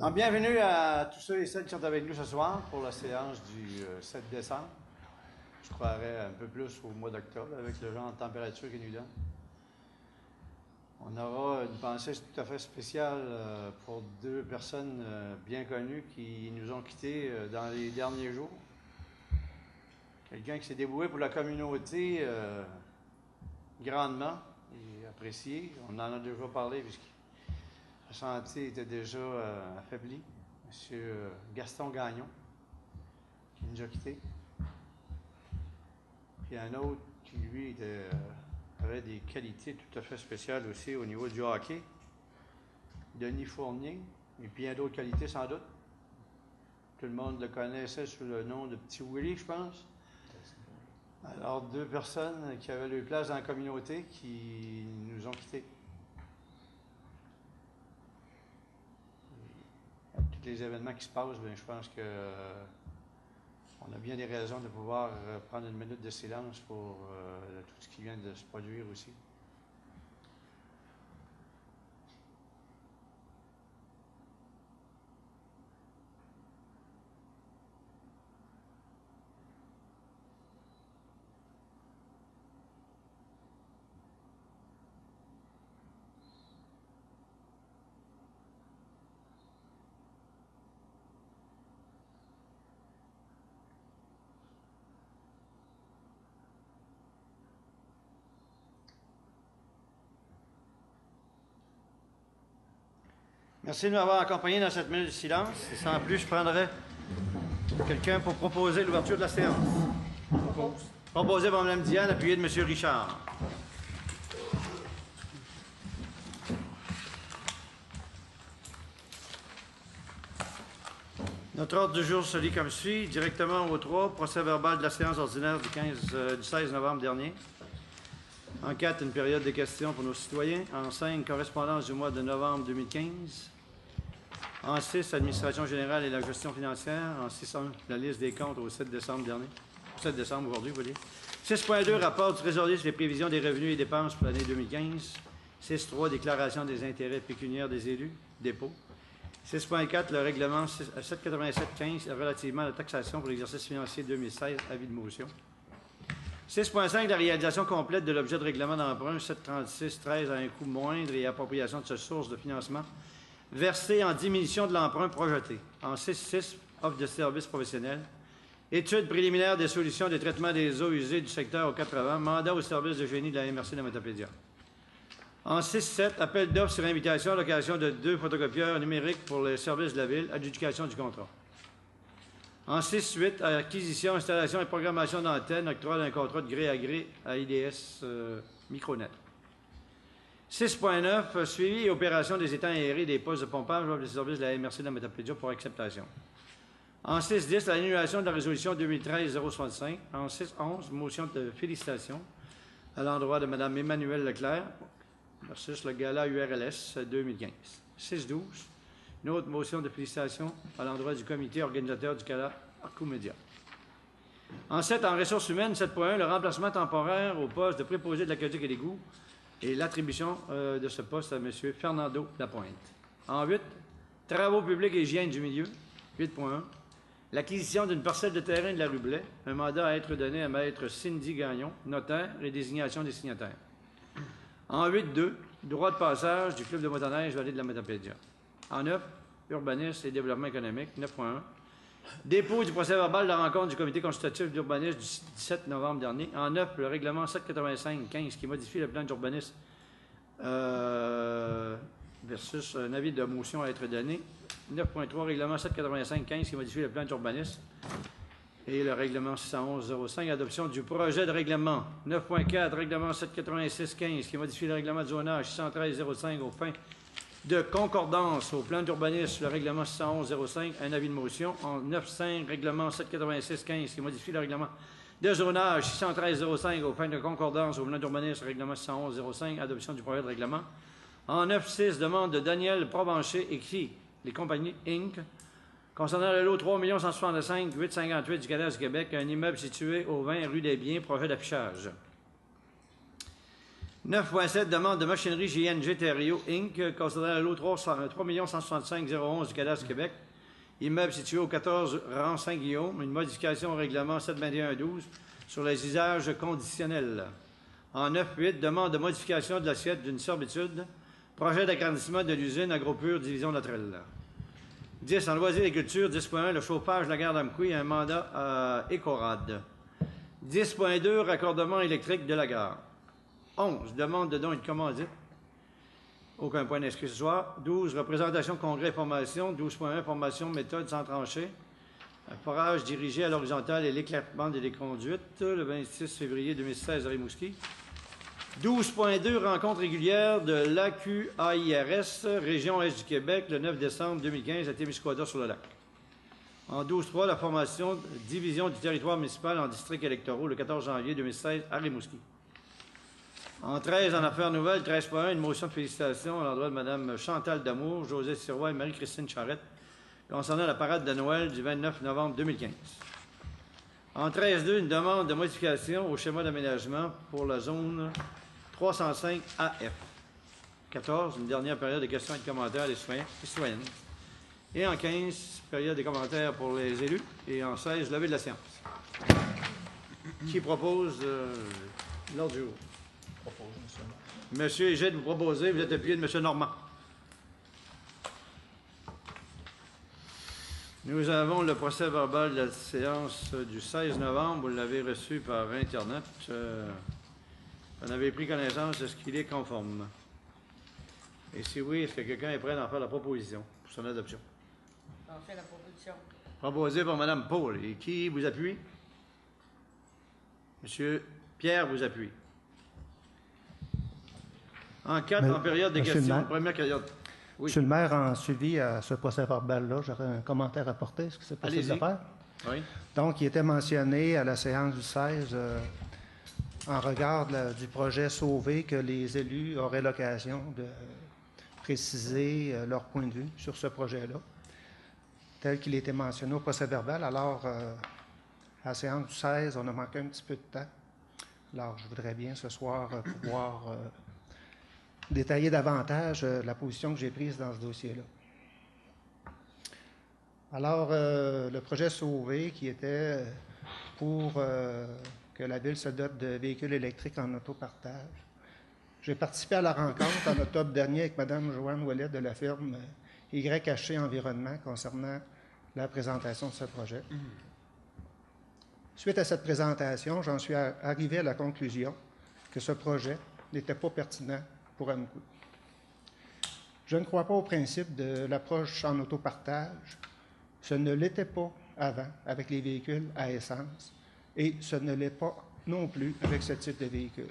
Alors, bienvenue à tous ceux et celles qui sont avec nous ce soir pour la séance du 7 décembre. Je croirais un peu plus au mois d'octobre avec le genre de température qu'il nous donne. On aura une pensée tout à fait spéciale pour deux personnes bien connues qui nous ont quittés dans les derniers jours. Quelqu'un qui s'est dévoué pour la communauté grandement et apprécié. On en a déjà parlé puisque sa santé était déjà affaiblie. M. Gaston Gagnon, qui nous a quittés. Puis un autre qui, lui, avait des qualités tout à fait spéciales aussi au niveau du hockey. Denis Fournier, et puis bien d'autres qualités sans doute. Tout le monde le connaissait sous le nom de Petit Willy, je pense. Alors, deux personnes qui avaient leur place dans la communauté qui nous ont quittés. Tous les événements qui se passent, bien, je pense que on a bien des raisons de pouvoir prendre une minute de silence pour tout ce qui vient de se produire aussi. Merci de m'avoir accompagné dans cette minute de silence. Et sans plus, je prendrai quelqu'un pour proposer l'ouverture de la séance. Proposé par Mme Diane, appuyé de M. Richard. Notre ordre du jour se lit comme suit. Directement au 3, procès verbal de la séance ordinaire du 16 novembre dernier. En 4, une période de questions pour nos citoyens. En 5, correspondance du mois de novembre 2015. En 6, administration générale et la gestion financière. En 6.1, la liste des comptes au 7 décembre dernier. 7 décembre aujourd'hui, vous voyez. 6.2, rapport du trésorier sur les prévisions des revenus et dépenses pour l'année 2015. 6.3, déclaration des intérêts pécuniaires des élus, dépôt. 6.4, le règlement 787-15 relativement à la taxation pour l'exercice financier 2016, avis de motion. 6.5, la réalisation complète de l'objet de règlement d'emprunt 736-13 à un coût moindre et appropriation de cette source de financement versée en diminution de l'emprunt projeté. En 6.6, offre de services professionnels. Étude préliminaire des solutions de traitement des eaux usées du secteur aux 80, mandat au service de génie de la MRC de Matapédia. En 6.7, appel d'offres sur invitation, location de 2 photocopieurs numériques pour les services de la ville, adjudication du contrat. En 6.8, acquisition, installation et programmation d'antennes, octroi d'un contrat de gré à gré à IDS Micronet. 6.9, suivi et opération des étangs aérés des postes de pompage des services de la MRC de la Matapédia pour acceptation. En 6.10, l'annulation de la résolution 2013-065. En 6.11, motion de félicitations à l'endroit de Mme Emmanuelle Leclerc versus le gala URLS 2015. 6.12, une autre motion de félicitations à l'endroit du comité organisateur du gala Arcomédia. En 7, en ressources humaines, 7.1, le remplacement temporaire au poste de préposé de l'aqueduc et d'égout et l'attribution de ce poste à M. Fernando Lapointe. En 8, travaux publics et hygiène du milieu. 8.1, l'acquisition d'une parcelle de terrain de la rue Blais, un mandat à être donné à Maître Cindy Gagnon, notaire, et désignation des signataires. En 8.2, droit de passage du club de motoneige Vallée de la Matapédia. En 9, urbanisme et développement économique. 9.1, dépôt du procès verbal de la rencontre du comité consultatif d'urbanisme du 17 novembre dernier. En 9, le règlement 785-15 qui modifie le plan d'urbanisme versus un avis de motion à être donné. 9.3, règlement 785-15 qui modifie le plan d'urbanisme. Et le règlement 611-05, adoption du projet de règlement. 9.4, règlement 786-15 qui modifie le règlement de zonage 613-05 aux fins de concordance au plan d'urbanisme, le règlement 611-05, un avis de motion. En 9.5, règlement 786-15 qui modifie le règlement de zonage 613-05 aux fins de concordance au plan d'urbanisme, règlement 611-05, adoption du projet de règlement. En 9.6, demande de Daniel Provencher et qui, les compagnies Inc., concernant le lot 3 165 858 du Canada du Québec, un immeuble situé au 20 rue des Biens, projet d'affichage. 9.7, demande de machinerie JNG Thériault Inc., considérant le lot 3 165 011 du cadastre Québec. Immeuble situé au 14 rang Saint-Guillaume, une modification au règlement 721-12 sur les usages conditionnels. En 9.8, demande de modification de l'assiette d'une servitude, projet d'agrandissement de l'usine Agropur Division Natrel. 10. En loisirs et culture, 10.1, le chauffage de la gare d'Amqui, un mandat à Écorad. 10.2, raccordement électrique de la gare. 11. Demande de don et de commandite. Aucun point d'inscrit ce soir. 12. Représentation, congrès et formation. 12.1. Formation, méthode sans trancher. Forage dirigé à l'horizontale et l'éclatement des conduites. Le 26 février 2016 à Rimouski. 12.2. Rencontre régulière de l'AQAIRS, région Est du Québec, le 9 décembre 2015 à Témiscouata-sur-le-Lac. En 12.3. La formation division du territoire municipal en districts électoraux le 14 janvier 2016 à Rimouski. En 13, en affaires nouvelles, 13.1, une motion de félicitations à l'endroit de Mme Chantal Damour, José Sirois et Marie-Christine Charette concernant la parade de Noël du 29 novembre 2015. En 13.2, une demande de modification au schéma d'aménagement pour la zone 305 AF. 14, une dernière période de questions et de commentaires des citoyennes. Et en 15, période de commentaires pour les élus. Et en 16, levée de la séance. Qui propose l'ordre du jour? Monsieur Égide, vous proposez, vous êtes appuyé de M. Normand. Nous avons le procès verbal de la séance du 16 novembre. Vous l'avez reçu par Internet. Vous en avez pris connaissance. Est-ce qu'il est conforme? Et si oui, est-ce que quelqu'un est prêt à en faire la proposition pour son adoption? On fait la proposition. Proposé par Mme Paul. Et qui vous appuie? Monsieur Pierre vous appuie. En 4, en période de questions. Première période. Oui. Monsieur le maire, en suivi à ce procès verbal-là, j'aurais un commentaire à porter. Est-ce que c'est possible de faire? Oui. Donc, il était mentionné à la séance du 16, en regard du projet Sauvé, que les élus auraient l'occasion de préciser leur point de vue sur ce projet-là, tel qu'il était mentionné au procès verbal. Alors, à la séance du 16, on a manqué un petit peu de temps. Alors, je voudrais bien ce soir pouvoir détailler davantage la position que j'ai prise dans ce dossier-là. Alors, le projet Sauvé, qui était pour que la Ville se dote de véhicules électriques en autopartage. J'ai participé à la rencontre en octobre dernier avec Mme Joanne Ouellet de la firme YH Environnement concernant la présentation de ce projet. Suite à cette présentation, j'en suis arrivé à la conclusion que ce projet n'était pas pertinent pour Amqui. Je ne crois pas au principe de l'approche en autopartage. Ce ne l'était pas avant avec les véhicules à essence et ce ne l'est pas non plus avec ce type de véhicule.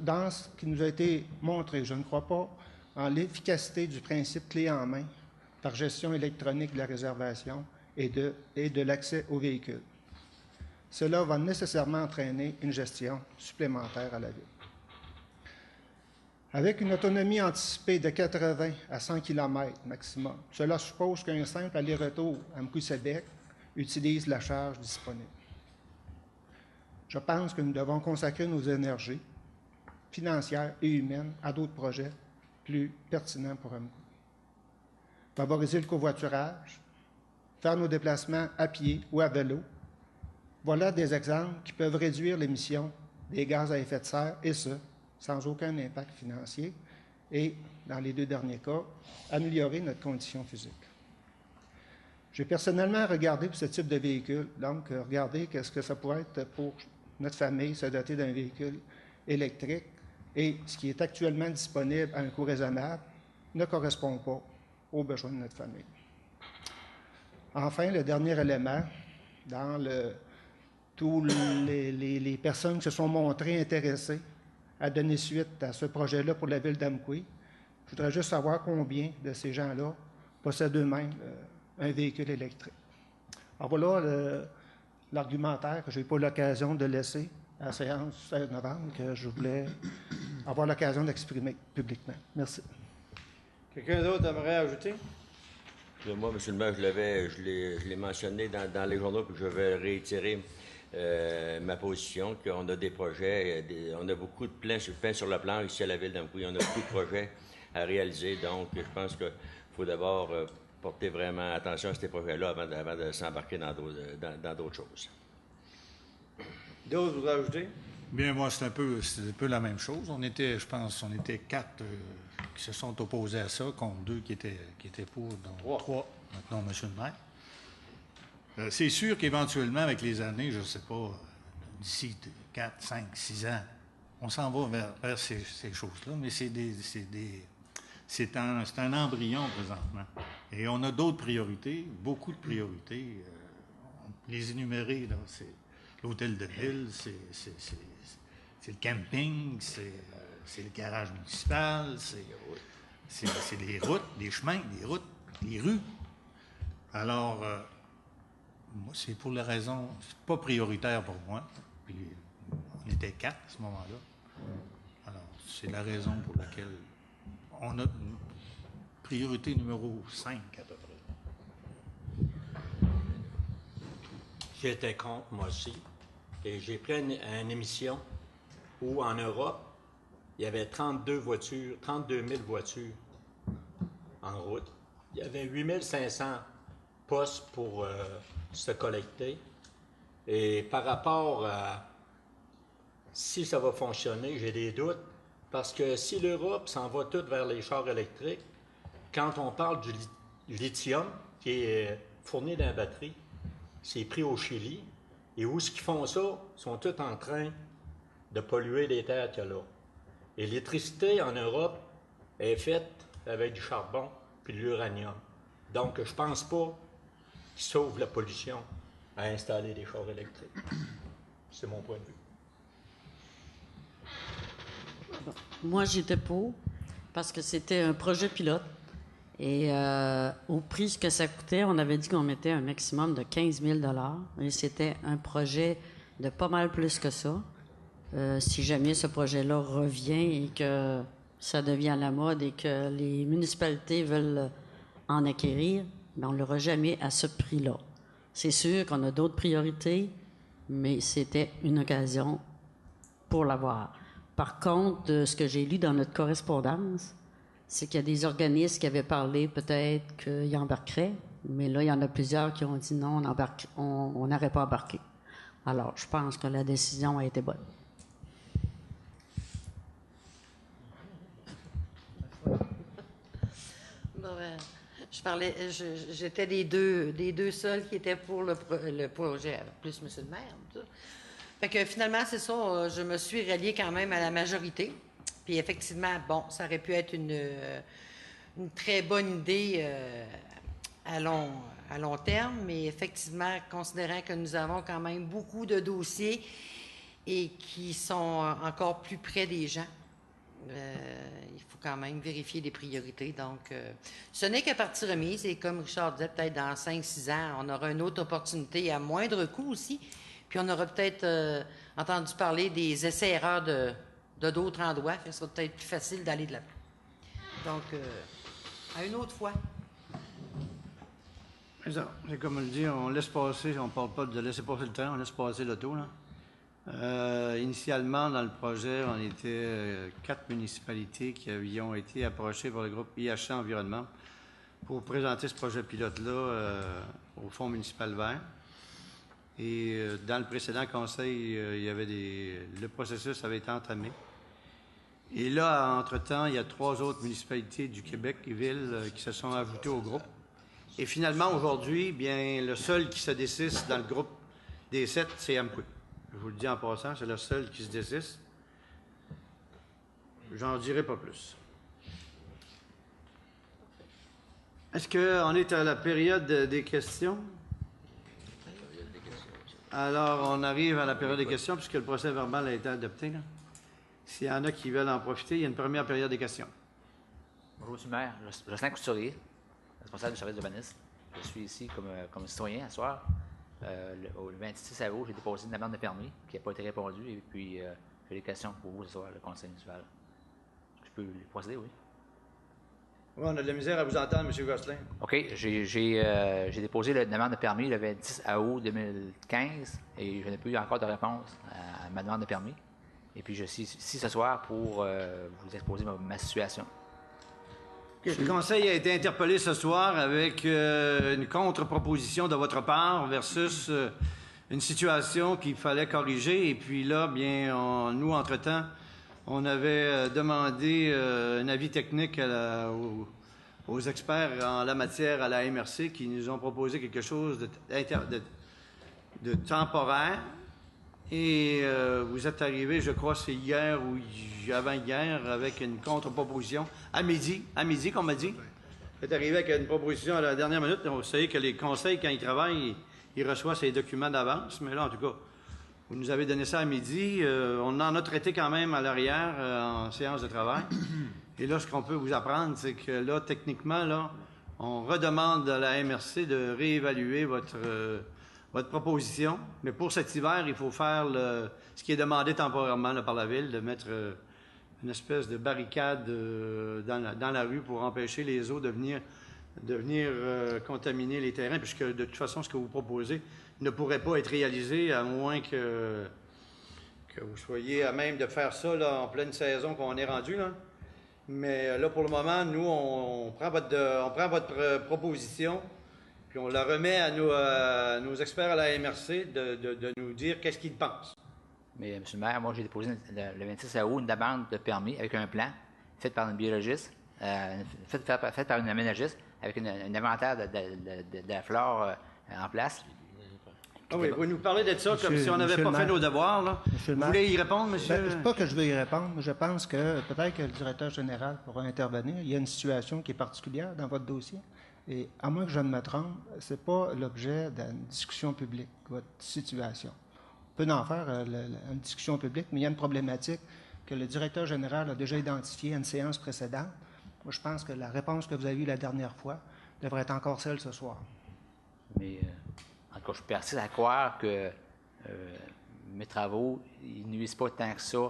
Dans ce qui nous a été montré, je ne crois pas en l'efficacité du principe clé en main par gestion électronique de la réservation et de l'accès aux véhicules. Cela va nécessairement entraîner une gestion supplémentaire à la Ville. Avec une autonomie anticipée de 80 à 100 km maximum, cela suppose qu'un simple aller-retour à Amqui-Sébec utilise la charge disponible. Je pense que nous devons consacrer nos énergies financières et humaines à d'autres projets plus pertinents pour Amqui. Favoriser le covoiturage, faire nos déplacements à pied ou à vélo. Voilà des exemples qui peuvent réduire l'émission des gaz à effet de serre, et ce, sans aucun impact financier, et, dans les deux derniers cas, améliorer notre condition physique. J'ai personnellement regardé pour ce type de véhicule, donc regardé qu'est-ce que ça pourrait être pour notre famille se doter d'un véhicule électrique, et ce qui est actuellement disponible à un coût raisonnable ne correspond pas aux besoins de notre famille. Enfin, le dernier élément, dans tous les personnes qui se sont montrées intéressées à donner suite à ce projet-là pour la Ville d'Amqui, je voudrais juste savoir combien de ces gens-là possèdent eux-mêmes un véhicule électrique. Alors voilà l'argumentaire que je n'ai pas l'occasion de laisser à la séance du 16 novembre, que je voulais avoir l'occasion d'exprimer publiquement. Merci. Quelqu'un d'autre aimerait ajouter? Moi, M. le maire, je l'ai mentionné dans les journaux, puis je vais réitérer. ma position, qu'on a des projets, on a beaucoup de pain sur le plan ici à la ville d'Amqui. On a beaucoup de projets à réaliser. Donc, je pense qu'il faut d'abord porter vraiment attention à ces projets-là avant de s'embarquer dans d'autres choses. D'autres, vous ajouter? Bien, moi, c'est un peu la même chose. Je pense, on était 4 qui se sont opposés à ça, contre 2 qui étaient pour, dont 3, maintenant, M. le maire. C'est sûr qu'éventuellement, avec les années, je ne sais pas, d'ici 4, 5, 6 ans, on s'en va vers ces choses-là, mais c'est un embryon présentement. Et on a d'autres priorités, beaucoup de priorités. Les énumérer, là, c'est l'hôtel de ville, c'est le camping, c'est le garage municipal, c'est les routes, les chemins, les rues. Alors, moi, c'est pour la raison, c'est pas prioritaire pour moi. Puis, on était 4 à ce moment-là. Alors, c'est la raison pour laquelle on a une priorité numéro 5 à peu près. J'étais contre, moi aussi. Et j'ai pris une émission où, en Europe, il y avait 32 000 voitures en route. Il y avait 8 500 postes pour se collecter. Et par rapport à si ça va fonctionner, j'ai des doutes. Parce que si l'Europe s'en va toute vers les chars électriques, quand on parle du lithium qui est fourni dans la batterie, c'est pris au Chili. Et où ce qu'ils font ça, ils sont tous en train de polluer les terres qu'il y a là. Et l'électricité en Europe est faite avec du charbon puis de l'uranium. Donc, je pense pas qu'ils sauvent la pollution à installer des chars électriques. C'est mon point de vue. Moi, j'étais pour, parce que c'était un projet pilote. Et au prix que ça coûtait, on avait dit qu'on mettait un maximum de 15 000 $. Et c'était un projet de pas mal plus que ça. Si jamais ce projet-là revient et que ça devient à la mode et que les municipalités veulent en acquérir, bien, on ne l'aura jamais à ce prix-là. C'est sûr qu'on a d'autres priorités, mais c'était une occasion pour l'avoir. Par contre, de ce que j'ai lu dans notre correspondance, c'est qu'il y a des organismes qui avaient parlé peut-être qu'ils embarqueraient, mais là, il y en a plusieurs qui ont dit non, on n'aurait pas embarqué. Alors, je pense que la décision a été bonne. J'étais des deux seuls qui étaient pour le projet, plus M. le maire. Tout. Fait que finalement, c'est ça, je me suis ralliée quand même à la majorité. Puis effectivement, bon, ça aurait pu être une très bonne idée à long terme, mais effectivement, considérant que nous avons quand même beaucoup de dossiers et qui sont encore plus près des gens, il faut quand même vérifier les priorités. Donc, ce n'est que partie remise. Et comme Richard disait, peut-être dans 5-6 ans, on aura une autre opportunité à moindre coût aussi. Puis on aura peut-être entendu parler des essais-erreurs de d'autres endroits. Ça sera peut-être plus facile d'aller de là. Donc, à une autre fois. C'est comme le dit, on laisse passer, on ne parle pas de laisser passer le temps, on laisse passer l'auto, là. Initialement, dans le projet, on était 4 municipalités qui ont été approchées par le groupe IHC Environnement pour présenter ce projet pilote-là au Fonds municipal vert. Et dans le précédent conseil, le processus avait été entamé. Et là, entre-temps, il y a 3 autres municipalités du Québec et villes qui se sont ajoutées au groupe. Et finalement, aujourd'hui, bien, le seul qui se désiste dans le groupe des 7, c'est Amqui. Je vous le dis en passant, c'est le seul qui se désiste. J'en dirai pas plus. Est-ce qu'on est à la période des questions? Alors, on arrive à la période des questions, puisque le procès verbal a été adopté. S'il y en a qui veulent en profiter, il y a une première période des questions. Bonjour, M. le maire. Jocelyn Couturier, responsable du service d'urbanisme. Je suis ici comme citoyen ce soir. Le 26 août, j'ai déposé une demande de permis qui n'a pas été répondue. Et puis, j'ai des questions pour vous ce soir, le conseil municipal. Je peux les procéder, oui? Oui, on a de la misère à vous entendre, M. Gosselin. OK. J'ai déposé la demande de permis le 26 août 2015 et je n'ai pas eu encore de réponse à ma demande de permis. Et puis, je suis ici ce soir pour vous exposer ma situation. Okay. Le Conseil a été interpellé ce soir avec une contre-proposition de votre part versus une situation qu'il fallait corriger. Et puis là, bien, nous, entre-temps, on avait demandé un avis technique aux experts en la matière à la MRC qui nous ont proposé quelque chose de temporaire. Et vous êtes arrivé, je crois, c'est hier ou avant-hier, avec une contre-proposition à midi, qu'on m'a dit. Vous êtes arrivé avec une proposition à la dernière minute. Vous savez que les conseils, quand ils travaillent, ils reçoivent ces documents d'avance. Mais là, en tout cas, vous nous avez donné ça à midi. On en a traité quand même à l'arrière, en séance de travail. Et là, ce qu'on peut vous apprendre, c'est que là, techniquement, là, on redemande à la MRC de réévaluer votre proposition. Mais pour cet hiver, il faut faire ce qui est demandé temporairement là, par la Ville, de mettre une espèce de barricade dans la rue pour empêcher les eaux de venir contaminer les terrains, puisque de toute façon, ce que vous proposez ne pourrait pas être réalisé à moins que vous soyez à même de faire ça là, en pleine saison qu'on est rendu. Là. Mais là, pour le moment, nous, on prend votre proposition, puis on la remet à nos experts à la MRC de nous dire qu'est-ce qu'ils pensent. Mais, M. le maire, moi, j'ai déposé le 26 août une demande de permis avec un plan fait par un biologiste, fait par une aménagiste, avec un inventaire de la flore en place. Ah oui, vous nous parlez de ça comme si on n'avait pas fait nos devoirs. Là. Vous voulez y répondre, monsieur? Ben, pas que je veux y répondre, mais je pense que peut-être que le directeur général pourra intervenir. Il y a une situation qui est particulière dans votre dossier. Et à moins que je ne me trompe, ce n'est pas l'objet d'une discussion publique, votre situation. On peut en faire une discussion publique, mais il y a une problématique que le directeur général a déjà identifiée à une séance précédente. Moi, je pense que la réponse que vous avez eue la dernière fois devrait être encore celle ce soir. Mais, en tout cas, je persiste à croire que mes travaux, ils ne nuisent pas tant que ça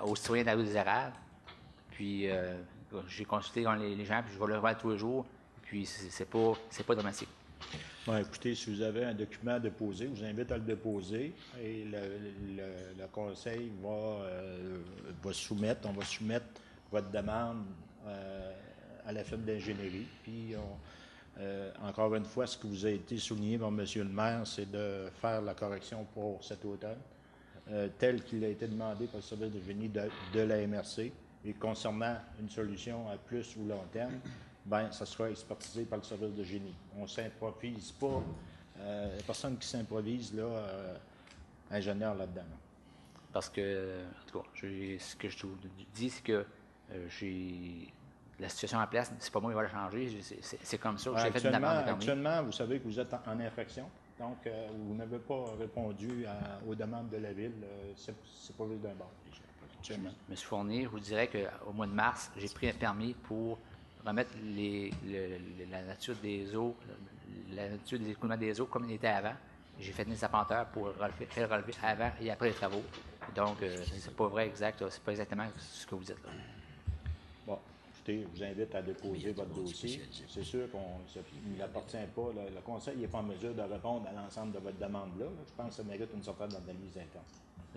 aux citoyens de la rue des Érables. Puis, j'ai consulté les gens, puis je vais le voir tous les jours, puis c'est pas dramatique. Bon, écoutez, si vous avez un document à déposer, je vous invite à le déposer et le conseil va soumettre, on va soumettre votre demande à la firme d'ingénierie. Puis, encore une fois, ce qui vous a été souligné par M. le maire, c'est de faire la correction pour cet automne, tel qu'il a été demandé par le service de génie de la MRC. Et concernant une solution à plus ou long terme, bien, ça sera expertisé par le service de génie. On ne s'improvise pas. Personne qui s'improvise, là, ingénieur là-dedans. Parce que, en tout cas, ce que je vous dis, c'est que la situation en place, c'est pas moi qui va la changer. C'est comme ça que j'ai fait une demande de permis. Actuellement, vous savez que vous êtes en infraction. Donc, vous n'avez pas répondu aux demandes de la Ville. C'est pas Ville d'un bord. M. Fournier, je vous dirais qu'au mois de mars, j'ai pris un permis pour remettre la nature des eaux, la nature des écoulements des eaux comme il était avant. J'ai fait des apporteurs pour faire relever avant et après les travaux. Donc, c'est pas vrai exact, c'est pas exactement ce que vous dites là. Bon, écoutez, je vous invite à déposer votre dossier. C'est sûr qu'il n'appartient pas. Le Conseil n'est pas en mesure de répondre à l'ensemble de votre demande-là. Je pense que ça mérite une certaine analyse interne.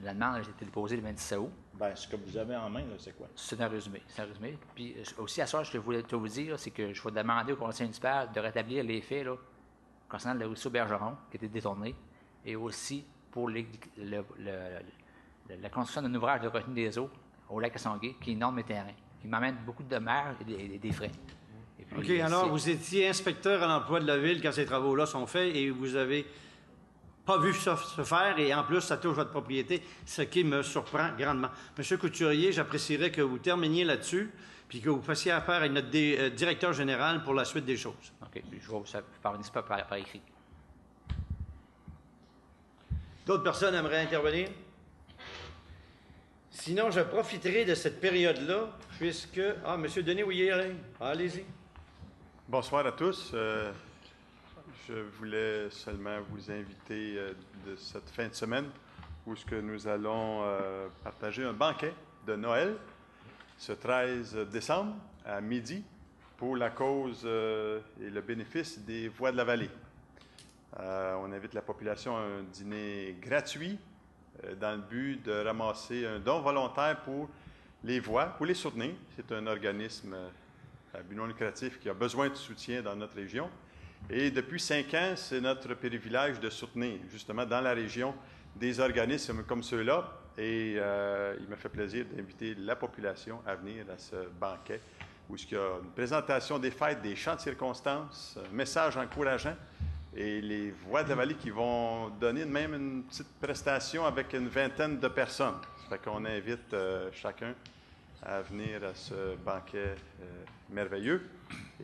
La demande a été déposée le 26 août. Bien, ce que vous avez en main, c'est quoi? C'est un résumé. Puis aussi, à ça, je voulais vous dire, c'est que je vais demander au Conseil municipal de rétablir les faits là, concernant le ruisseau Bergeron, qui était détourné, et aussi pour la construction d'un ouvrage de retenue des eaux au lac Assongué, qui inonde mes terrains, qui m'amène beaucoup de dommages et des frais. Et puis, OK, alors vous étiez inspecteur à l'emploi de la Ville quand ces travaux-là sont faits et vous avez pas vu ça se faire et en plus, ça touche votre propriété, ce qui me surprend grandement. Monsieur Couturier, j'apprécierais que vous terminiez là-dessus puis que vous fassiez affaire avec notre directeur général pour la suite des choses. OK, je vais vous parvenir ça par écrit. D'autres personnes aimeraient intervenir? Sinon, je profiterai de cette période-là puisque... Ah, M. Denis Ouillet, allez-y. Bonsoir à tous. Je voulais seulement vous inviter de cette fin de semaine où ce que nous allons partager un banquet de Noël ce 13 décembre à midi pour la cause et le bénéfice des voies de la vallée. On invite la population à un dîner gratuit dans le but de ramasser un don volontaire pour les voies, pour les soutenir. C'est un organisme à but non lucratif qui a besoin de soutien dans notre région. Et depuis 5 ans, c'est notre privilège de soutenir, justement, dans la région, des organismes comme ceux-là. Et il me fait plaisir d'inviter la population à venir à ce banquet où il y a une présentation des fêtes, des chants de circonstances, un message encourageant et les voies de la vallée qui vont donner même une petite prestation avec une vingtaine de personnes. Ça fait qu'on invite chacun à venir à ce banquet merveilleux.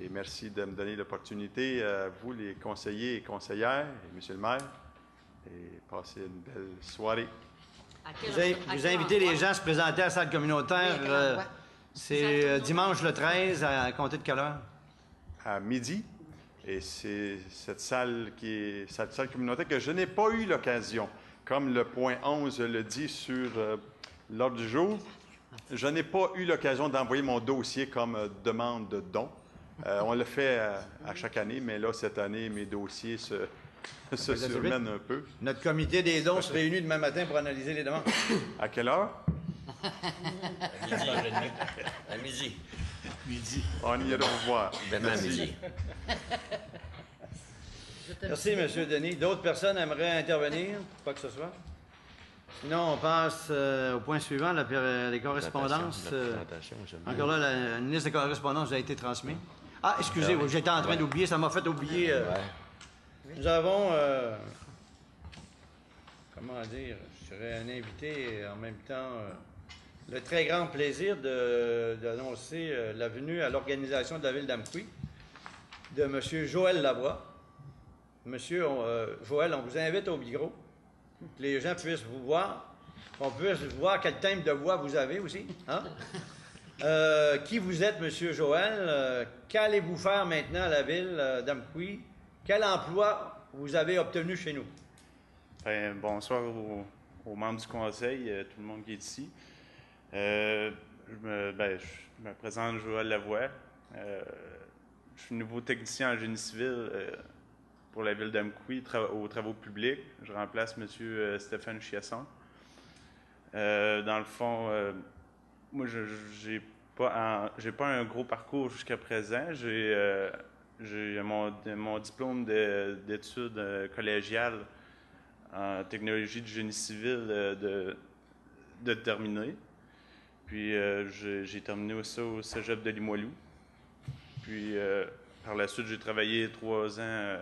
Et merci de me donner l'opportunité, à vous, les conseillers et conseillères, et monsieur le maire, et passez une belle soirée. Vous invitez les gens à se présenter à la salle communautaire. C'est dimanche le 13, à compter de quelle heure? À midi. Et c'est cette salle communautaire que je n'ai pas eu l'occasion, comme le point 11 le dit sur l'ordre du jour, je n'ai pas eu l'occasion d'envoyer mon dossier comme demande de don. On le fait à chaque année, mais là, cette année, mes dossiers se surmènent un peu. Notre comité des dons se réunit demain matin pour analyser les demandes. À quelle heure? À midi. Midi. On ira vous voir. Demain à midi. Merci, M. Denis. D'autres personnes aimeraient intervenir? Pas que ce soit. Sinon, on passe au point suivant, les correspondances. Encore là, une liste de correspondances a été transmise. Ah, excusez, j'étais en train d'oublier, ça m'a fait oublier. Nous avons, comment dire, je serais un invité et en même temps le très grand plaisir d'annoncer la venue à l'organisation de la ville d'Amqui de M. Joël Lavoie. Monsieur Joël, on vous invite au micro, que les gens puissent vous voir, qu'on puisse voir quel thème de voix vous avez aussi. Hein? Qui vous êtes, Monsieur Joël? Qu'allez-vous faire maintenant à la ville d'Amqui? Quel emploi vous avez obtenu chez nous? Bonsoir aux membres du conseil, tout le monde qui est ici. Je me présente Joël Lavoie. Je suis nouveau technicien en génie civil pour la ville d'Amqui aux travaux publics. Je remplace M. Stéphane Chiasson. Dans le fond, moi, j'ai pas un gros parcours jusqu'à présent. J'ai mon diplôme d'études collégiales en technologie du génie civil de terminer. Puis j'ai terminé ça au cégep de Limoilou. Puis par la suite, j'ai travaillé 3 ans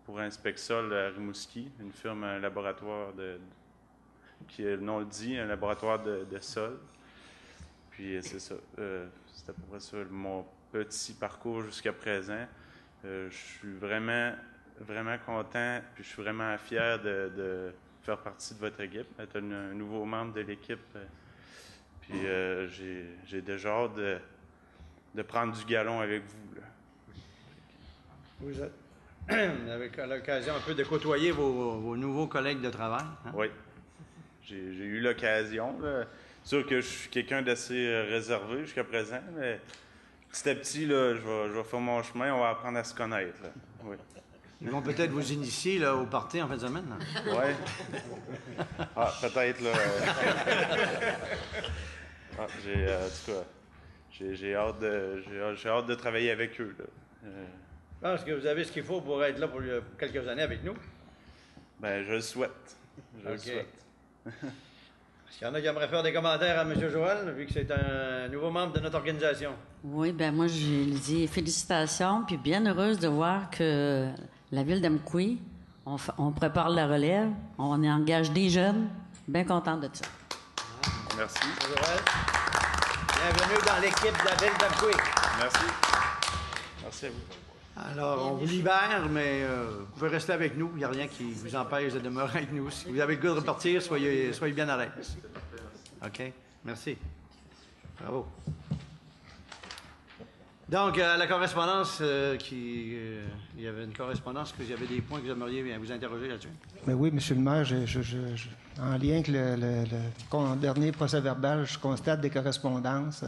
pour Inspexol à Rimouski, une firme, un laboratoire qui, le nom le dit, un laboratoire de sol. Puis c'est ça. C'est à peu près ça mon petit parcours jusqu'à présent. Je suis vraiment, vraiment content, puis je suis vraiment fier de faire partie de votre équipe, d'être un nouveau membre de l'équipe. Puis j'ai déjà hâte de prendre du galon avec vous. Là. Vous êtes avec l'occasion un peu de côtoyer vos nouveaux collègues de travail. Hein? Oui. J'ai eu l'occasion. C'est sûr que je suis quelqu'un d'assez réservé jusqu'à présent, mais petit à petit, là, je vais faire mon chemin, on va apprendre à se connaître. Là. Oui. Ils vont peut-être vous initier là, au party en fin de semaine. Oui. Ah, peut-être, là. En tout cas, j'ai hâte de travailler avec eux. Là. Je pense que vous avez ce qu'il faut pour être là pour quelques années avec nous. Bien, je le souhaite. Je le souhaite. Est-ce qu'il y en a qui aimeraient faire des commentaires à M. Joël, vu que c'est un nouveau membre de notre organisation? Oui, bien moi, je lui dis félicitations, puis bien heureuse de voir que la ville d'Amqui, on prépare la relève, on engage des jeunes. Bien contente de ça. Merci. M. Joël. Bienvenue dans l'équipe de la ville d'Amqui. Merci. Merci à vous. Alors, on vous libère, mais vous pouvez rester avec nous. Il n'y a rien qui vous empêche de demeurer avec nous. Si vous avez le goût de repartir, soyez bien à l'aise. OK? Merci. Bravo. Donc, à la correspondance, il y avait une correspondance, que j'avais des points que vous aimeriez vous interroger là-dessus. Mais oui, M. le maire, en lien avec le dernier procès-verbal, je constate des correspondances.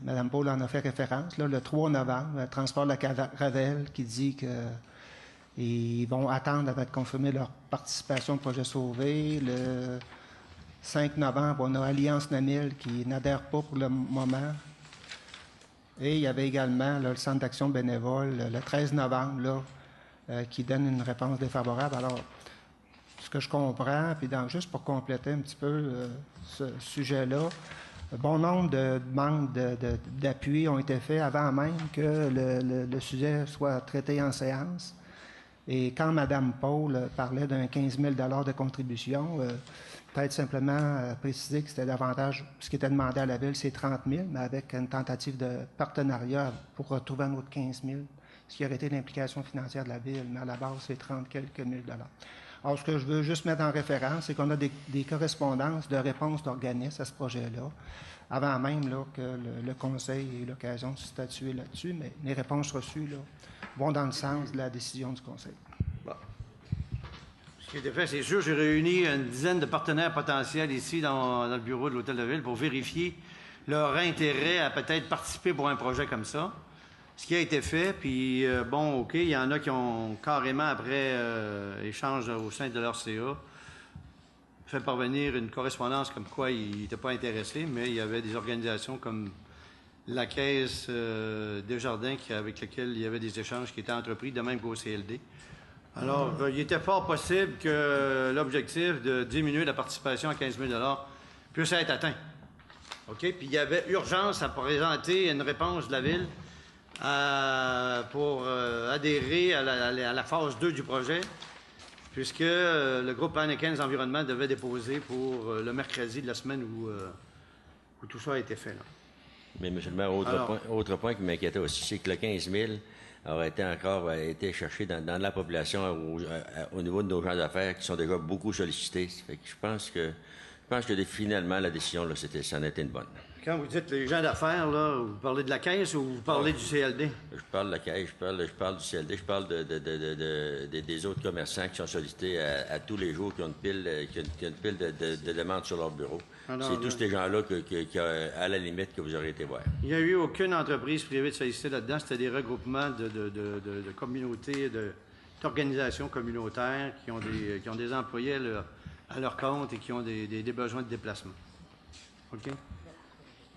Mme Paul en a fait référence. Là, le 3 novembre, le transport de la Caravelle qui dit qu'ils vont attendre avant de confirmer leur participation au projet Sauvé. Le 5 novembre, on a Alliance Namil qui n'adhère pas pour le moment. Et il y avait également là, le Centre d'action bénévole le 13 novembre qui donne une réponse défavorable. Alors, ce que je comprends, puis juste pour compléter un petit peu ce sujet-là, bon nombre de demandes d'appui ont été faits avant même que le sujet soit traité en séance. Et quand Mme Paul parlait d'un 15 000 de contribution, peut-être simplement préciser que c'était davantage, ce qui était demandé à la Ville, c'est 30 000, mais avec une tentative de partenariat pour retrouver un autre 15 000, ce qui aurait été l'implication financière de la Ville, mais à la base, c'est 30 quelques mille dollars. Alors, ce que je veux juste mettre en référence, c'est qu'on a des correspondances de réponses d'organismes à ce projet-là, avant même que le Conseil ait eu l'occasion de statuer là-dessus, mais les réponses reçues vont dans le sens de la décision du Conseil. Bon. Ce qui a été fait, c'est sûr, j'ai réuni une dizaine de partenaires potentiels ici dans le bureau de l'Hôtel de Ville pour vérifier leur intérêt à peut-être participer pour un projet comme ça. Ce qui a été fait, puis bon, OK, il y en a qui ont carrément, après échange au sein de leur CA, fait parvenir une correspondance comme quoi ils n'étaient pas intéressés, mais il y avait des organisations comme la Caisse Desjardins avec lesquelles il y avait des échanges qui étaient entrepris, de même qu'au CLD. Alors, il était fort possible que l'objectif de diminuer la participation à 15 000 $ puisse être atteint. OK? Puis il y avait urgence à présenter une réponse de la Ville pour adhérer à la phase 2 du projet, puisque le groupe Hannekens Environnement devait déposer pour le mercredi de la semaine où tout ça a été fait. Là. Mais, M. le maire, autre point qui m'inquiétait aussi, c'est que le 15 000 aurait été cherché dans la population au niveau de nos gens d'affaires qui sont déjà beaucoup sollicités. Fait que je pense que finalement, la décision, là, ça en était une bonne. Quand vous dites les gens d'affaires, là, vous parlez de la Caisse ou vous parlez du CLD? Je parle de la Caisse, je parle du CLD, je parle des autres commerçants qui sont sollicités à tous les jours, qui ont une pile de demandes sur leur bureau. C'est tous ces gens-là à la limite que vous aurez été voir. Il n'y a eu aucune entreprise privée de solliciter là-dedans. C'était des regroupements de communautés, d'organisations communautaires qui ont des employés à leur compte et qui ont des besoins de déplacement. OK?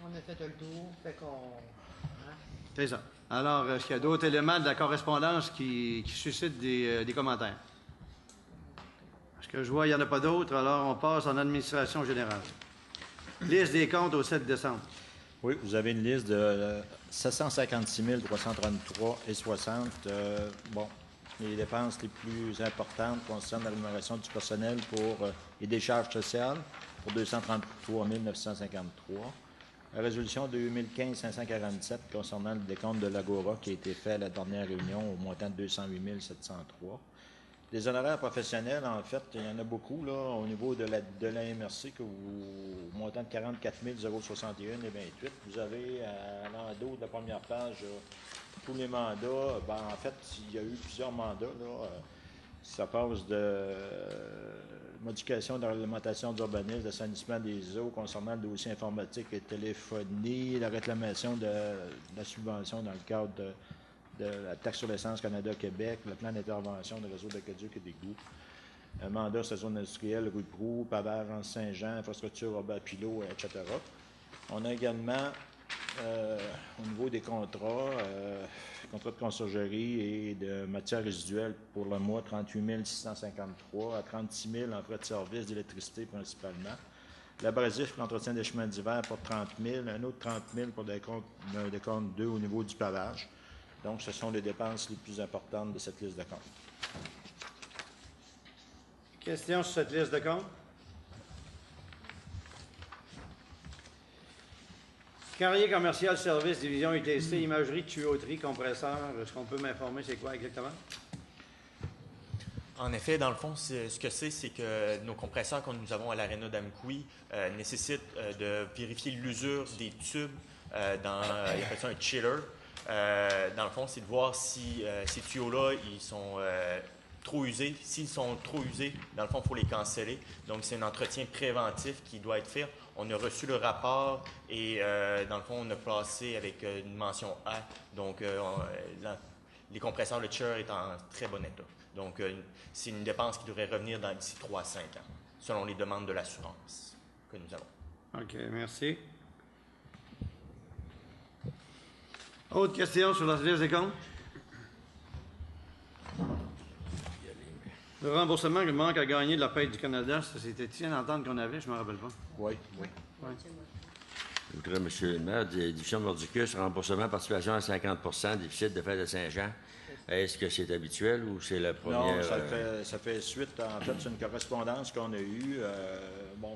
On a fait le tour, fait qu'on... Hein? C'est ça. Alors, est-ce qu'il y a d'autres éléments de la correspondance qui suscitent des commentaires? Parce que je vois, il n'y en a pas d'autres, alors on passe en administration générale. Liste des comptes au 7 décembre. Oui, vous avez une liste de 756 333,60 bon, les dépenses les plus importantes concernent la rémunération du personnel pour les décharges sociales pour 233 953. La résolution 2015-547 concernant le décompte de l'Agora qui a été fait à la dernière réunion au montant de 208 703. Les honoraires professionnels, en fait, il y en a beaucoup là, au niveau de la MRC, au montant de 44 061 et 28. Vous avez à l'endos de la première page tous les mandats. Ben, en fait, il y a eu plusieurs mandats. Là, ça passe de modification de la réglementation d'urbanisme, d'assainissement des eaux concernant le dossier informatique et téléphonie, la réclamation de la subvention dans le cadre de la taxe sur l'essence Canada-Québec, le plan d'intervention de réseau d'aqueduc et d'égouts, un mandat sur la zone industrielle, rue Proulx, pavage en Saint-Jean, infrastructure urbaine Pilot, etc. On a également, au niveau des contrats de conciergerie et de matières résiduelles pour le mois, 38 653 à 36 000 en frais de service d'électricité principalement. L'abrasif pour l'entretien des chemins d'hiver pour 30 000, un autre 30 000 pour des comptes 2 au niveau du pavage. Donc, ce sont les dépenses les plus importantes de cette liste de comptes. Question sur cette liste de comptes? Carrier commercial, service, division UTC, imagerie, tuyauterie, compresseur. Est-ce qu'on peut m'informer c'est quoi exactement? En effet, dans le fond, ce que c'est que nos compresseurs que nous avons à l'Aréna d'Amqui nécessitent de vérifier l'usure des tubes dans, il appelle ça un chiller. Dans le fond, c'est de voir si ces tuyaux-là, ils sont trop usés. S'ils sont trop usés, dans le fond, il faut les canceller. Donc, c'est un entretien préventif qui doit être fait. On a reçu le rapport et, dans le fond, on a passé avec une mention A. Donc, les compresseurs, le Chur est en très bon état. Donc, c'est une dépense qui devrait revenir d'ici 3 à 5 ans, selon les demandes de l'assurance que nous avons. OK, merci. Autre question sur la liste des comptes? Le remboursement que manque à gagner de la paie du Canada, c'était-tu une entente qu'on avait? Je ne me rappelle pas. Oui. Je voudrais, M. le maire, division de Mordicus, remboursement, participation à 50 déficit de fête de Saint-Jean. Est-ce que c'est habituel ou c'est la première? Non, ça fait suite. En fait, c'est une correspondance qu'on a eue.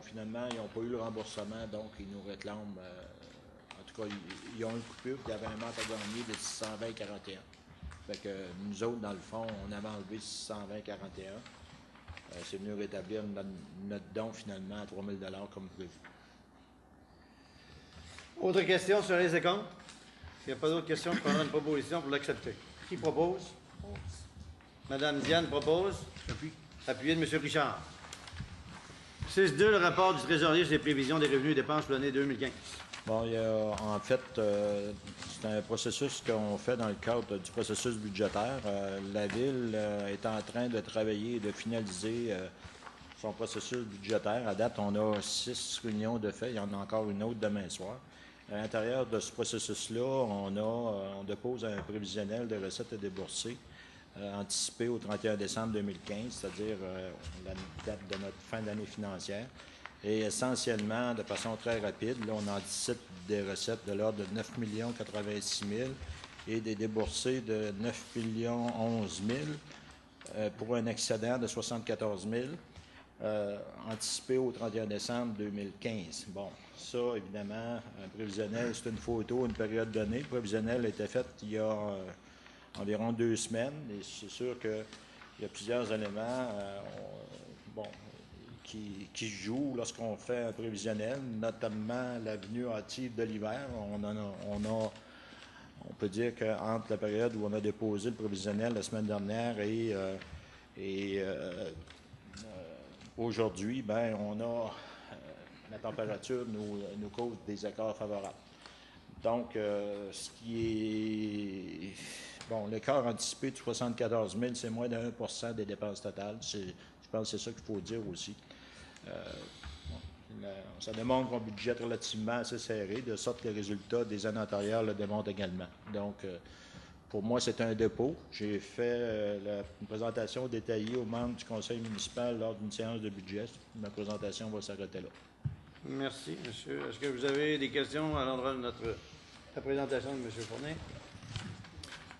Finalement, ils n'ont pas eu le remboursement, donc ils nous réclament. En tout cas, ils ont une coupure, puis il y avait un manque à gagner de 620,41. Fait que nous autres, dans le fond, on avait enlevé 620,41. C'est venu rétablir notre don, finalement, à 3 000 comme prévu. Autre question sur la liste des comptes? S'il n'y a pas d'autres questions, je prendrai une proposition pour l'accepter. Qui propose? Madame Diane propose. J'appuie. Appuyé de M. Richard. 6.2, le rapport du trésorier sur les prévisions des revenus et dépenses pour l'année 2015. Bon, en fait, c'est un processus qu'on fait dans le cadre du processus budgétaire. La Ville est en train de travailler et de finaliser son processus budgétaire. À date, on a 6 réunions de fait. Il y en a encore une autre demain soir. À l'intérieur de ce processus-là, on dépose un prévisionnel de recettes et déboursées anticipé au 31 décembre 2015, c'est-à-dire la date de notre fin d'année financière. Et essentiellement, de façon très rapide, là, on anticipe des recettes de l'ordre de 9 086 000 et des déboursés de 9 11 000 pour un excédent de 74 000 anticipé au 31 décembre 2015. Bon, ça, évidemment, un prévisionnel, c'est une photo, une période donnée. Le prévisionnel a été fait il y a environ 2 semaines et c'est sûr qu'il y a plusieurs éléments qui jouent lorsqu'on fait un prévisionnel, notamment l'avenue hâtive de l'hiver. On peut dire qu'entre la période où on a déposé le prévisionnel la semaine dernière et aujourd'hui, la température nous cause des écarts favorables. Donc, ce qui est... Bon, l'écart anticipé de 74 000, c'est moins de 1 des dépenses totales. Je pense que c'est ça qu'il faut dire aussi. Ça démontre un budget relativement assez serré, de sorte que les résultats des années antérieures le démontrent également. Donc, pour moi, c'est un dépôt. J'ai fait une présentation détaillée aux membres du conseil municipal lors d'une séance de budget. Ma présentation va s'arrêter là. Merci, monsieur. Est-ce que vous avez des questions à l'endroit de la présentation de M. Fournier?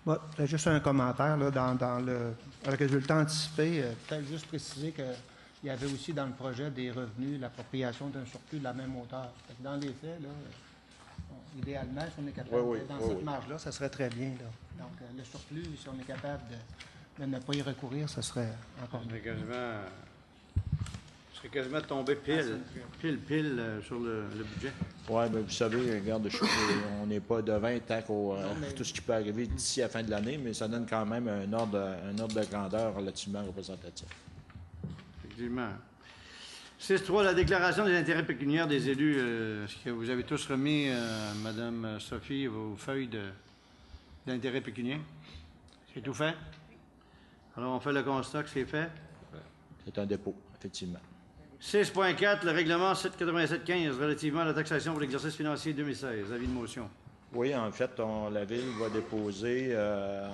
Bon, juste un commentaire là, dans le résultat anticipé. Peut-être juste préciser qu'il y avait aussi dans le projet des revenus, l'appropriation d'un surplus de la même hauteur. Dans les faits, là, idéalement, si on est capable d'être dans cette marge-là, ça serait très bien. Là. Donc, le surplus, si on est capable de ne pas y recourir, ça serait encore mieux. Je serais quasiment tombé pile sur le budget. Oui, mais vous savez, regarde, on n'est pas devin tant qu'au tout ce qui peut arriver d'ici à la fin de l'année, mais ça donne quand même un ordre de grandeur relativement représentatif. Effectivement. 6.3, la déclaration des intérêts pécuniaires des élus. Est-ce que vous avez tous remis, Mme Sophie, vos feuilles d'intérêts pécuniaires? C'est tout fait? Alors, on fait le constat que c'est fait? C'est un dépôt, effectivement. 6.4, le règlement 787-15 relativement à la taxation pour l'exercice financier 2016. Avis de motion. Oui, en fait, la Ville va déposer à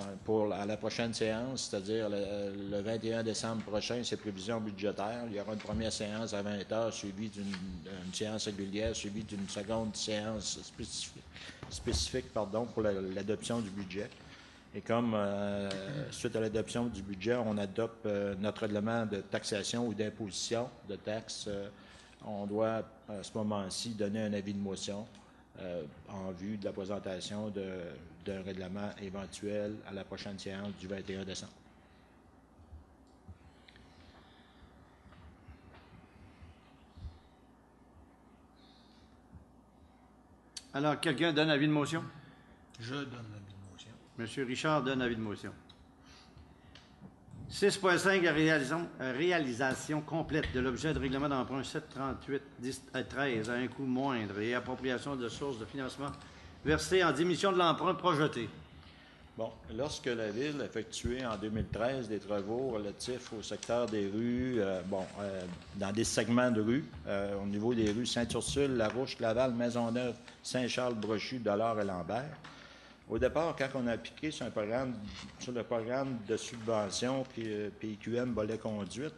la prochaine séance, c'est-à-dire le 21 décembre prochain, ses prévisions budgétaires. Il y aura une première séance à 20 heures, suivie d'une séance régulière, suivie d'une seconde séance spécifique pour l'adoption du budget. Et comme, suite à l'adoption du budget, on adopte notre règlement de taxation ou d'imposition de taxes, on doit, à ce moment-ci, donner un avis de motion en vue de la présentation d'un règlement éventuel à la prochaine séance du 21 décembre. Alors, quelqu'un donne avis de motion? Je donne l'avis de motion. M. Richard donne avis de motion. 6.5, réalisation complète de l'objet de règlement d'emprunt 738-13 à un coût moindre et appropriation de sources de financement versées en diminution de l'emprunt projeté. Bon, lorsque la Ville effectuait en 2013 des travaux relatifs au secteur des rues, dans des segments de rues, au niveau des rues Sainte-Ursule, Larouche, Laval, Maisonneuve, Saint-Charles, Brochu, Dollard et Lambert, au départ, quand on a appliqué sur le programme de subvention PQM volet conduite,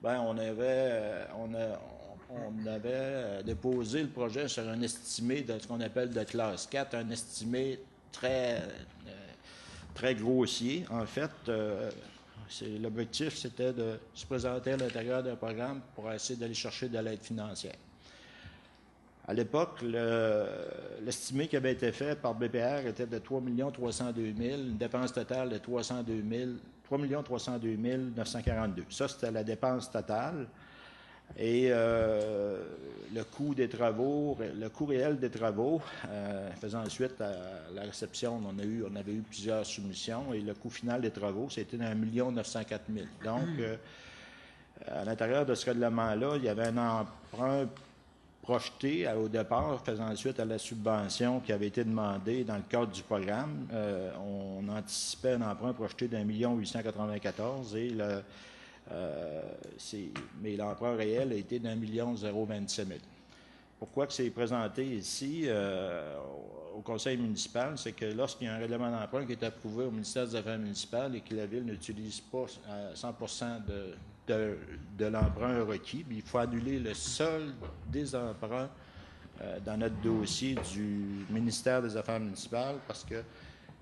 on avait déposé le projet sur un estimé de ce qu'on appelle de classe 4, un estimé très grossier. En fait, l'objectif, c'était de se présenter à l'intérieur d'un programme pour essayer d'aller chercher de l'aide financière. À l'époque, l'estimé qui avait été fait par BPR était de 3 302 000, une dépense totale de 3 302 942. Ça, c'était la dépense totale. Et le coût des travaux, le coût réel des travaux, faisant suite à la réception, on avait eu plusieurs soumissions, et le coût final des travaux, c'était d'1 904 000. Donc, à l'intérieur de ce règlement-là, il y avait un emprunt projeté au départ, faisant suite à la subvention qui avait été demandée dans le cadre du programme. On anticipait un emprunt projeté d'1 894 et mais l'emprunt réel a été d'1 027 000. Pourquoi que c'est présenté ici au conseil municipal, c'est que lorsqu'il y a un règlement d'emprunt qui est approuvé au ministère des Affaires municipales et que la Ville n'utilise pas 100 de l'emprunt requis, il faut annuler le solde des emprunts dans notre dossier du ministère des Affaires municipales, parce que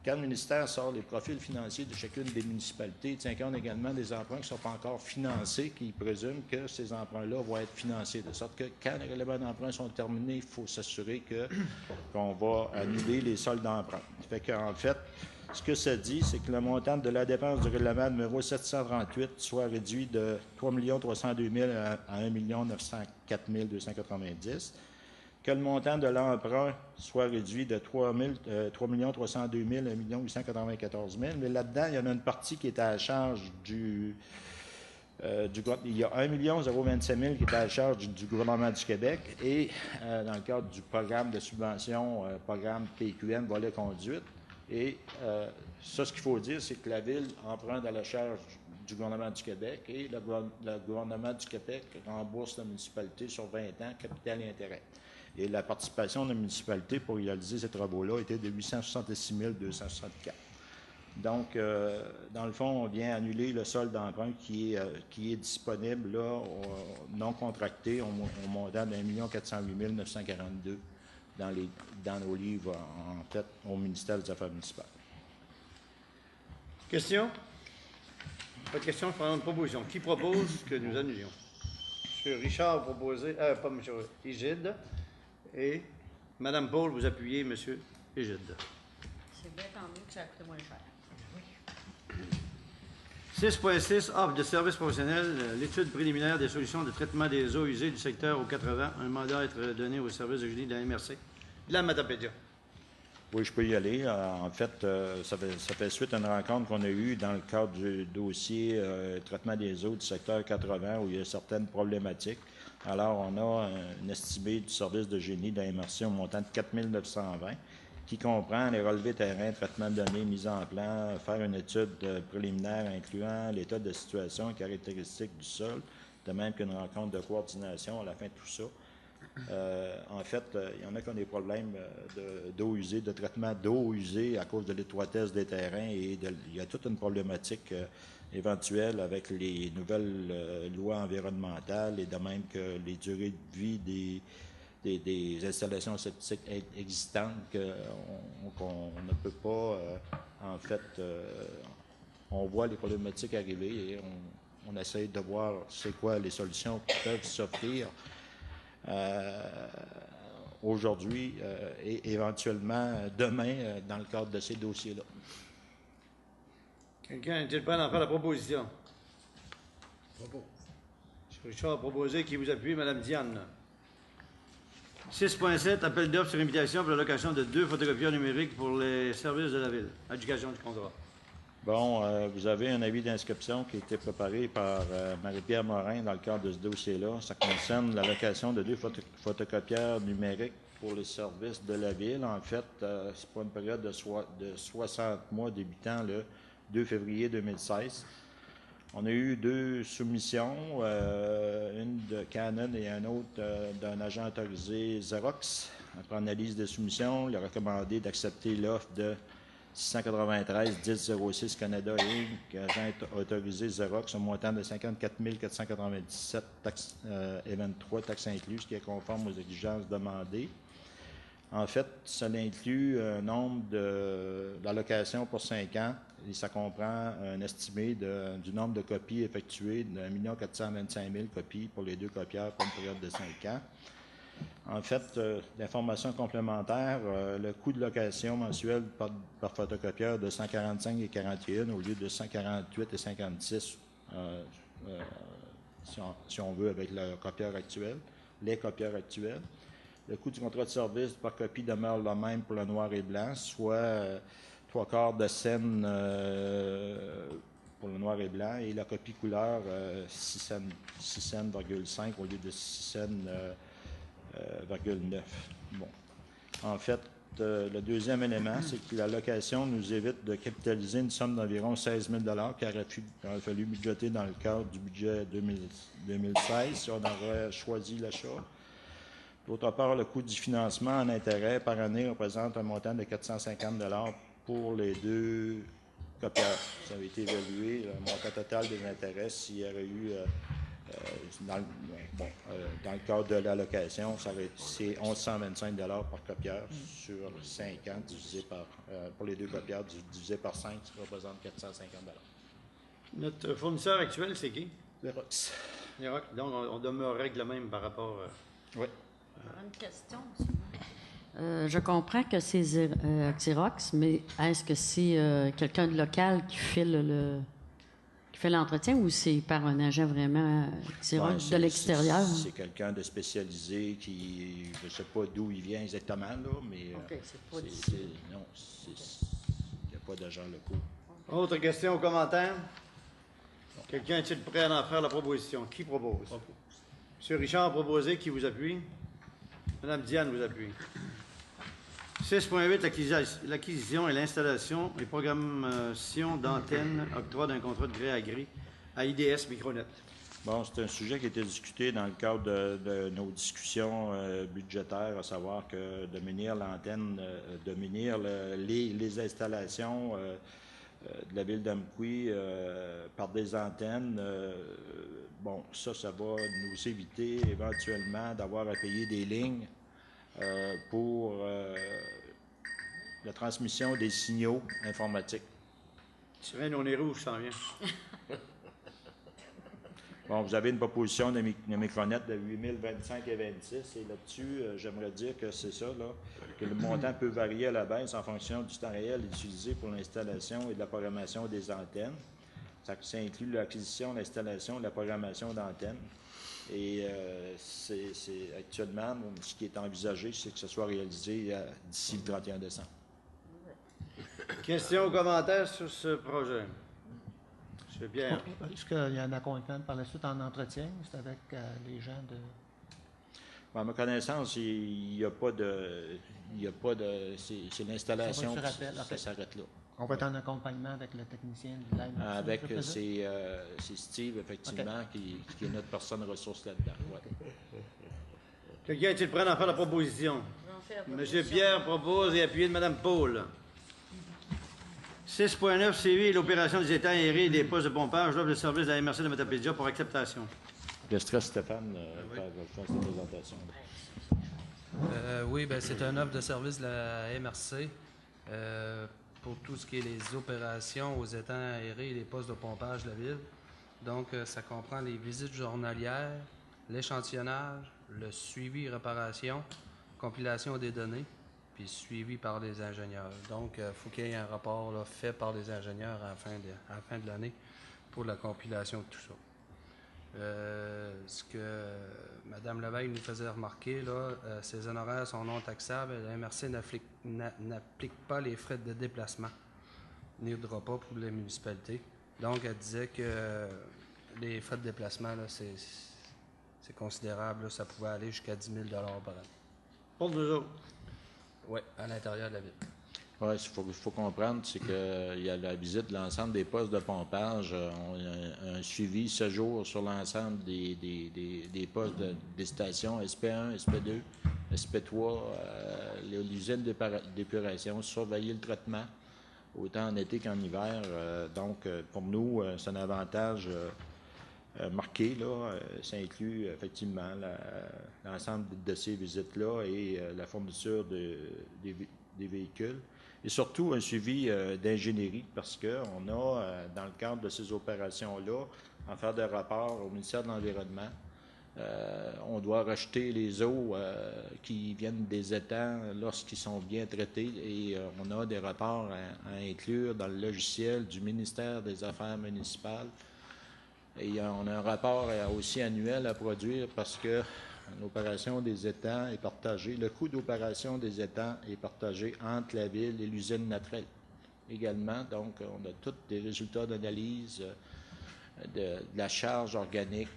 quand le ministère sort les profils financiers de chacune des municipalités, il tient compte également des emprunts qui ne sont pas encore financés, qui présument que ces emprunts-là vont être financés. De sorte que quand les règlements d'emprunt sont terminés, il faut s'assurer qu'on va annuler les soldes d'emprunt. Fait qu'en fait, ce que ça dit, c'est que le montant de la dépense du règlement numéro 738 soit réduit de 3 302 000 à 1 904 290, que le montant de l'emprunt soit réduit de 3 302 000 à 1 894 000, mais là-dedans, il y en a une partie qui est à la charge il y a 1 027 000 qui est à la charge du gouvernement du Québec et dans le cadre du programme de subvention, programme PQM volet conduite. Et ça, ce qu'il faut dire, c'est que la Ville emprunte à la charge du gouvernement du Québec et le gouvernement du Québec rembourse la municipalité sur 20 ans, capital et intérêt. Et la participation de la municipalité pour réaliser ces travaux-là était de 866 264. Donc, dans le fond, on vient annuler le solde d'emprunt qui est disponible là, non contracté au montant d'1 408 942 dans nos livres, en fait, au ministère des Affaires municipales. Question? Pas de question, je prends une proposition. Qui propose que nous annulions? M. Richard a proposé, pas M. Egide, et Mme Paul, vous appuyez M. Egide. C'est bien tant mieux que ça a coûté moins cher. 6.6, offre de services professionnels, l'étude préliminaire des solutions de traitement des eaux usées du secteur aux 80. Un mandat à être donné au service de génie de la MRC. De la Matapédia. Oui, je peux y aller. En fait, ça fait suite à une rencontre qu'on a eue dans le cadre du dossier traitement des eaux du secteur 80 où il y a certaines problématiques. Alors, on a un estimé du service de génie de la MRC au montant de 4 920 qui comprend les relevés terrain, traitement de données, mise en plan, faire une étude préliminaire incluant l'état de situation et caractéristiques du sol, de même qu'une rencontre de coordination à la fin de tout ça. En fait, il y en a qui ont des problèmes d'eau usée, de traitement d'eau usée à cause de l'étroitesse des terrains et il y a toute une problématique éventuelle avec les nouvelles lois environnementales et de même que les durées de vie des installations septiques existantes qu'on ne peut pas, en fait, on voit les problématiques arriver et on essaye de voir c'est quoi les solutions qui peuvent s'offrir aujourd'hui et éventuellement demain dans le cadre de ces dossiers-là. Quelqu'un est-il prêt à en faire la proposition? M. Richard a proposé, qui vous appuie, Mme Diane. 6.7, appel d'offres sur invitation pour la location de 2 photocopieurs numériques pour les services de la Ville. Adjudication du contrat. Bon, vous avez un avis d'inscription qui a été préparé par Marie-Pierre Morin dans le cadre de ce dossier-là. Ça concerne l'allocation de 2 photocopieurs numériques pour les services de la Ville. En fait, c'est pour une période de 60 mois débutant le 2 février 2016. On a eu 2 soumissions, une de Canon et une autre d'un agent autorisé Xerox. Après analyse des soumissions, il a recommandé d'accepter l'offre de 693 1006 Canada Inc., agent autorisé Xerox, au montant de 54 497 et 23 taxes incluses, ce qui est conforme aux exigences demandées. En fait, cela inclut un nombre d'allocations pour 5 ans et ça comprend un estimé du nombre de copies effectuées de 1 425 000 copies pour les 2 copieurs pour une période de 5 ans. En fait, d'informations complémentaires, le coût de location mensuel par photocopieur de 145 et 41 au lieu de 148 et 56, si on veut, avec le copieur actuel, les copieurs actuels. Le coût du contrat de service par copie demeure le même pour le noir et blanc, soit 3/4 de scène pour le noir et blanc, et la copie couleur 6 cents,5 au lieu de 6 cents,9. Bon. En fait, le deuxième élément, c'est que la location nous évite de capitaliser une somme d'environ 16 000 qui aurait fallu budgéter dans le cadre du budget 2016 si on aurait choisi l'achat. D'autre part, le coût du financement en intérêt par année représente un montant de 450 pour les 2 copieurs. Ça avait été évalué, le montant total des intérêts, s'il y aurait eu, dans le cadre de l'allocation, c'est 1 125 par copieur sur 5 ans, divisé par, pour les 2 copieurs, divisé par 5, ça représente 450 Notre fournisseur actuel, c'est qui? Xerox. Xerox. Donc, on demeurerait le même par rapport... Oui. Une question. Je comprends que c'est Xerox, mais est-ce que c'est quelqu'un de local qui fait l'entretien ou c'est par un agent vraiment Xerox de l'extérieur? C'est quelqu'un de spécialisé qui, je ne sais pas d'où il vient exactement, là, mais OK, c'est pas non, il n'y a pas d'agent locaux. Autre question ou commentaire? Quelqu'un est-il prêt à en faire la proposition? Qui propose? M. Richard a proposé. Qui vous appuie? Mme Diane vous appuie. 6.8, l'acquisition et l'installation et programmation d'antennes, octroi d'un contrat de gré à gré à IDS Micronet. Bon, c'est un sujet qui a été discuté dans le cadre de nos discussions budgétaires, à savoir que de munir l'antenne, de munir les installations de la ville d'Amqui par des antennes. Bon, ça va nous éviter éventuellement d'avoir à payer des lignes pour la transmission des signaux informatiques. Sirène, on est rouge, ça en vient. Bon, vous avez une proposition de Micronet de 8 025 et 26, et là-dessus, j'aimerais dire que c'est ça, là, que le montant peut varier à la baisse en fonction du temps réel utilisé pour l'installation et de la programmation des antennes. Ça inclut l'acquisition, l'installation et la programmation d'antennes. Et c'est actuellement, ce qui est envisagé, c'est que ce soit réalisé d'ici le 31 décembre. Questions ou commentaires sur ce projet? M. Pierre. Est-ce qu'il y a un accompagnement par la suite en entretien? C'est avec les gens de... À ma connaissance, il n'y a pas de... C'est l'installation, ça s'arrête là. On va être en accompagnement avec le technicien de l'aide. Avec, c'est Steve, effectivement, qui est notre personne ressource là-dedans. Ouais. Quelqu'un est-il prêt à faire la proposition? M. Pierre propose et appuyé de Mme Paul. 6.9 CV, l'opération des étangs aérés et des postes de pompage, l'offre de service de la MRC de Matapédia pour acceptation. Je laisserai Stéphane faire cette présentation. Oui, bien, c'est un offre de service de la MRC pour tout ce qui est les opérations aux étangs aérés et les postes de pompage de la ville. Donc, ça comprend les visites journalières, l'échantillonnage, le suivi et réparation, compilation des données, puis suivi par les ingénieurs. Donc, il faut qu'il y ait un rapport là, fait par les ingénieurs à la fin de l'année pour la compilation de tout ça. Ce que Mme Leveille nous faisait remarquer, là, ces honoraires sont non taxables et la MRC n'applique pas les frais de déplacement n'aidera pas pour les municipalités. Donc, elle disait que les frais de déplacement, là, c'est considérable. Là, ça pouvait aller jusqu'à 10 000 par an. Pour nous autres? Oui, à l'intérieur de la ville. Oui, ce qu'il faut comprendre, c'est qu'il y a la visite de l'ensemble des postes de pompage. On a un suivi 7 jours sur l'ensemble des postes des stations SP1, SP2, SP3, l'usine d'épuration, surveiller le traitement, autant en été qu'en hiver. Donc, pour nous, c'est un avantage marqué. Là. Ça inclut effectivement l'ensemble de ces visites-là et la fourniture des véhicules. Et surtout, un suivi d'ingénierie, parce qu'on a, dans le cadre de ces opérations-là, en faire des rapports au ministère de l'Environnement. On doit rejeter les eaux qui viennent des étangs lorsqu'ils sont bien traités et on a des rapports à inclure dans le logiciel du ministère des Affaires municipales. Et on a un rapport aussi annuel à produire parce que l'opération des étangs est partagée. Le coût d'opération des étangs est partagé entre la ville et l'usine Natrel également. Donc, on a tous des résultats d'analyse de la charge organique,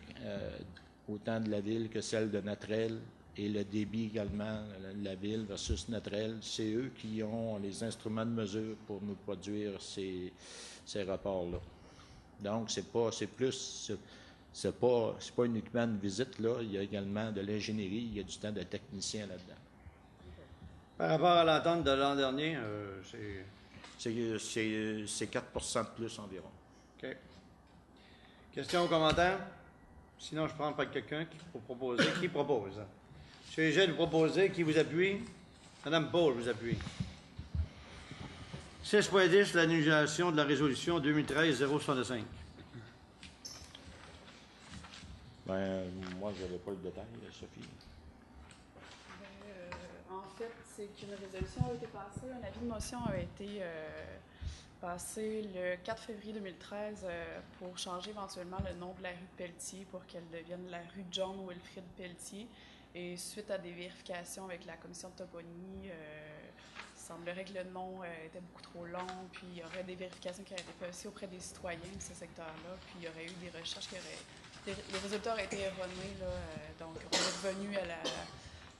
autant de la ville que celle de Natrel, et le débit également de la ville versus Natrel. C'est eux qui ont les instruments de mesure pour nous produire ces rapports-là. Donc, c'est pas uniquement une visite, là. Il y a également de l'ingénierie, il y a du temps de technicien là-dedans. Par rapport à l'entente de l'an dernier, c'est 4 de plus environ. OK. Questions ou commentaires? Sinon, je prends pas quelqu'un qui peut proposer. Qui propose? Monsieur Égide, vous proposez. Qui vous appuie? Madame Paul vous appuie. 6.10, l'annulation de la résolution 2013-065. Bien, moi, je n'avais pas le détail, Sophie. En fait, c'est qu'une résolution a été passée, un avis de motion a été passé le 4 février 2013 pour changer éventuellement le nom de la rue Pelletier pour qu'elle devienne la rue John Wilfrid Pelletier. Et suite à des vérifications avec la commission de toponymie, il semblerait que le nom était beaucoup trop long, puis il y aurait des vérifications qui auraient été faites aussi auprès des citoyens de ce secteur-là, puis il y aurait eu des recherches qui auraient... Les résultats auraient été erronés, là, donc on est revenu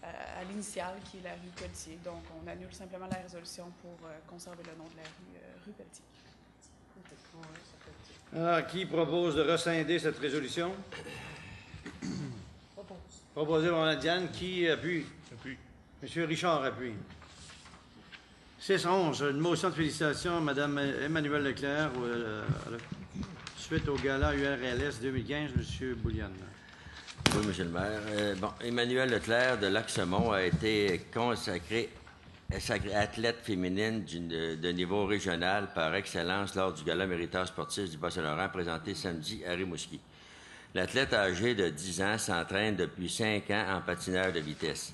à l'initiale qui est la rue Pelletier. Donc on annule simplement la résolution pour conserver le nom de la rue Pelletier. Alors, qui propose de rescinder cette résolution? Proposé par Mme Diane. Qui appuie? Appuie. M. Richard appuie. 6-11, une motion de félicitations à Mme Emmanuelle Leclerc suite au gala URLS 2015. M. Bouliane. Oui, M. le maire. Emmanuelle Leclerc de Lac-Semont a été consacrée athlète féminine de niveau régional par excellence lors du gala méritoire sportif du Bas-Saint-Laurent présenté samedi à Rimouski. L'athlète âgé de 10 ans s'entraîne depuis 5 ans en patinage de vitesse.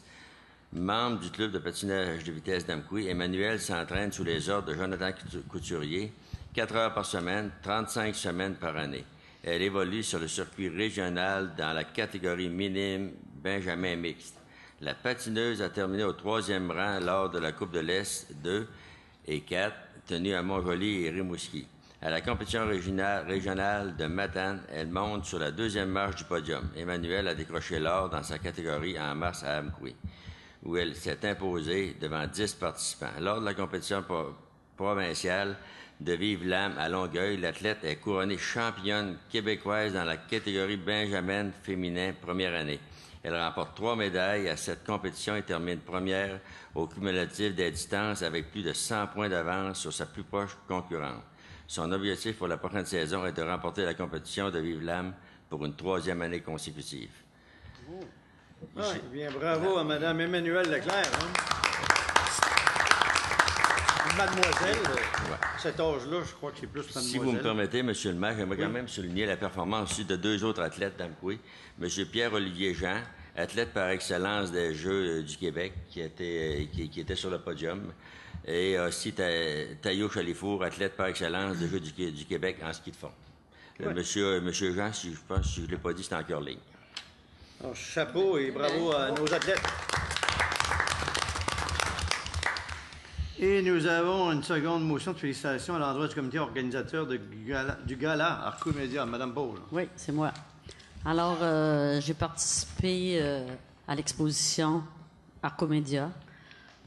Membre du club de patinage de vitesse d'Amqui, Emmanuelle s'entraîne sous les ordres de Jonathan Couturier, 4 heures par semaine, 35 semaines par année. Elle évolue sur le circuit régional dans la catégorie minime Benjamin mixte. La patineuse a terminé au 3e rang lors de la Coupe de l'Est 2 et 4, tenue à Montjoly et Rimouski. À la compétition régionale de Matane, elle monte sur la 2e marche du podium. Emmanuelle a décroché l'or dans sa catégorie en mars à Amqui, où elle s'est imposée devant 10 participants. Lors de la compétition provinciale de Vive-Lame à Longueuil, l'athlète est couronnée championne québécoise dans la catégorie Benjamin féminin première année. Elle remporte 3 médailles à cette compétition et termine première au cumulatif des distances avec plus de 100 points d'avance sur sa plus proche concurrente. Son objectif pour la prochaine saison est de remporter la compétition de Vive-Lame pour une 3e année consécutive. Oui, bien, bravo à Mme Emmanuelle Leclerc. Mademoiselle, cet âge-là, je crois que c'est plus mademoiselle. Si vous me permettez, M. le maire, j'aimerais quand même souligner la performance aussi de 2 autres athlètes d'Amqui. M. Pierre-Olivier Jean, athlète par excellence des Jeux du Québec, qui était sur le podium. Et aussi Tayo Chalifour, athlète par excellence des Jeux du Québec en ski de fond. Ouais. Monsieur Jean, si je ne l'ai pas dit, c'est en curling. Alors, chapeau et bravo à nos athlètes. Et nous avons une seconde motion de félicitations à l'endroit du comité organisateur du gala Arcomédia. Madame Paul. Oui, c'est moi. Alors, j'ai participé à l'exposition Arcomédia.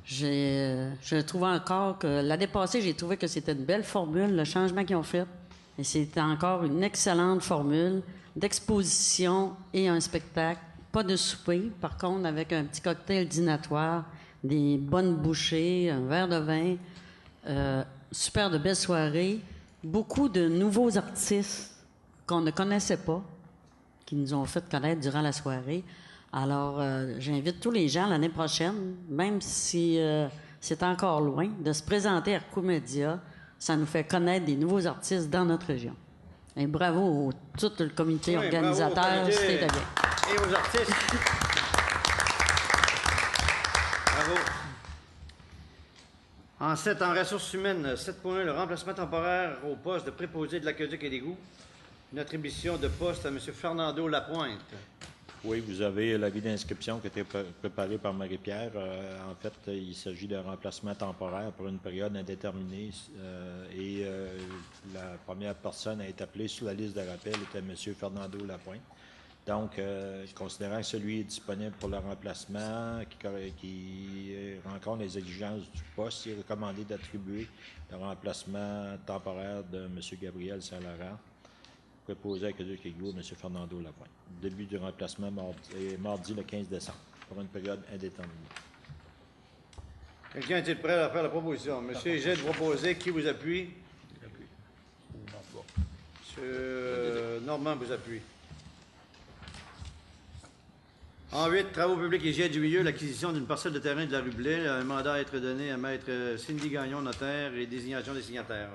Je trouve encore que l'année passée, j'ai trouvé que c'était une belle formule, le changement qu'ils ont fait. Et c'était encore une excellente formule d'exposition et un spectacle. Pas de souper, par contre, avec un petit cocktail dînatoire, des bonnes bouchées, un verre de vin, super de belles soirées, beaucoup de nouveaux artistes qu'on ne connaissait pas, qui nous ont fait connaître durant la soirée. Alors, j'invite tous les gens l'année prochaine, même si c'est encore loin, de se présenter à Arcomédia. Ça nous fait connaître des nouveaux artistes dans notre région. Et bravo à tout le comité organisateur. C'était bien. Et aux artistes. Bravo. En ressources humaines, 7.1, le remplacement temporaire au poste de préposé de l'aqueduc et d'égout. Une attribution de poste à M. Fernando Lapointe. Oui, vous avez l'avis d'inscription qui a été préparé par Marie-Pierre. En fait, il s'agit d'un remplacement temporaire pour une période indéterminée et la première personne à être appelée sur la liste de rappel était M. Fernando Lapointe. Donc, considérant que celui est disponible pour le remplacement, qui rencontre les exigences du poste, il est recommandé d'attribuer le remplacement temporaire de M. Gabriel Saint-Laurent, préposé à l'aqueduc et d'égout, M. Fernando Lapointe. Début du remplacement mardi le 15 décembre, pour une période indéterminée. Quelqu'un est-il prêt à faire la proposition? Monsieur Égide, vous proposez. Qui vous appuie? Monsieur Normand vous appuie. En 8, travaux publics et hygiène du milieu, l'acquisition d'une parcelle de terrain de la rue Blais. Un mandat à être donné à Maître Cindy Gagnon, notaire, et désignation des signataires.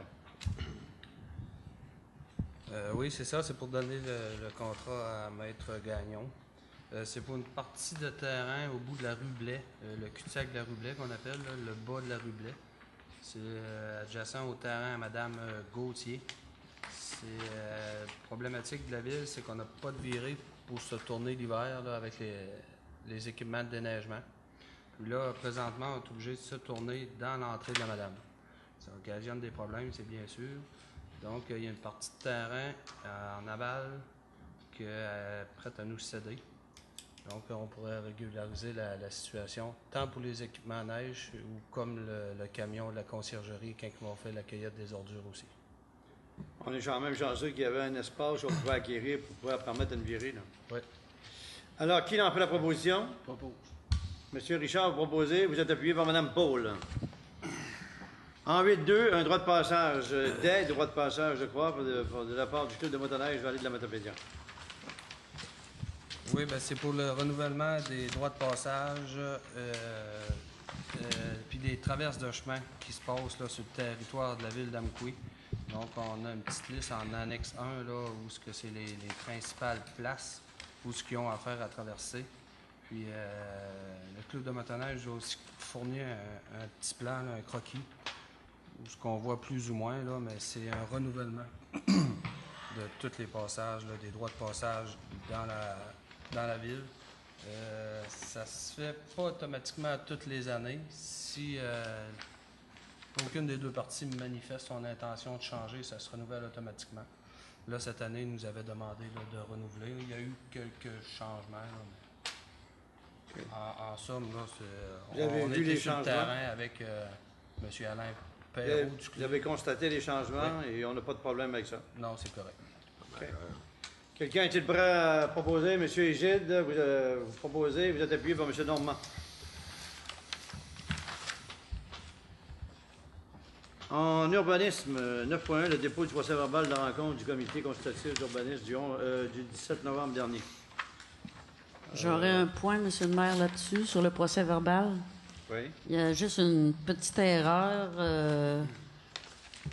Oui, c'est ça. C'est pour donner le contrat à Maître Gagnon. C'est pour une partie de terrain au bout de la rue Blais, le cul-de-sac de la rue Blais qu'on appelle, là, le bas de la rue Blais. C'est adjacent au terrain à Mme Gauthier. C'est problématique de la ville, c'est qu'on n'a pas de virée pour se tourner l'hiver là, avec les équipements de déneigement. Puis là, présentement, on est obligé de se tourner dans l'entrée de la Madame. Ça occasionne des problèmes, c'est bien sûr. Donc, il y a une partie de terrain en aval qui est prête à nous céder. Donc, on pourrait régulariser la situation, tant pour les équipements à neige ou comme le camion de la conciergerie quand ils vont faire la cueillette des ordures aussi. On est quand même chanceux qu'il y avait un espace où on pouvait acquérir pour pouvoir permettre une virée. Là. Oui. Alors, qui en fait la proposition? Propose. Monsieur Richard, vous proposez. Vous êtes appuyé par Mme Paul. En 8.2, un droit de passage, des droits de passage, je crois, de la part du club de motoneige Vallée de la Matapédia. Oui, bien, c'est pour le renouvellement des droits de passage puis des traverses de chemin qui se passent là, sur le territoire de la ville d'Amqui. Donc, on a une petite liste en annexe 1, là, où c'est les principales places où ce qu'ils ont à faire à traverser. Puis, le club de motoneige a aussi fourni un petit plan, là, un croquis, où ce qu'on voit plus ou moins, là, mais c'est un renouvellement de tous les passages, là, des droits de passage dans la ville. Ça se fait pas automatiquement toutes les années. Si aucune des deux parties manifeste son intention de changer, ça se renouvelle automatiquement. Là, cette année, ils nous avaient demandé là, de renouveler. Il y a eu quelques changements. Là, mais en somme, là, on était sur le terrain avec M. Alain Perrault. Vous avez constaté les changements et on n'a pas de problème avec ça? Non, c'est correct. Okay. Quelqu'un est-il prêt à proposer? M. Égide, vous proposez. Vous êtes appuyé par M. Normand. En urbanisme, 9.1, le dépôt du procès-verbal de la rencontre du comité consultatif d'urbanisme du 17 novembre dernier. J'aurais un point, M. le maire, là-dessus, sur le procès-verbal. Oui. Il y a juste une petite erreur.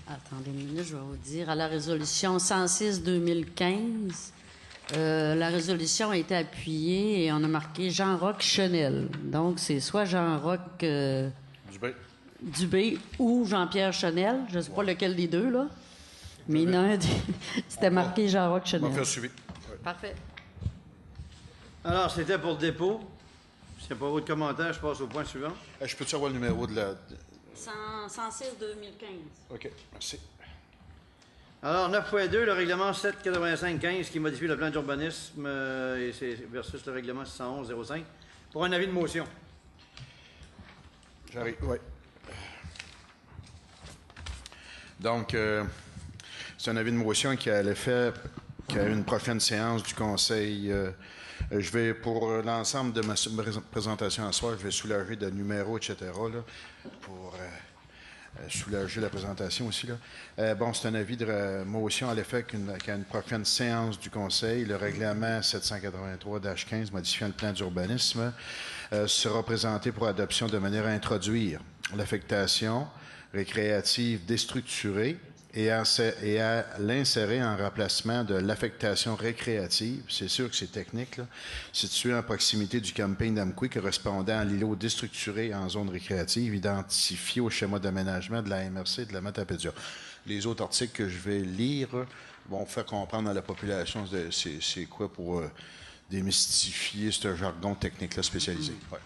Attendez une minute, je vais vous dire. À la résolution 106-2015, la résolution a été appuyée et on a marqué Jean-Roch Chenel. Donc, c'est soit Jean-Roch Dubé ou Jean-Pierre Chenel. Je ne sais pas lequel des deux, là. Mais il y en a un, c'était marqué Jean-Roch Chenel. On va faire suivi. Ouais. Parfait. Alors, c'était pour le dépôt. S'il n'y a pas d'autres commentaires, je passe au point suivant. Je peux-tu avoir le numéro de 106-2015. OK, merci. Alors, 9.2, le règlement 785-15 qui modifie le plan d'urbanisme et c'est versus le règlement 611-05 pour un avis de motion. J'arrive, oui. Donc, c'est un avis de motion qui a l'effet qu'à une prochaine séance du Conseil, je vais, pour l'ensemble de ma présentation à soir, je vais soulager de numéros, etc., là, pour soulager la présentation aussi. Là. Bon, c'est un avis de motion à l'effet qu'à une prochaine séance du Conseil, le règlement 783-15 modifiant le plan d'urbanisme sera présenté pour adoption de manière à introduire l'affectation récréative déstructurée et à l'insérer en remplacement de l'affectation récréative, c'est sûr que c'est technique, là, située en proximité du camping d'Amqui correspondant à l'îlot déstructuré en zone récréative, identifié au schéma d'aménagement de la MRC et de la Matapédia. Les autres articles que je vais lire vont faire comprendre à la population c'est quoi pour démystifier ce jargon technique-là spécialisé. Ouais.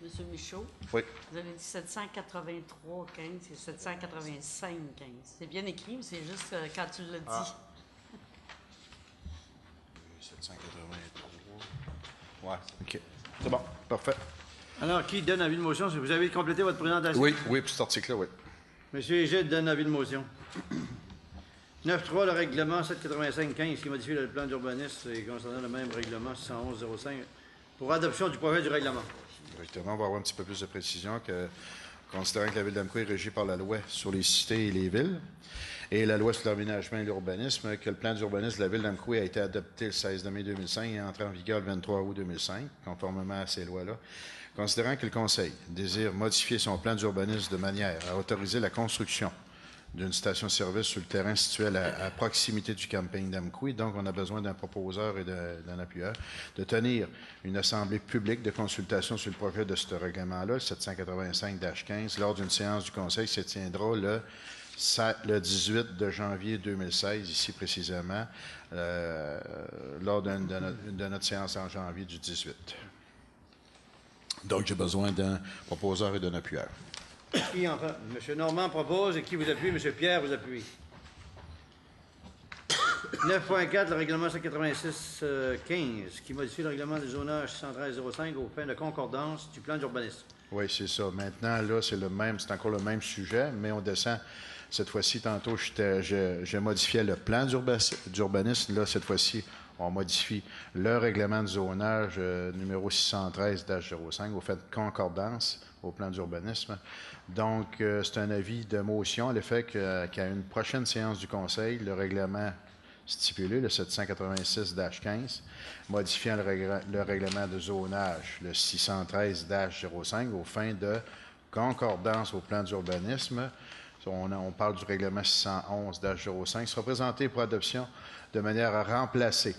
Monsieur Michaud? Oui. Vous avez dit 783-15 et 785-15. C'est bien écrit, mais c'est juste quand tu l'as dit. Ah. 783. Ouais, OK. C'est bon, parfait. Alors, qui donne avis de motion? Vous avez complété votre présentation? Oui, pour cet article-là, oui. Monsieur Égide donne avis de motion. 9.3, le règlement 785-15 qui modifie le plan d'urbanisme et concernant le même règlement 611-05 pour adoption du projet du règlement. Directement, on va avoir un petit peu plus de précision que, considérant que la Ville d'Amqui est régie par la loi sur les cités et les villes et la loi sur l'aménagement et l'urbanisme, que le plan d'urbanisme de la Ville d'Amqui a été adopté le 16 mai 2005 et entré en vigueur le 23 août 2005, conformément à ces lois-là. Considérant que le Conseil désire modifier son plan d'urbanisme de manière à autoriser la construction d'une station-service sur le terrain situé à proximité du camping d'Amqui. Donc, on a besoin d'un proposeur et d'un appuyeur de tenir une assemblée publique de consultation sur le projet de ce règlement-là, le 785-15, lors d'une séance du Conseil qui se tiendra le 18 de janvier 2016, ici précisément, lors de notre séance en janvier du 18. Donc, j'ai besoin d'un proposeur et d'un appuyeur. Qui en fait? M. Normand propose et qui vous appuie? M. Pierre vous appuie. 9.4, le règlement 186-15 qui modifie le règlement du zonage 613-05 aux fins de concordance du plan d'urbanisme. Oui, c'est ça. Maintenant, là, c'est encore le même sujet, mais on descend. Cette fois-ci, tantôt, je modifiais le plan d'urbanisme. Là, cette fois-ci, on modifie le règlement de zonage numéro 613-05 aux fins de concordance au plan d'urbanisme. Donc, c'est un avis de motion à l'effet qu'à une prochaine séance du Conseil, le règlement stipulé, le 786-15, modifiant le règlement de zonage, le 613-05, aux fins de concordance au plan d'urbanisme. On parle du règlement 611-05, sera présenté pour adoption de manière à remplacer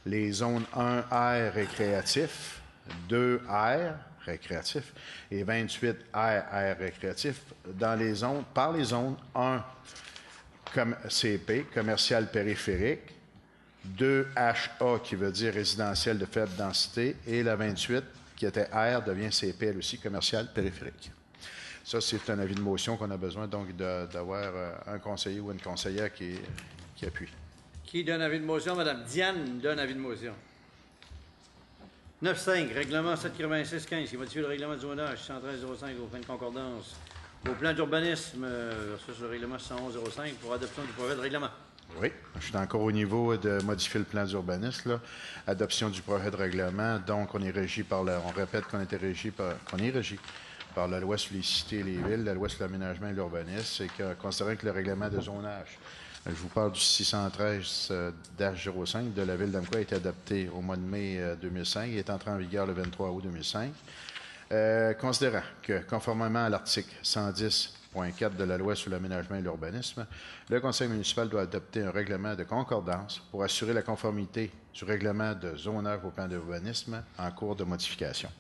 les zones 1R récréatif, 2R récréatif et 28 RR récréatif par les zones 1 comme CP, commercial périphérique, 2 HA qui veut dire résidentiel de faible densité et la 28 qui était R devient CP elle aussi, commercial périphérique. Ça, c'est un avis de motion qu'on a besoin donc d'avoir un conseiller ou une conseillère qui appuie. Qui donne avis de motion? Mme Diane donne avis de motion. 9.5, règlement 786-15 qui modifie le règlement de zonage 613-05 aux fins de concordance au plan d'urbanisme versus le règlement 611-05 pour adoption du projet de règlement. Oui, je suis encore au niveau de modifier le plan d'urbanisme, adoption du projet de règlement. Donc, on est régi par on répète qu'on est régi par la loi sur les cités et les villes, la loi sur l'aménagement et l'urbanisme, c'est que, considérant que le règlement de zonage, je vous parle du 613-05 de la Ville d'Amqui a été adopté au mois de mai 2005 et est entré en vigueur le 23 août 2005. Considérant que, conformément à l'article 110.4 de la loi sur l'aménagement et l'urbanisme, le Conseil municipal doit adopter un règlement de concordance pour assurer la conformité du règlement de zonage au plan d'urbanisme en cours de modification.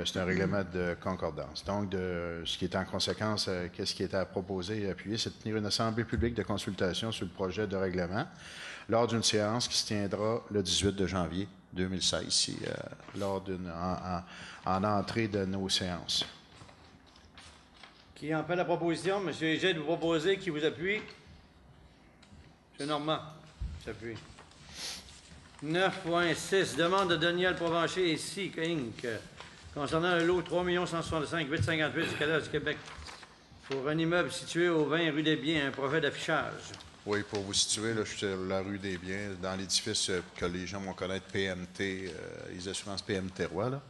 C'est un règlement de concordance. Donc, ce qui est en conséquence, qu'est-ce qui est à proposer et appuyer, c'est de tenir une assemblée publique de consultation sur le projet de règlement lors d'une séance qui se tiendra le 18 de janvier 2016, ici, en entrée de nos séances. Qui en fait la proposition? M. Égide, vous proposez, qui vous appuie? M. Normand s'appuie. 9.6, demande de Daniel Provencher et SIC Inc. concernant le lot 3 165 858 du Collège du Québec pour un immeuble situé au 20 rue des Biens, un projet d'affichage. Oui, pour vous situer, là, je suis sur la rue des Biens, dans l'édifice que les gens vont connaître, PMT, les assurances PMT Roy. Là.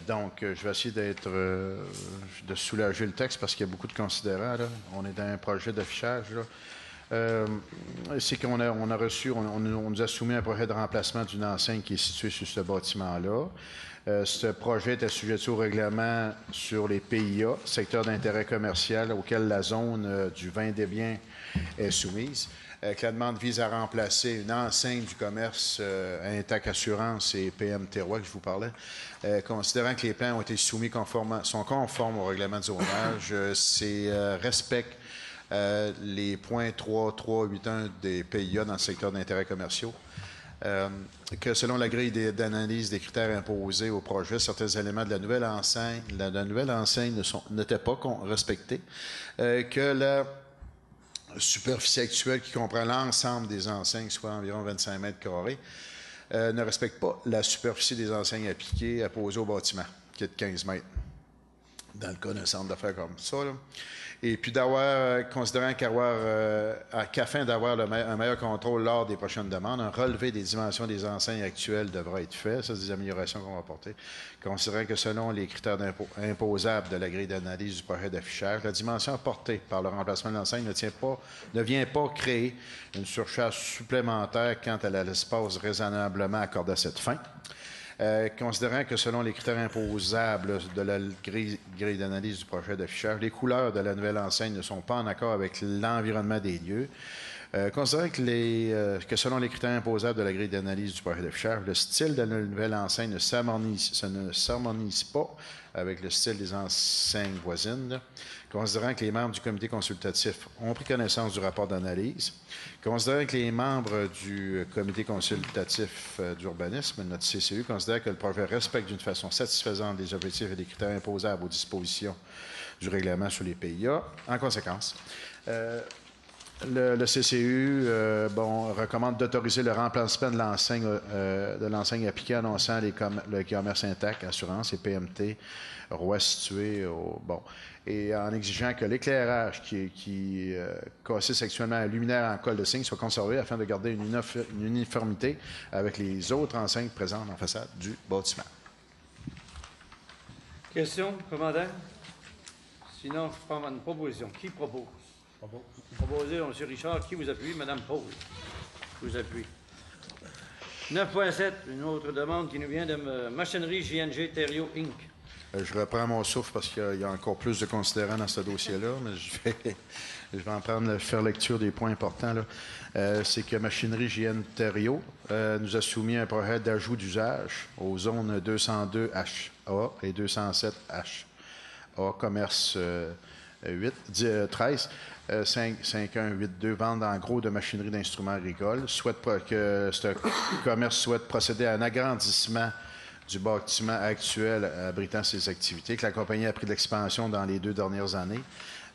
Donc, je vais essayer de soulager le texte parce qu'il y a beaucoup de considérants. Là. On est dans un projet d'affichage. C'est qu'on a reçu, on nous a soumis un projet de remplacement d'une enseigne qui est située sur ce bâtiment-là. Ce projet est assujetti au règlement sur les PIA, secteur d'intérêt commercial, auquel la zone du 20 des biens est soumise. La demande vise à remplacer une enseigne du commerce Intac Assurance et PMT Roy que je vous parlais. Considérant que les plans ont été soumis sont conformes au règlement de zonage, respectent les points 3.381 des PIA dans le secteur d'intérêt commerciaux. Que selon la grille d'analyse des critères imposés au projet, certains éléments de la nouvelle enseigne n'étaient pas respectés, que la superficie actuelle qui comprend l'ensemble des enseignes, soit environ 25 mètres carrés, ne respecte pas la superficie des enseignes apposées au bâtiment, qui est de 15 mètres, dans le cas d'un centre d'affaires comme ça. Là. Et puis considérant qu'afin d'avoir un meilleur contrôle lors des prochaines demandes, un relevé des dimensions des enseignes actuelles devra être fait. Ça, c'est des améliorations qu'on va apporter. Considérant que selon les critères imposables de la grille d'analyse du projet d'affichage, la dimension apportée par le remplacement de l'enseigne ne vient pas créer une surcharge supplémentaire quant à l'espace raisonnablement accordé à cette fin. Considérant que selon les critères imposables de la grille d'analyse du projet d'affichage, les couleurs de la nouvelle enseigne ne sont pas en accord avec l'environnement des lieux. Considérant que selon les critères imposables de la grille d'analyse du projet d'affichage, le style de la nouvelle enseigne ne s'harmonise pas avec le style des enseignes voisines. Là. Considérant que les membres du comité consultatif ont pris connaissance du rapport d'analyse, considérant que les membres du comité consultatif d'urbanisme, notre CCU, considèrent que le projet respecte d'une façon satisfaisante les objectifs et les critères imposables aux dispositions du règlement sur les PIA. En conséquence, le CCU recommande d'autoriser le remplacement de l'enseigne appliquée annonçant le commerce Intac Assurance et PMT Roy situé et en exigeant que l'éclairage qui consiste actuellement à luminaire en col de cygne soit conservé afin de garder une uniformité avec les autres enseignes présentes en façade du bâtiment. Question, commandant? Sinon, je prends une proposition. Qui propose? Proposé, M. Richard. Qui vous appuie? Mme Paul. Vous appuie. 9.7, une autre demande qui nous vient de Machinerie JNG Thériault Inc. Je reprends mon souffle parce qu'il y a encore plus de considérants dans ce dossier-là, mais je vais faire lecture des points importants. C'est que Machinerie JN Thériault nous a soumis un projet d'ajout d'usage aux zones 202HA et 207HA, commerce 13, 5182, vente en gros de machinerie d'instruments agricoles. Que ce commerce souhaite procéder à un agrandissement du bâtiment actuel abritant ses activités, que la compagnie a pris de l'expansion dans les 2 dernières années,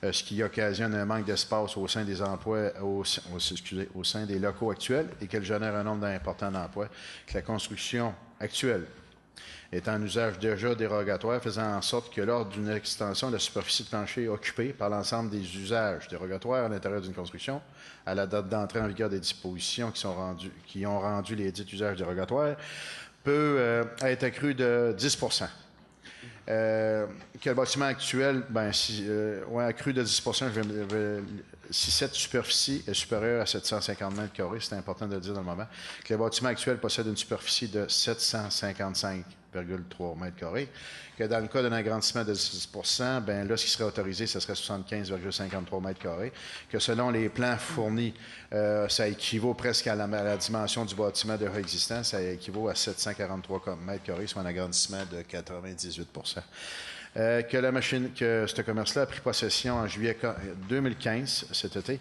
ce qui occasionne un manque d'espace au sein des emplois, au sein des locaux actuels et qu'elle génère un nombre important d'emplois, que la construction actuelle est en usage déjà dérogatoire, faisant en sorte que lors d'une extension, la superficie de plancher occupée par l'ensemble des usages dérogatoires à l'intérieur d'une construction, à la date d'entrée en vigueur des dispositions qui ont rendu les dits usages dérogatoires, peut être accru de 10 que le bâtiment actuel, accru de 10 si cette superficie est supérieure à 750 mètres carrés, c'est important de le dire dans le moment, que le bâtiment actuel possède une superficie de 755,3 mètres carrés, que dans le cas d'un agrandissement de 10 ce qui serait autorisé, ce serait 75,53 mètres carrés, que selon les plans fournis, ça équivaut presque à la dimension du bâtiment déjà existant, ça équivaut à 743 mètres carrés, soit un agrandissement de 98 que ce commerce-là a pris possession en juillet 2015, cet été,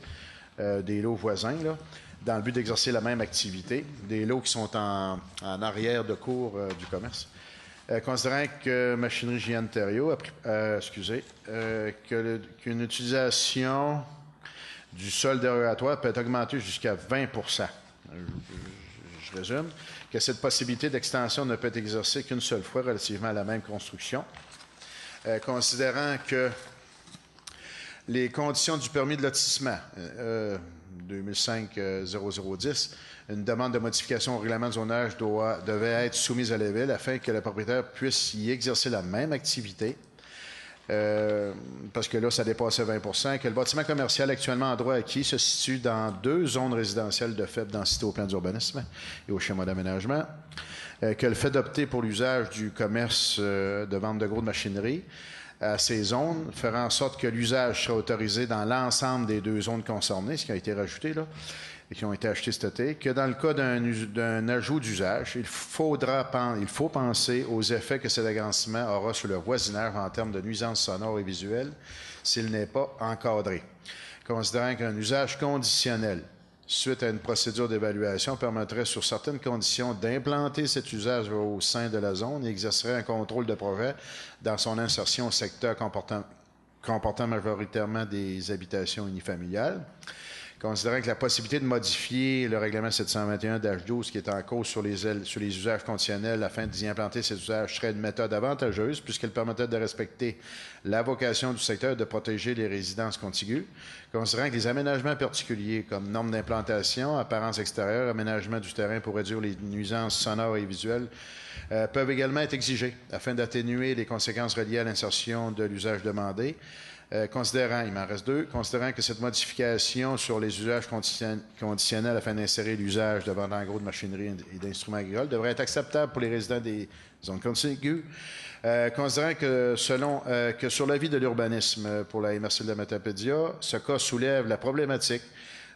des lots voisins, là, dans le but d'exercer la même activité, des lots qui sont en arrière de cours du commerce. Considérant que Machinerie JN Thériault qu'une utilisation du sol dérogatoire peut être augmentée jusqu'à 20 je résume, que cette possibilité d'extension ne peut être exercée qu'une seule fois relativement à la même construction. Considérant que les conditions du permis de lotissement 2005-0010, une demande de modification au règlement de zonage devait être soumise à la ville afin que le propriétaire puisse y exercer la même activité. Parce que là, ça dépassait 20 que le bâtiment commercial actuellement en droit acquis se situe dans 2 zones résidentielles de faible densité au plan d'urbanisme et au schéma d'aménagement, que le fait d'opter pour l'usage du commerce de vente de gros de machinerie à ces zones fera en sorte que l'usage sera autorisé dans l'ensemble des 2 zones concernées, ce qui a été rajouté là, et qui ont été achetés cet été, que dans le cas d'un ajout d'usage, il faut penser aux effets que cet agrandissement aura sur le voisinage en termes de nuisances sonores et visuelles s'il n'est pas encadré. Considérant qu'un usage conditionnel, suite à une procédure d'évaluation, permettrait sur certaines conditions d'implanter cet usage au sein de la zone et exercerait un contrôle de projet dans son insertion au secteur comportant majoritairement des habitations unifamiliales. Considérant que la possibilité de modifier le règlement 721-12 qui est en cause sur les usages conditionnels afin d'y implanter ces usages serait une méthode avantageuse puisqu'elle permettrait de respecter la vocation du secteur et de protéger les résidences contiguës. Considérant que les aménagements particuliers comme normes d'implantation, apparence extérieure, aménagement du terrain pour réduire les nuisances sonores et visuelles peuvent également être exigés afin d'atténuer les conséquences reliées à l'insertion de l'usage demandé. Il m'en reste 2, considérant que cette modification sur les usages conditionnels afin d'insérer l'usage de vente en gros de machinerie et d'instruments agricoles devrait être acceptable pour les résidents des zones contiguës, considérant que sur l'avis de l'urbanisme pour la MRC de la Matapédia, ce cas soulève la problématique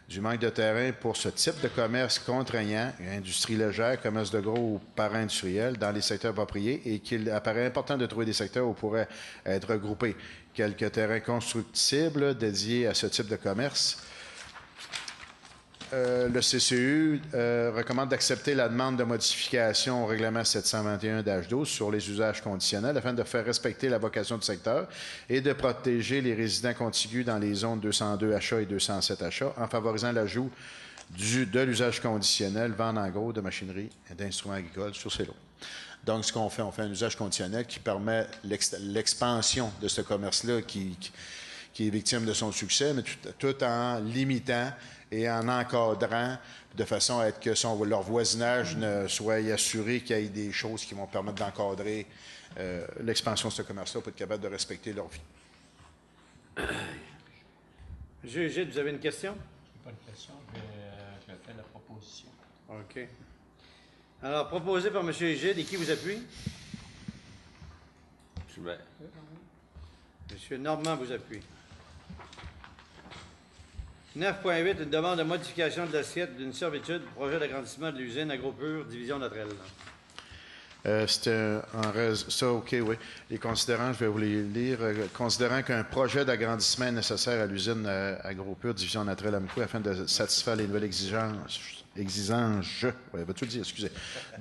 du manque de terrain pour ce type de commerce contraignant, industrie légère, commerce de gros ou para-industriel dans les secteurs appropriés et qu'il apparaît important de trouver des secteurs où pourraient être regroupés quelques terrains constructibles dédiés à ce type de commerce. Le CCU recommande d'accepter la demande de modification au règlement 721-12 sur les usages conditionnels afin de faire respecter la vocation du secteur et de protéger les résidents contigus dans les zones 202 achats et 207 achats en favorisant l'ajout de l'usage conditionnel vente en gros de machinerie et d'instruments agricoles sur ces lots. Donc, ce qu'on fait, on fait un usage conditionnel qui permet l'expansion de ce commerce-là qui est victime de son succès, mais tout en limitant et en encadrant de façon à être que leur voisinage ne soit assuré qu'il y ait des choses qui vont permettre d'encadrer l'expansion de ce commerce-là pour être capable de respecter leur vie. M. Gilles, vous avez une question? Pas de question, je fais la proposition. OK. Alors, proposé par M. Gilles, et qui vous appuie? M. Normand vous appuie. 9.8, une demande de modification de l'assiette d'une servitude, projet d'agrandissement de l'usine AgroPure, division Natrel. C'était ça, OK, oui. Les considérants, je vais vous les lire. Considérant qu'un projet d'agrandissement est nécessaire à l'usine AgroPure, division Natrel Amco, afin de satisfaire les nouvelles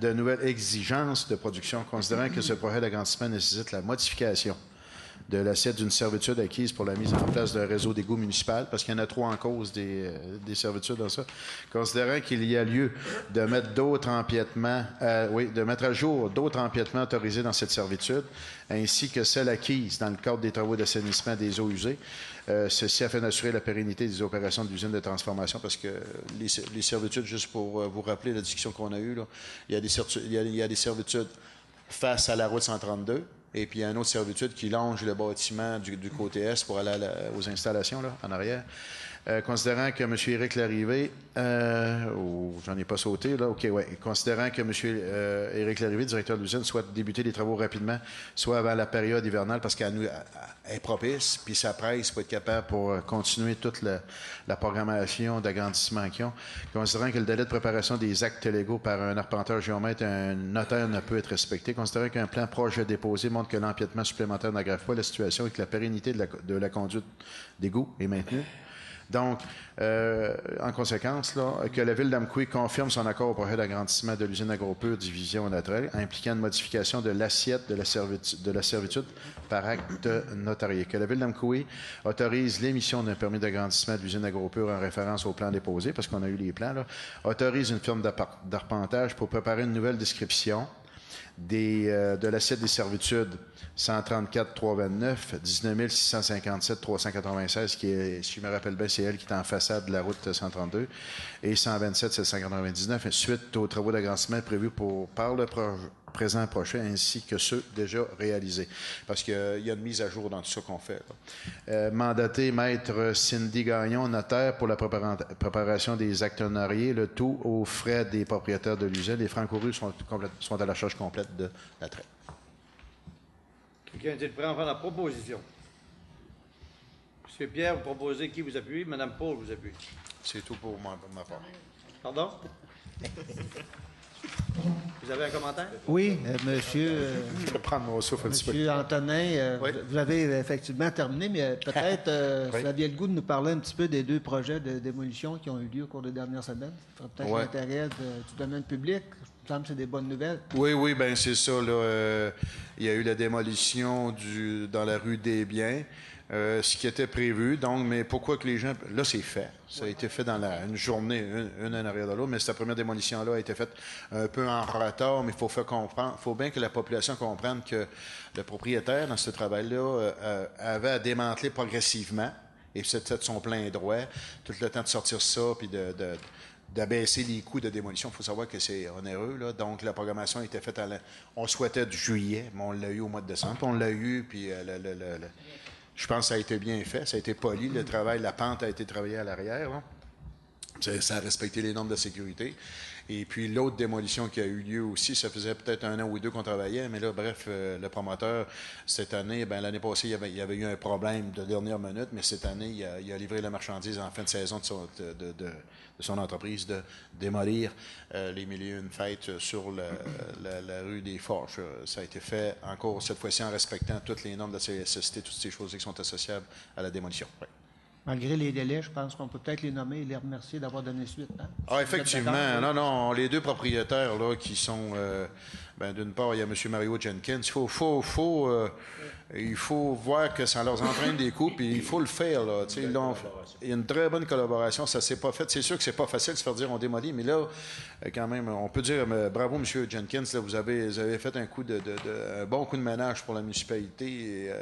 de nouvelles exigences de production, considérant que ce projet d'agrandissement nécessite la modification de l'assiette d'une servitude acquise pour la mise en place d'un réseau d'égouts municipal, parce qu'il y en a 3 en cause des servitudes dans ça. Considérant qu'il y a lieu de mettre de mettre à jour d'autres empiètements autorisés dans cette servitude, ainsi que celles acquises dans le cadre des travaux d'assainissement des eaux usées, ceci afin d'assurer la pérennité des opérations de l'usine de transformation, parce que les servitudes, juste pour vous rappeler la discussion qu'on a eue, là, il y a des servitudes face à la route 132, et puis il y a une autre servitude qui longe le bâtiment du côté est pour aller aux installations, là, en arrière. Considérant que M. Éric Larrivé, j'en ai pas sauté, là, OK, ouais. Considérant que M. Éric Larrivé, directeur de l'usine, souhaite débuter les travaux rapidement, soit avant la période hivernale, parce qu'elle est propice, puis ça presse pour être capable pour continuer toute la programmation d'agrandissement qu'ils ont. Considérant que le délai de préparation des actes légaux par un arpenteur géomètre et un notaire ne peut être respecté, considérant qu'un plan projet déposé montre que l'empiètement supplémentaire n'aggrave pas la situation et que la pérennité de la conduite d'égout est maintenue, Donc, en conséquence, là, que la Ville d'Amqui confirme son accord au projet d'agrandissement de l'usine AgroPure division naturelle, impliquant une modification de l'assiette de la servitude par acte notarié. Que la Ville d'Amqui autorise l'émission d'un permis d'agrandissement de l'usine AgroPure en référence au plan déposé, parce qu'on a eu les plans, là, autorise une firme d'arpentage pour préparer une nouvelle description de l'assiette des servitudes 134 329, 19 657 396, qui est, si je me rappelle bien, c'est elle qui est en façade de la route 132, et 127 799, suite aux travaux d'agrandissement prévus par le présent projet, ainsi que ceux déjà réalisés. Parce qu'il y a une mise à jour dans tout ça qu'on fait. Mandaté Maître Cindy Gagnon, notaire pour la préparation des actes notariés, le tout aux frais des propriétaires de l'usine. Les francs courus sont à la charge complète de la traite. Quelqu'un est-il prêt à faire la proposition? M. Pierre, vous proposez qui vous appuie? Mme Paul vous appuie. C'est tout pour ma part. Pardon? Vous avez un commentaire? Oui, monsieur. Je vais prendre mon souffle un petit peu. Monsieur Antonin, oui. Vous avez effectivement terminé, mais peut-être oui. vous aviez le goût de nous parler un petit peu des 2 projets de démolition qui ont eu lieu au cours des dernières semaines. Ça ferait peut-être l'intérêt du domaine public. Il me semble que c'est des bonnes nouvelles. Oui, bien c'est ça. Là, il y a eu la démolition dans la rue des Biens. Ce qui était prévu, donc, mais pourquoi que les gens... Là, c'est fait. Ça a été fait dans une journée, une en arrière de l'autre, mais cette première démolition-là a été faite un peu en retard, mais il faut bien que la population comprenne que le propriétaire, dans ce travail-là, avait à démanteler progressivement, et c'était de son plein droit, tout le temps de sortir ça, puis d'abaisser les coûts de démolition. Il faut savoir que c'est onéreux, là. Donc, la programmation a été faite on souhaitait du juillet, mais on l'a eu au mois de décembre, puis on l'a eu, puis je pense que ça a été bien fait, ça a été poli, le travail, la pente a été travaillée à l'arrière. Ça a respecté les normes de sécurité. Et puis l'autre démolition qui a eu lieu aussi, ça faisait peut-être 1 an ou 2 qu'on travaillait, mais là, bref, le promoteur, cette année, l'année passée, il y avait eu un problème de dernière minute, mais cette année, il a livré la marchandise en fin de saison de son entreprise de démolir les milieux une fête sur la rue des Forges. Ça a été fait encore cette fois-ci en respectant toutes les normes de la CSST, toutes ces choses qui sont associables à la démolition. Oui. Malgré les délais, je pense qu'on peut peut-être les nommer et les remercier d'avoir donné suite. Hein? Ah, effectivement. Non, les 2 propriétaires là, qui sont... d'une part, il y a M. Mario Jenkins. Il faut voir que ça leur entraîne des coups, puis il faut le faire. Là. Il y a une très bonne collaboration. Ça ne s'est pas fait. C'est sûr que c'est pas facile de se faire dire on démolit, mais là, quand même, on peut dire bravo, M. Jenkins. Là, vous avez fait un bon coup de ménage pour la municipalité.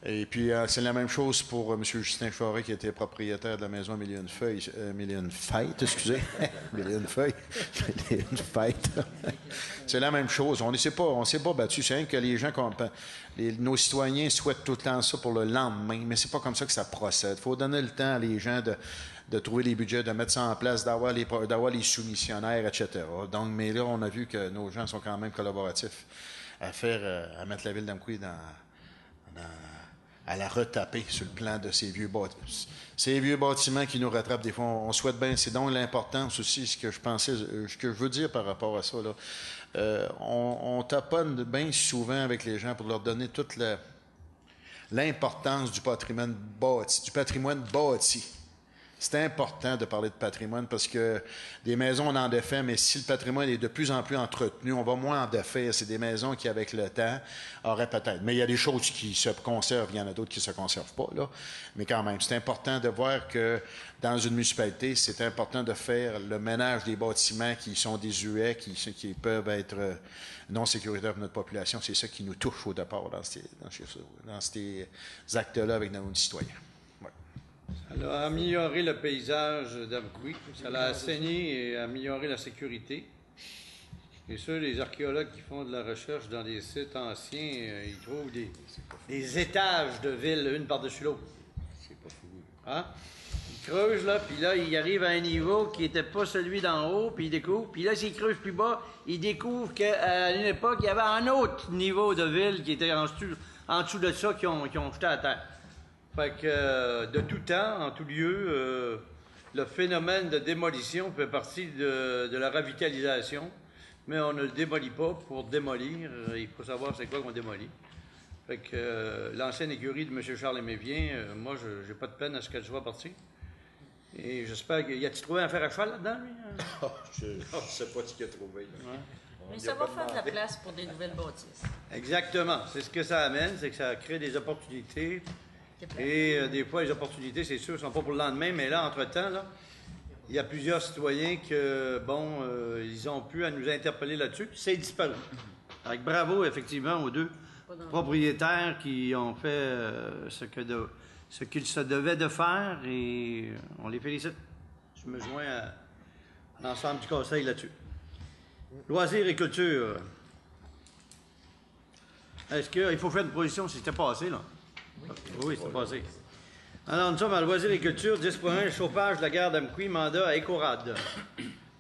Et puis, c'est la même chose pour M. Justin Charest, qui était propriétaire de la maison Millionfeuille. Excusez. Millionfeuille. C'est la même chose. On ne s'est pas battu. C'est rien que les gens, nos citoyens souhaitent tout le temps ça pour le lendemain, mais c'est pas comme ça que ça procède. Il faut donner le temps à les gens de trouver les budgets, de mettre ça en place, d'avoir les soumissionnaires, etc. Donc, mais là, on a vu que nos gens sont quand même collaboratifs à mettre la ville d'Amqui à la retaper sur le plan de ces vieux bâtiments. Ces vieux bâtiments qui nous rattrapent des fois, on souhaite bien, c'est donc l'importance aussi, ce que je veux dire par rapport à ça, là. On taponne bien souvent avec les gens pour leur donner toute l'importance du patrimoine bâti. C'est important de parler de patrimoine parce que des maisons, on en défait, mais si le patrimoine est de plus en plus entretenu, on va moins en défaire. C'est des maisons qui, avec le temps, auraient peut-être... Mais il y a des choses qui se conservent, il y en a d'autres qui ne se conservent pas, là. Mais quand même, c'est important de voir que dans une municipalité, c'est important de faire le ménage des bâtiments qui sont désuets, qui peuvent être non sécuritaires pour notre population. C'est ça qui nous touche au départ dans ces actes-là avec nos citoyens. Ça a amélioré le paysage d'Amqui, ça l'a assaini et amélioré la sécurité. Et ça, les archéologues qui font de la recherche dans des sites anciens, ils trouvent des étages de villes, une par-dessus l'autre. C'est pas fou. Hein? Ils creusent, là, puis là, ils arrivent à un niveau qui n'était pas celui d'en haut, puis ils découvrent. Puis là, s'ils creusent plus bas, ils découvrent qu'à une époque, il y avait un autre niveau de ville qui était en dessous de ça, qui ont jeté à terre. Fait que, de tout temps, en tout lieu, le phénomène de démolition fait partie de la revitalisation, mais on ne le démolit pas pour démolir. Il faut savoir c'est quoi qu'on démolit. Fait que l'ancienne écurie de M. Charles Mévien, moi, j'ai pas de peine à ce qu'elle soit partie. Et j'espère qu'il y a-t-il trouvé un fer à cheval là-dedans, lui? Je ne sais pas ce qu'il a trouvé. Mais ça va faire de la place pour des nouvelles bâtisses. Exactement. C'est ce que ça amène, c'est que ça crée des opportunités. Et des fois, les opportunités, c'est sûr, ne sont pas pour le lendemain, mais là, entre-temps, là, il y a plusieurs citoyens que, ils ont pu à nous interpeller là-dessus. C'est disparu. Donc, bravo, effectivement, aux deux propriétaires qui ont fait ce qu'ils se devaient de faire et on les félicite. Je me joins à l'ensemble du conseil là-dessus. Loisirs et culture. Est-ce qu'il faut faire une position si c'était passé, là? Oui, c'était passé. Alors, nous sommes à Loisirs et culture, 10.1, chauffage de la gare d'Amqui, mandat à Ecorad.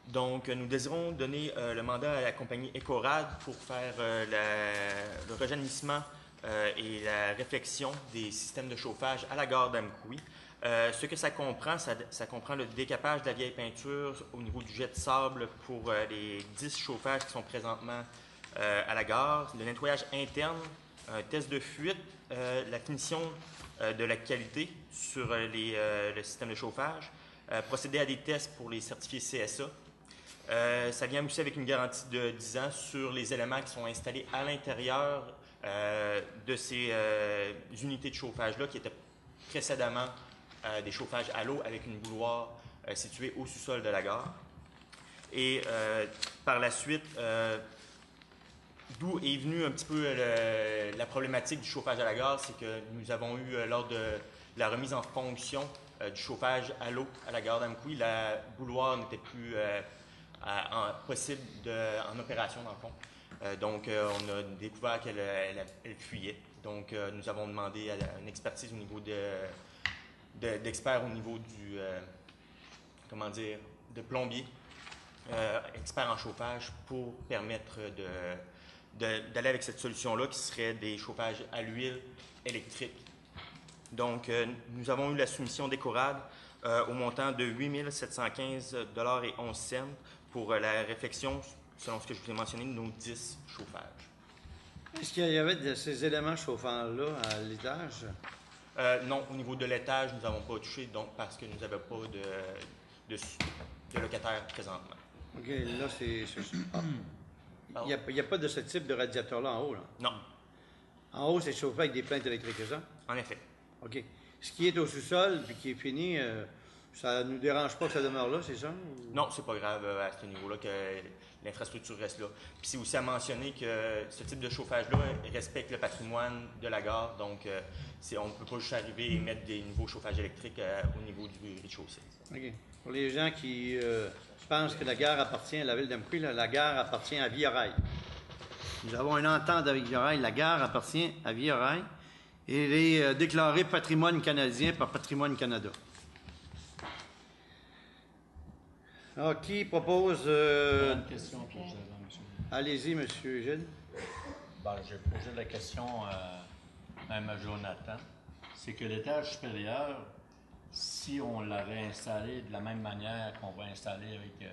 Donc, nous désirons donner le mandat à la compagnie Ecorad pour faire le rejaunissement et la réflexion des systèmes de chauffage à la gare d'Amqui. Ce que ça comprend le décapage de la vieille peinture au niveau du jet de sable pour les 10 chauffages qui sont présentement à la gare, le nettoyage interne, un test de fuite, la finition de la qualité sur le système de chauffage, procéder à des tests pour les certifiés CSA. Ça vient aussi avec une garantie de 10 ans sur les éléments qui sont installés à l'intérieur de ces unités de chauffage-là qui étaient précédemment des chauffages à l'eau avec une bouilloire située au sous-sol de la gare. Et par la suite, d'où est venue un petit peu la problématique du chauffage à la gare, c'est que nous avons eu, lors de la remise en fonction du chauffage à l'eau à la gare d'Amqui, la bouilloire n'était plus possible en opération, dans le fond. Donc, on a découvert qu'elle fuyait. Donc, nous avons demandé à une expertise au niveau d'experts au niveau du, de plombier, experts en chauffage, pour permettre d'aller avec cette solution-là, qui serait des chauffages à l'huile électrique. Donc, nous avons eu la soumission d'Ecorad au montant de 8 715,11 $ pour la réflexion, selon ce que je vous ai mentionné, de nos 10 chauffages. Est-ce qu'il y avait de ces éléments chauffants-là à l'étage? Non, au niveau de l'étage, nous n'avons pas touché, donc parce que nous n'avions pas de locataires présentement. OK, là, c'est... Il n'y a pas de ce type de radiateur-là en haut, là? Non. En haut, c'est chauffé avec des plaintes électriques, c'est ça? En effet. OK. Ce qui est au sous-sol puis qui est fini, ça ne nous dérange pas que ça demeure là, c'est ça? Ou... Non, c'est pas grave à ce niveau-là que l'infrastructure reste là. Puis c'est aussi à mentionner que ce type de chauffage-là respecte le patrimoine de la gare, donc on ne peut pas juste arriver et mettre des nouveaux chauffages électriques au niveau du rez-de-chaussée. OK. Pour les gens qui pensent que la gare appartient à la ville d'Amqui, la gare appartient à Via Rail. Nous avons une entente avec Via Rail. La gare appartient à Via Rail et elle est déclarée patrimoine canadien par Patrimoine Canada. Alors, qui propose... Une question pour M. Allez-y, M. Gilles. Bon, j'ai posé la question même à Jonathan. C'est que l'étage supérieur, si on l'aurait installé de la même manière qu'on va installer avec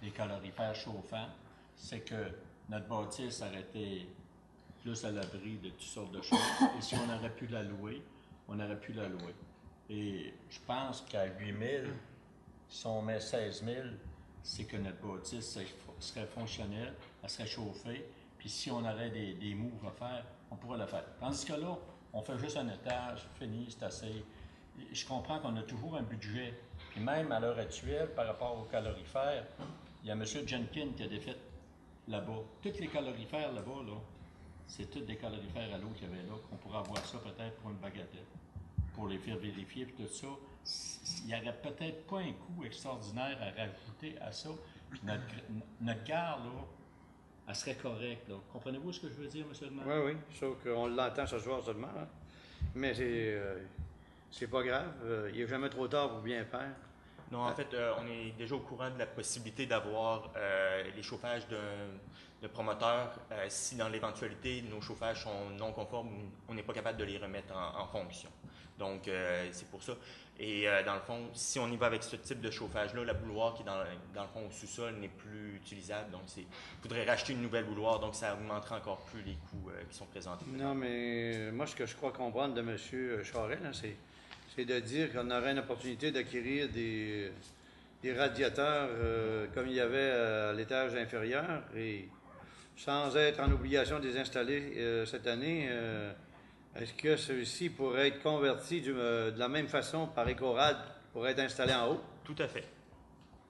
des calorifères chauffants, c'est que notre bâtisse aurait été plus à l'abri de toutes sortes de choses. Et si on aurait pu la louer, on aurait pu la louer. Et je pense qu'à 8 000, si on met 16 000, c'est que notre bâtisse serait fonctionnelle, elle serait chauffée, puis si on aurait des moves à faire, on pourrait le faire. Tandis que là, on fait juste un étage, fini, c'est assez. Je comprends qu'on a toujours un budget, puis même à l'heure actuelle, par rapport aux calorifères, il y a M. Jenkins qui a défait là-bas. Tous les calorifères là-bas, là, c'est tous des calorifères à l'eau qu'il y avait là, qu'on pourrait avoir ça peut-être pour une bagatelle, pour les faire vérifier, puis tout ça. Il n'y aurait peut-être pas un coût extraordinaire à rajouter à ça. Puis notre gare, là, elle serait correcte. Là. Comprenez-vous ce que je veux dire, M. le maire? Oui, sauf qu'on l'entend ce soir seulement. Hein? Mais c'est pas grave. Il n'est jamais trop tard pour bien faire. Non, en fait, on est déjà au courant de la possibilité d'avoir les chauffages de promoteurs. Si dans l'éventualité, nos chauffages sont non conformes, on n'est pas capable de les remettre en fonction. Donc, c'est pour ça. Et dans le fond, si on y va avec ce type de chauffage-là, la bouilloire qui est dans le fond au sous-sol n'est plus utilisable. Donc, il faudrait racheter une nouvelle bouilloire. Donc, ça augmenterait encore plus les coûts qui sont présentés. Non, mais moi, ce que je crois comprendre de M. Charest, c'est c'est de dire qu'on aurait une opportunité d'acquérir des radiateurs comme il y avait à l'étage inférieur et sans être en obligation de les installer cette année. Est-ce que ceux-ci pourraient être convertis de la même façon par Ecorad pour être installés en haut? Tout à fait.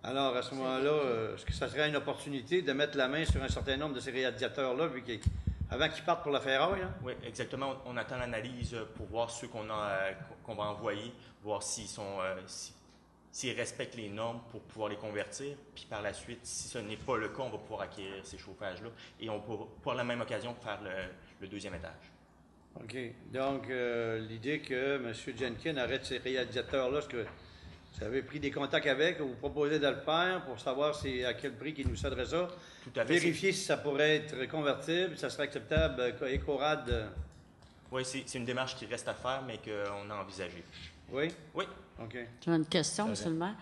Alors, à ce moment-là, est-ce que ça serait une opportunité de mettre la main sur un certain nombre de ces radiateurs-là, avant qu'ils partent pour la ferraille? Hein? Oui, exactement. On attend l'analyse pour voir ceux qu'on va envoyer, voir s'ils respectent les normes pour pouvoir les convertir. Puis par la suite, si ce n'est pas le cas, on va pouvoir acquérir ces chauffages-là et on pourra, pour la même occasion, faire le deuxième étage. OK. Donc, l'idée que M. Jenkins arrête ces radiateurs-là, est-ce que vous avez pris des contacts avec, ou vous proposez de le faire pour savoir à quel prix qu'il nous céderait ça? Tout à fait. Vérifier si ça pourrait être convertible, ça serait acceptable, Ecorad. Oui, c'est une démarche qui reste à faire, mais qu'on a envisagée. Oui? Oui. OK. J'ai une question seulement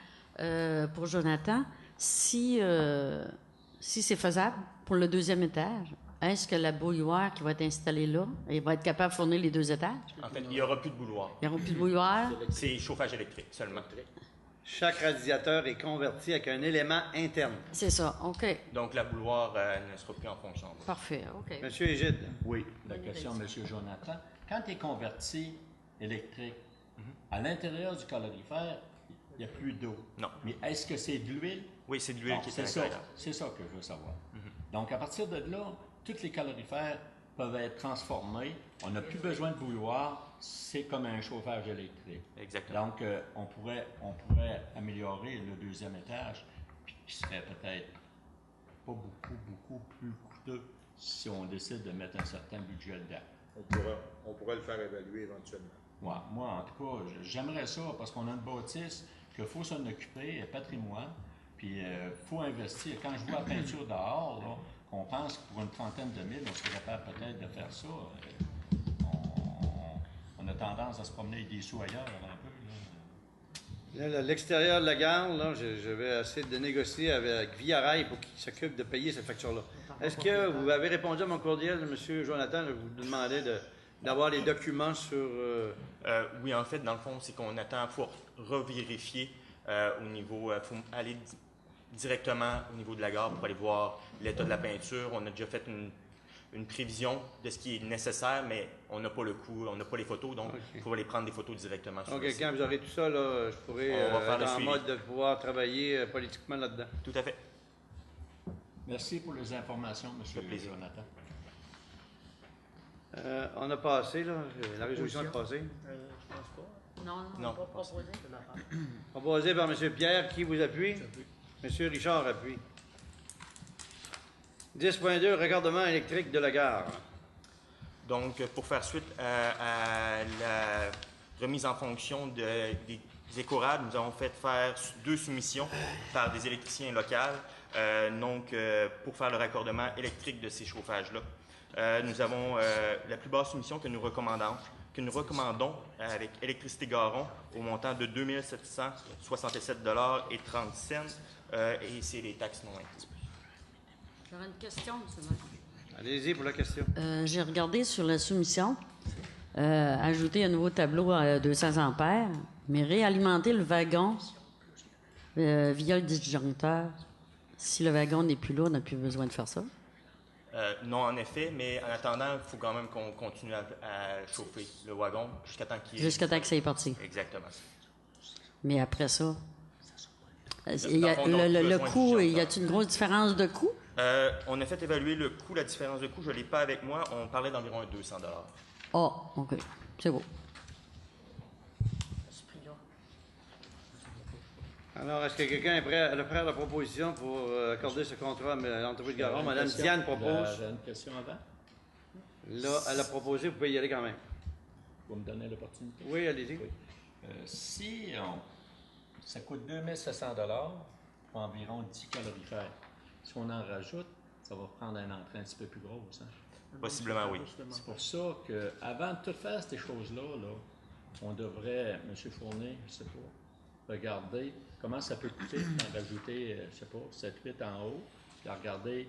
pour Jonathan. Si c'est faisable pour le deuxième étage, est-ce que la bouilloire qui va être installée là, elle va être capable de fournir les 2 étages? En fait, il n'y aura plus de bouilloire. Il n'y aura plus de bouilloire? C'est chauffage électrique seulement. Chaque radiateur est converti avec un élément interne. C'est ça, OK. Donc, la bouilloire ne sera plus en fonction. Parfait, OK. Monsieur Égide. Oui, la question, M. Jonathan. Quand tu es converti électrique, à l'intérieur du calorifère, il n'y a plus d'eau. Non. Mais est-ce que c'est de l'huile? Oui, c'est de l'huile qui est à l'intérieur. C'est ça que je veux savoir. Donc, à partir de là, tous les calorifères peuvent être transformés. On n'a plus besoin de bouilloire. C'est comme un chauffage électrique. Exactement. Donc, on pourrait améliorer le deuxième étage, puis qui serait peut-être pas beaucoup plus coûteux si on décide de mettre un certain budget dedans. On pourrait le faire évaluer éventuellement. Ouais, moi, en tout cas, j'aimerais ça parce qu'on a une bâtisse qu'il faut s'en occuper, un patrimoine, puis il faut investir. Quand je vois la peinture dehors, là, on pense que pour une trentaine de mille, on serait capable peut-être de faire ça. On a tendance à se promener avec des sous ailleurs un peu. Là, l'extérieur de la gare, là, je vais essayer de négocier avec Via Rail pour qu'il s'occupe de payer cette facture-là. Est-ce que vous avez répondu à mon courriel, M. Jonathan? Je vous demandais d'avoir les documents sur... Oui, en fait, dans le fond, c'est qu'on attend pour revérifier au niveau... Il faut aller directement au niveau de la gare pour aller voir l'état de la peinture. On a déjà fait une prévision de ce qui est nécessaire, mais on n'a pas le coût, on n'a pas les photos, donc il faut aller prendre des photos directement sur le site. Quand vous aurez tout ça, là, je pourrais être en mode de pouvoir travailler politiquement là-dedans. Tout à fait. Merci pour les informations, M. Jonathan. On a passé, là, la résolution est passée. Je pense pas. Non, pas proposé. Proposé par M. Pierre, qui vous appuie? M. Richard appuie. 10.2, raccordement électrique de la gare. Donc, pour faire suite à la remise en fonction des Ecorad, nous avons fait faire 2 soumissions par des électriciens locaux, pour faire le raccordement électrique de ces chauffages-là. Nous avons la plus basse soumission que nous recommandons avec Électricité Garon au montant de 2 767,30 $, et c'est les taxes non incluses. J'aurais une question, M. Maire. Allez-y pour la question. J'ai regardé sur la soumission, ajouter un nouveau tableau à 200 ampères, mais réalimenter le wagon via le disjoncteur. Si le wagon n'est plus là, on n'a plus besoin de faire ça. Non, en effet, mais en attendant, il faut quand même qu'on continue à chauffer le wagon jusqu'à temps qu'il... Jusqu'à temps que ça est parti. Exactement. Mais après ça, le coût, y a-t-il une grosse différence de coût? On a fait évaluer le coût, la différence de coût. Je ne l'ai pas avec moi. On parlait d'environ 200 $. Ah, OK. C'est beau. Alors, est-ce que quelqu'un est prêt à faire la proposition pour accorder ce contrat à l'entreprise de Garon? Mme Diane propose. J'ai une question avant. Là, elle a proposé, vous pouvez y aller quand même. Vous me donnez l'opportunité? Oui, allez-y. Oui. Si ça coûte 2 700 $ pour environ 10 calorifères, si on en rajoute, ça va prendre une entrée un petit peu plus grosse. Hein? Possiblement, oui. C'est pour ça qu'avant de tout faire ces choses-là, on devrait, M. Fournier, je ne sais pas, regarder comment ça peut coûter d'en rajouter, je ne sais pas, 7-8 en haut, puis regarder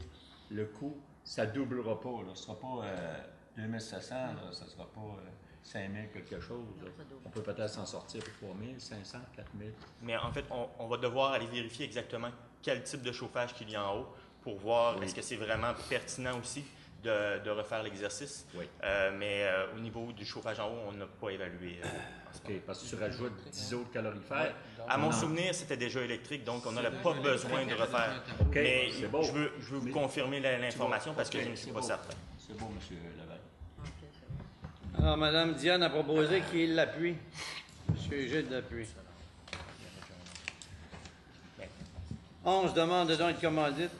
le coût. Ça ne doublera pas. Ce ne sera pas 2700, ça ne sera pas 5 000 quelque chose. Là. On peut peut-être s'en sortir pour 3 500, 4 000. Mais en fait, on va devoir aller vérifier exactement quel type de chauffage qu'il y a en haut pour voir est-ce que c'est vraiment pertinent aussi de refaire l'exercice. Oui. Mais au niveau du chauffage en haut, on n'a pas évalué. OK, parce que tu rajoutes 10 autres calorifères. Ouais. À mon souvenir, c'était déjà électrique, donc on n'aurait pas besoin de refaire. OK, mais c'est beau. je veux vous confirmer l'information parce que je ne suis pas certain. C'est beau, M. Laval. Alors, Mme Diane a proposé qu'il l'appuie. M. Gilles l'appuie. 11, demande de don et de commandite.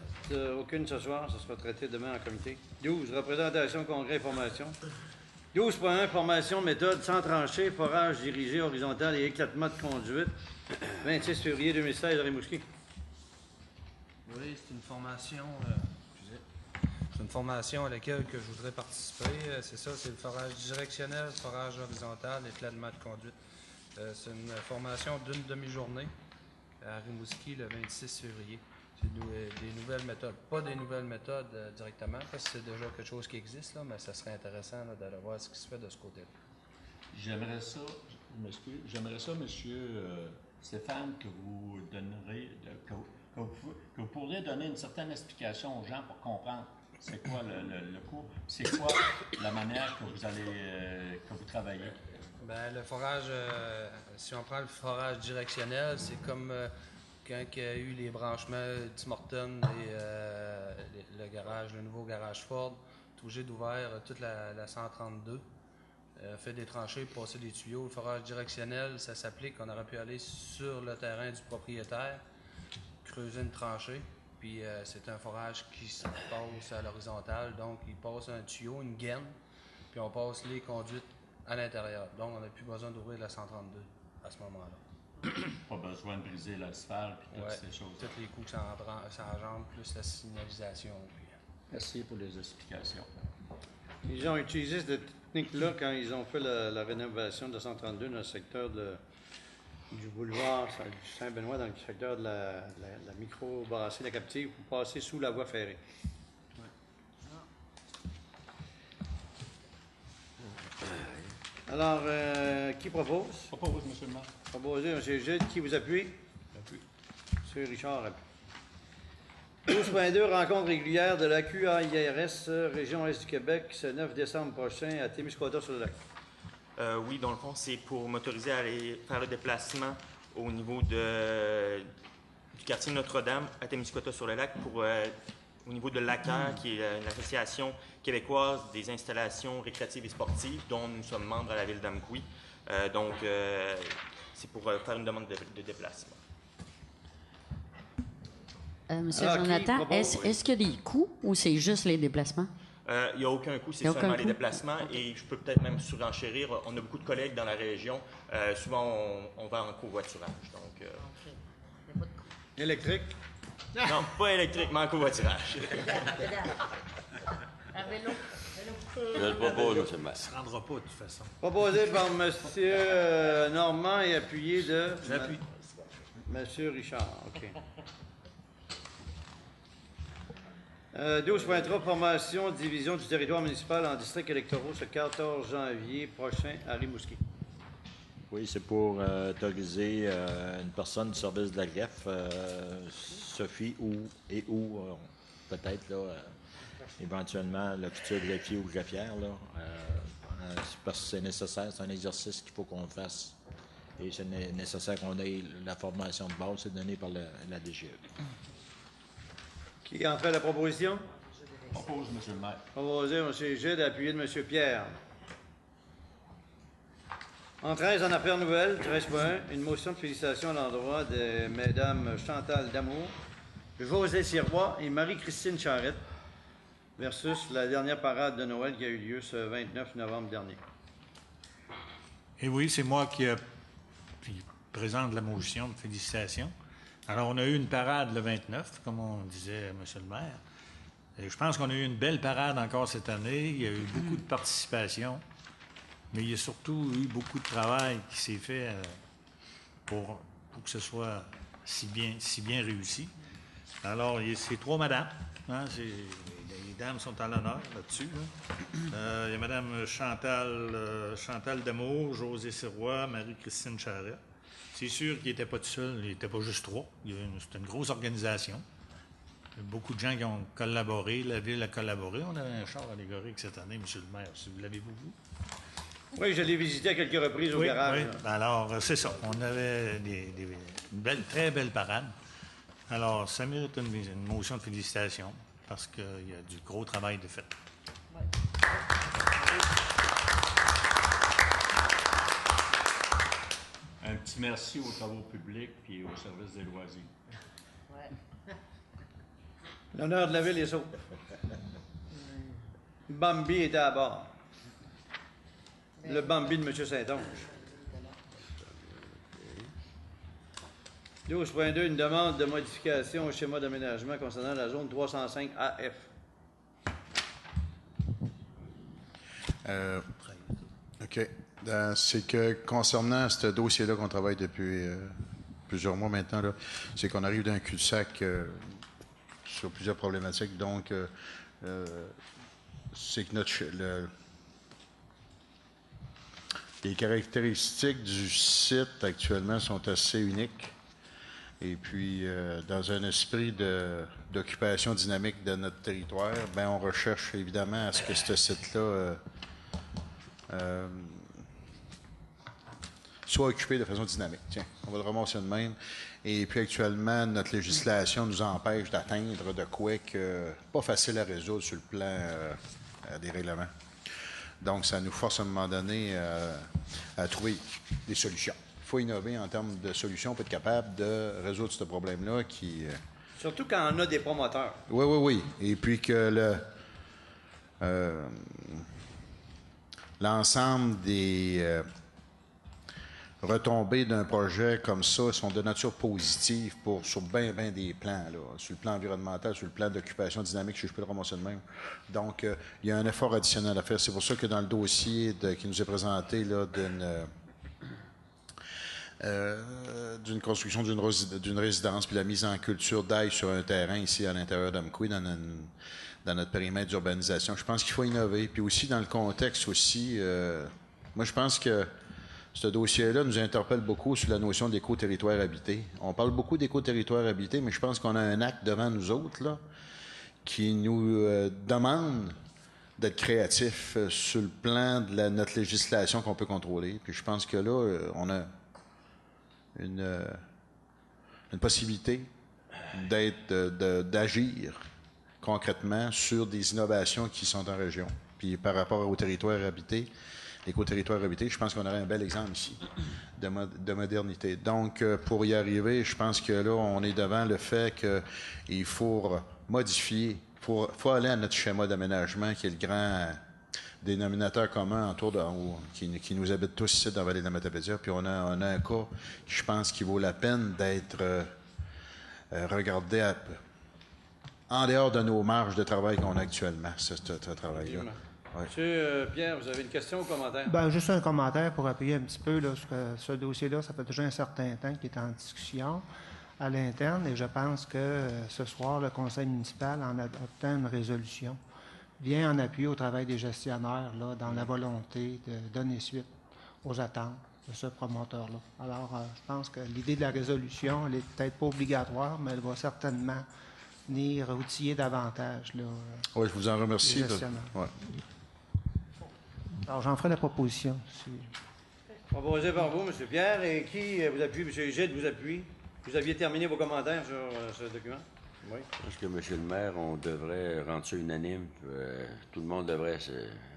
Aucune ce soir, ça sera traité demain en comité. 12, représentation, congrès et formation. 12.1, formation, méthode sans tranchée, forage dirigé horizontal et éclatement de conduite. 26 février 2016 à Rimouski. Oui, c'est une formation. C'est une formation à laquelle que je voudrais participer. C'est ça, c'est le forage directionnel, forage horizontal et éclatement de conduite. C'est une formation d'une demi-journée à Rimouski le 26 février. C'est des nouvelles méthodes. Pas des nouvelles méthodes directement, parce que c'est déjà quelque chose qui existe, là, mais ça serait intéressant là, d'aller voir ce qui se fait de ce côté-là. J'aimerais ça, monsieur Stéphane, que vous donnerez, que vous pourriez donner une certaine explication aux gens pour comprendre c'est quoi le cours, c'est quoi la manière que vous allez, que vous travaillez. Bien, le forage, si on prend le forage directionnel, c'est comme quand il y a eu les branchements Tim Hortons et le garage, le nouveau garage Ford, tout obligé d'ouvrir toute la 132, fait des tranchées, passer des tuyaux. Le forage directionnel, ça s'applique, on aurait pu aller sur le terrain du propriétaire, creuser une tranchée, puis c'est un forage qui se passe à l'horizontale, donc il passe un tuyau, une gaine, puis on passe les conduites à l'intérieur. Donc on n'a plus besoin d'ouvrir la 132 à ce moment-là. Pas besoin de briser l'asphalte et toutes ces choses. Tous les coups que ça engendre, plus la signalisation. Puis... Merci pour les explications. Ils ont utilisé cette technique-là quand ils ont fait la rénovation de 132 dans le secteur du boulevard du Saint-Benoît, dans le secteur de la micro-brasserie La Captive, pour passer sous la voie ferrée. Alors, qui propose? Propose, M. le maire. Proposé, M. Gilles. Qui vous appuie? Appuie. M. Richard appuie. 12.2, rencontre régulière de la QAIRS, Région Est du Québec, ce 9 décembre prochain à Témiscouata-sur-le-Lac. Oui, dans le fond, c'est pour m'autoriser à aller faire le déplacement au niveau du quartier Notre-Dame à Témiscouata-sur-le-Lac pour au niveau de l'ACAR, qui est l'Association québécoise des installations récréatives et sportives, dont nous sommes membres à la ville d'Amqui. Donc, c'est pour faire une demande de déplacement. Monsieur Jonathan, est-ce qu'il y a des coûts ou c'est juste les déplacements? Il n'y a aucun coût, c'est seulement les déplacements. Et je peux peut-être même surenchérir. On a beaucoup de collègues dans la région. Souvent, on va en covoiturage. Donc, électrique? Non, pas électrique, mais en covoiturage. Un vélo. Je le propose, M. le maire. Ça ne se rendra pas, de toute façon. Proposé par M. Normand et appuyé de... J'appuie. M. Richard, OK. 12.3, formation, division du territoire municipal en districts électoraux ce 14 janvier prochain à Rimouski. Oui, c'est pour autoriser une personne du service de la greffe, Sophie ou peut-être là, éventuellement le futur greffier ou greffière, là, parce que c'est nécessaire, c'est un exercice qu'il faut qu'on fasse. Et c'est nécessaire qu'on ait la formation de base, c'est donné par la DGE. Qui en fait la proposition? Propose, M. le maire. Proposé, M. Gilles, appuyé de M. Pierre. En 13, en affaires nouvelles, 13.1, une motion de félicitations à l'endroit de Mesdames Chantal Damour, José Sirois et Marie-Christine Charette, versus la dernière parade de Noël qui a eu lieu ce 29 novembre dernier. Et oui, c'est moi qui présente la motion de félicitations. Alors, on a eu une parade le 29, comme on disait, M. le maire. Et je pense qu'on a eu une belle parade encore cette année. Il y a eu beaucoup de participation. Mais il y a surtout eu beaucoup de travail qui s'est fait pour que ce soit si bien réussi. Alors, c'est 3 madames. Hein, dames sont à l'honneur là-dessus. Là. Il y a Mme Chantal Damour, José Sirois, Marie-Christine Charret. C'est sûr qu'il n'était pas tout seul, il n'était pas juste 3. C'était une grosse organisation. Il y a beaucoup de gens qui ont collaboré, la Ville a collaboré. On avait un char allégorique cette année, M. le maire. Si vous l'avez-vous vu? Oui, je l'ai visité à quelques reprises au garage. Oui. Alors, c'est ça. On avait une très belle parade. Alors, ça mérite une motion de félicitations parce qu'il y a du gros travail de fait. Ouais. Un petit merci aux travaux publics et au service des loisirs. Ouais. L'honneur de la Ville est sauf. Bambi était à bord. Le Bambi de M. Saint-Onge. 12.2, une demande de modification au schéma d'aménagement concernant la zone 305 AF. OK. C'est que concernant ce dossier-là qu'on travaille depuis plusieurs mois maintenant, c'est qu'on arrive d'un cul-de-sac sur plusieurs problématiques. Donc, c'est que les caractéristiques du site actuellement sont assez uniques. Et puis, dans un esprit d'occupation dynamique de notre territoire, bien, on recherche évidemment à ce que ce site-là soit occupé de façon dynamique. Tiens, on va le ramasser de même. Et puis, actuellement, notre législation nous empêche d'atteindre de quoi que pas facile à résoudre sur le plan des règlements. Donc, ça nous force à un moment donné à trouver des solutions. Il faut innover en termes de solutions pour être capable de résoudre ce problème-là qui... Surtout quand on a des promoteurs. Oui. Et puis que l'ensemble des retombées d'un projet comme ça sont de nature positive sur bien des plans, là, sur le plan environnemental, sur le plan d'occupation dynamique, si je peux le ramasser de même. Donc, il y a un effort additionnel à faire. C'est pour ça que dans le dossier qui nous est présenté là, d'une construction d'une résidence, puis la mise en culture d'ail sur un terrain ici à l'intérieur d'Amqui, dans notre périmètre d'urbanisation. Je pense qu'il faut innover. Puis aussi, dans le contexte aussi, moi, je pense que ce dossier-là nous interpelle beaucoup sur la notion d'éco-territoire habité. On parle beaucoup d'éco-territoire habité, mais je pense qu'on a un acte devant nous autres là, qui nous demande d'être créatifs sur le plan de notre législation qu'on peut contrôler. Puis je pense que là, on a une possibilité d'agir concrètement sur des innovations qui sont en région. Puis par rapport au territoire habité, l'éco-territoire habité, je pense qu'on aurait un bel exemple ici de modernité. Donc, pour y arriver, je pense que là, on est devant le fait qu'il faut modifier, il faut aller à notre schéma d'aménagement qui est le grand dénominateur commun qui nous habite tous ici dans la vallée de la Matapédia. Puis on a un cas qui, je pense, qui vaut la peine d'être regardé en dehors de nos marges de travail qu'on a actuellement, ce travail-là. Ouais. Monsieur Pierre, vous avez une question ou commentaire? Bien, juste un commentaire pour appuyer un petit peu là, sur ce dossier-là. Ça fait déjà un certain temps qu'il est en discussion à l'interne et je pense que ce soir, le conseil municipal, en adoptant une résolution, vient en appui au travail des gestionnaires là, dans la volonté de donner suite aux attentes de ce promoteur-là. Alors, je pense que l'idée de la résolution, elle n'est peut-être pas obligatoire, mais elle va certainement venir outiller davantage. Oui, je vous en remercie. Ouais. Alors, j'en ferai la proposition. Proposé par vous, M. Pierre, et qui vous appuie? M. Gide vous appuie. Vous aviez terminé vos commentaires sur ce document? Oui. Je pense que, M. le maire, on devrait rendre ça unanime. Tout le monde devrait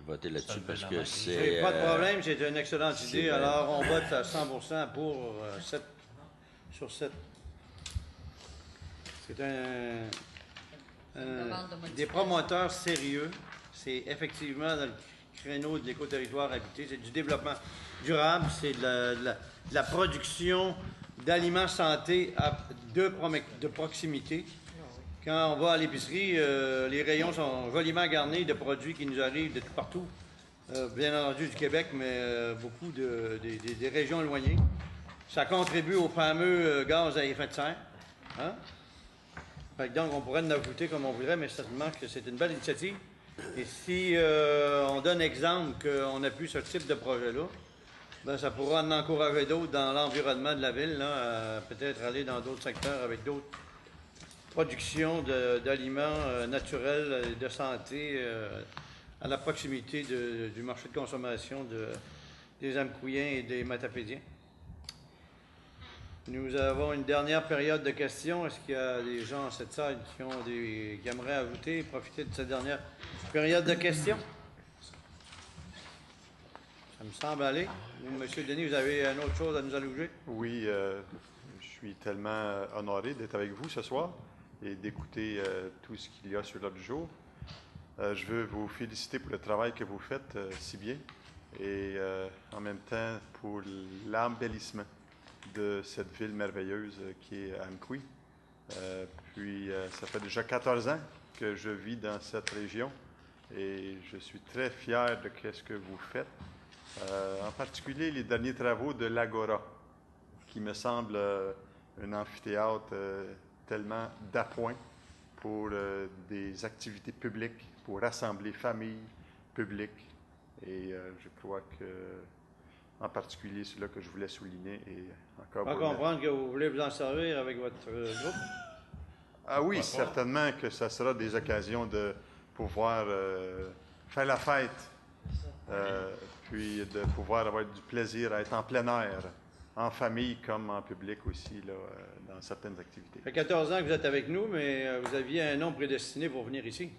voter là-dessus parce que c'est... Pas de problème, c'est une excellente idée. Alors, on vote à 100% pour 7 sur 7. C'est des promoteurs sérieux. C'est effectivement dans le créneau de l'éco-territoire habité. C'est du développement durable. C'est de la production d'aliments santé de proximité. Quand on va à l'épicerie, les rayons sont joliment garnis de produits qui nous arrivent de tout partout. Bien entendu du Québec, mais beaucoup des régions éloignées. Ça contribue au fameux gaz à effet de serre. Hein? Fait que donc, on pourrait en ajouter comme on voudrait, mais certainement que c'est une belle initiative. Et si on donne exemple qu'on appuie ce type de projet-là, ben, ça pourra en encourager d'autres dans l'environnement de la ville, là, à peut-être aller dans d'autres secteurs avec d'autres productions d'aliments naturels et de santé à la proximité du marché de consommation des Amkouyens et des Matapédiens. Nous avons une dernière période de questions. Est-ce qu'il y a des gens à cette salle qui aimeraient ajouter, profiter de cette dernière période de questions? Ça me semble aller. Monsieur Denis, vous avez une autre chose à nous allouer? Oui, je suis tellement honoré d'être avec vous ce soir et d'écouter tout ce qu'il y a sur l'ordre du jour. Je veux vous féliciter pour le travail que vous faites si bien et en même temps pour l'embellissement de cette ville merveilleuse qui est Amkoui. Puis, ça fait déjà 14 ans que je vis dans cette région et je suis très fier de ce que vous faites. En particulier, les derniers travaux de l'Agora, qui me semble un amphithéâtre tellement d'appoint pour des activités publiques, pour rassembler familles, publics. Et je crois que en particulier, c'est là que je voulais souligner. Et encore on va comprendre que vous voulez vous en servir avec votre groupe? Ah oui, certainement que ça sera des occasions de pouvoir faire la fête, puis de pouvoir avoir du plaisir à être en plein air, en famille comme en public aussi, là, dans certaines activités. Ça fait 14 ans que vous êtes avec nous, mais vous aviez un nom prédestiné pour venir ici.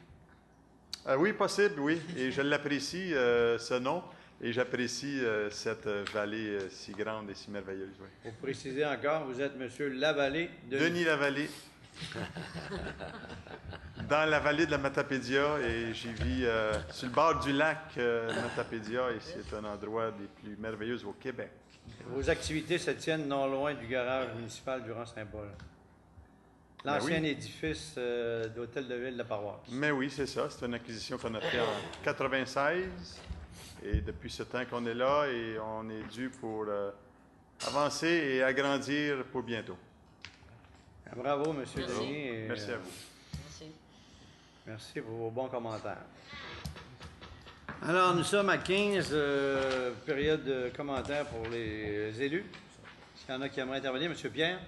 Oui, possible, oui. Et je l'apprécie, ce nom. Et j'apprécie cette vallée si grande et si merveilleuse. Oui. Pour préciser encore, vous êtes M. Lavallée. Denis Lavallée. Dans la vallée de la Matapédia. Et j'y vis sur le bord du lac Matapédia. Et c'est un endroit des plus merveilleux au Québec. Vos activités se tiennent non loin du garage municipal Durand-Saint-Paul. L'ancien édifice d'hôtel de ville de la paroisse. Mais oui, c'est ça. C'est une acquisition qu'on a faite en 1996. Et depuis ce temps qu'on est là, et on est dû pour avancer et agrandir pour bientôt. Bravo, M. Denis. Merci à vous. Merci. Merci pour vos bons commentaires. Alors, nous sommes à 15 périodes de commentaires pour les élus. Est-ce qu'il y en a qui aimeraient intervenir? M. Pierre?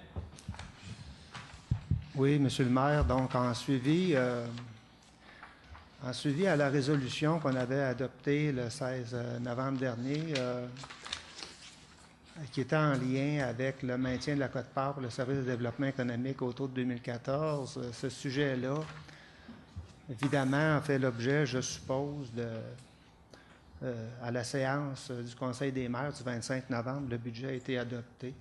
Oui, M. le maire. Donc, en suivi à la résolution qu'on avait adoptée le 16 novembre dernier, qui était en lien avec le maintien de la quote-part pour le service de développement économique autour de 2014, ce sujet-là, évidemment, a fait l'objet, je suppose, à la séance du Conseil des maires du 25 novembre, le budget a été adopté.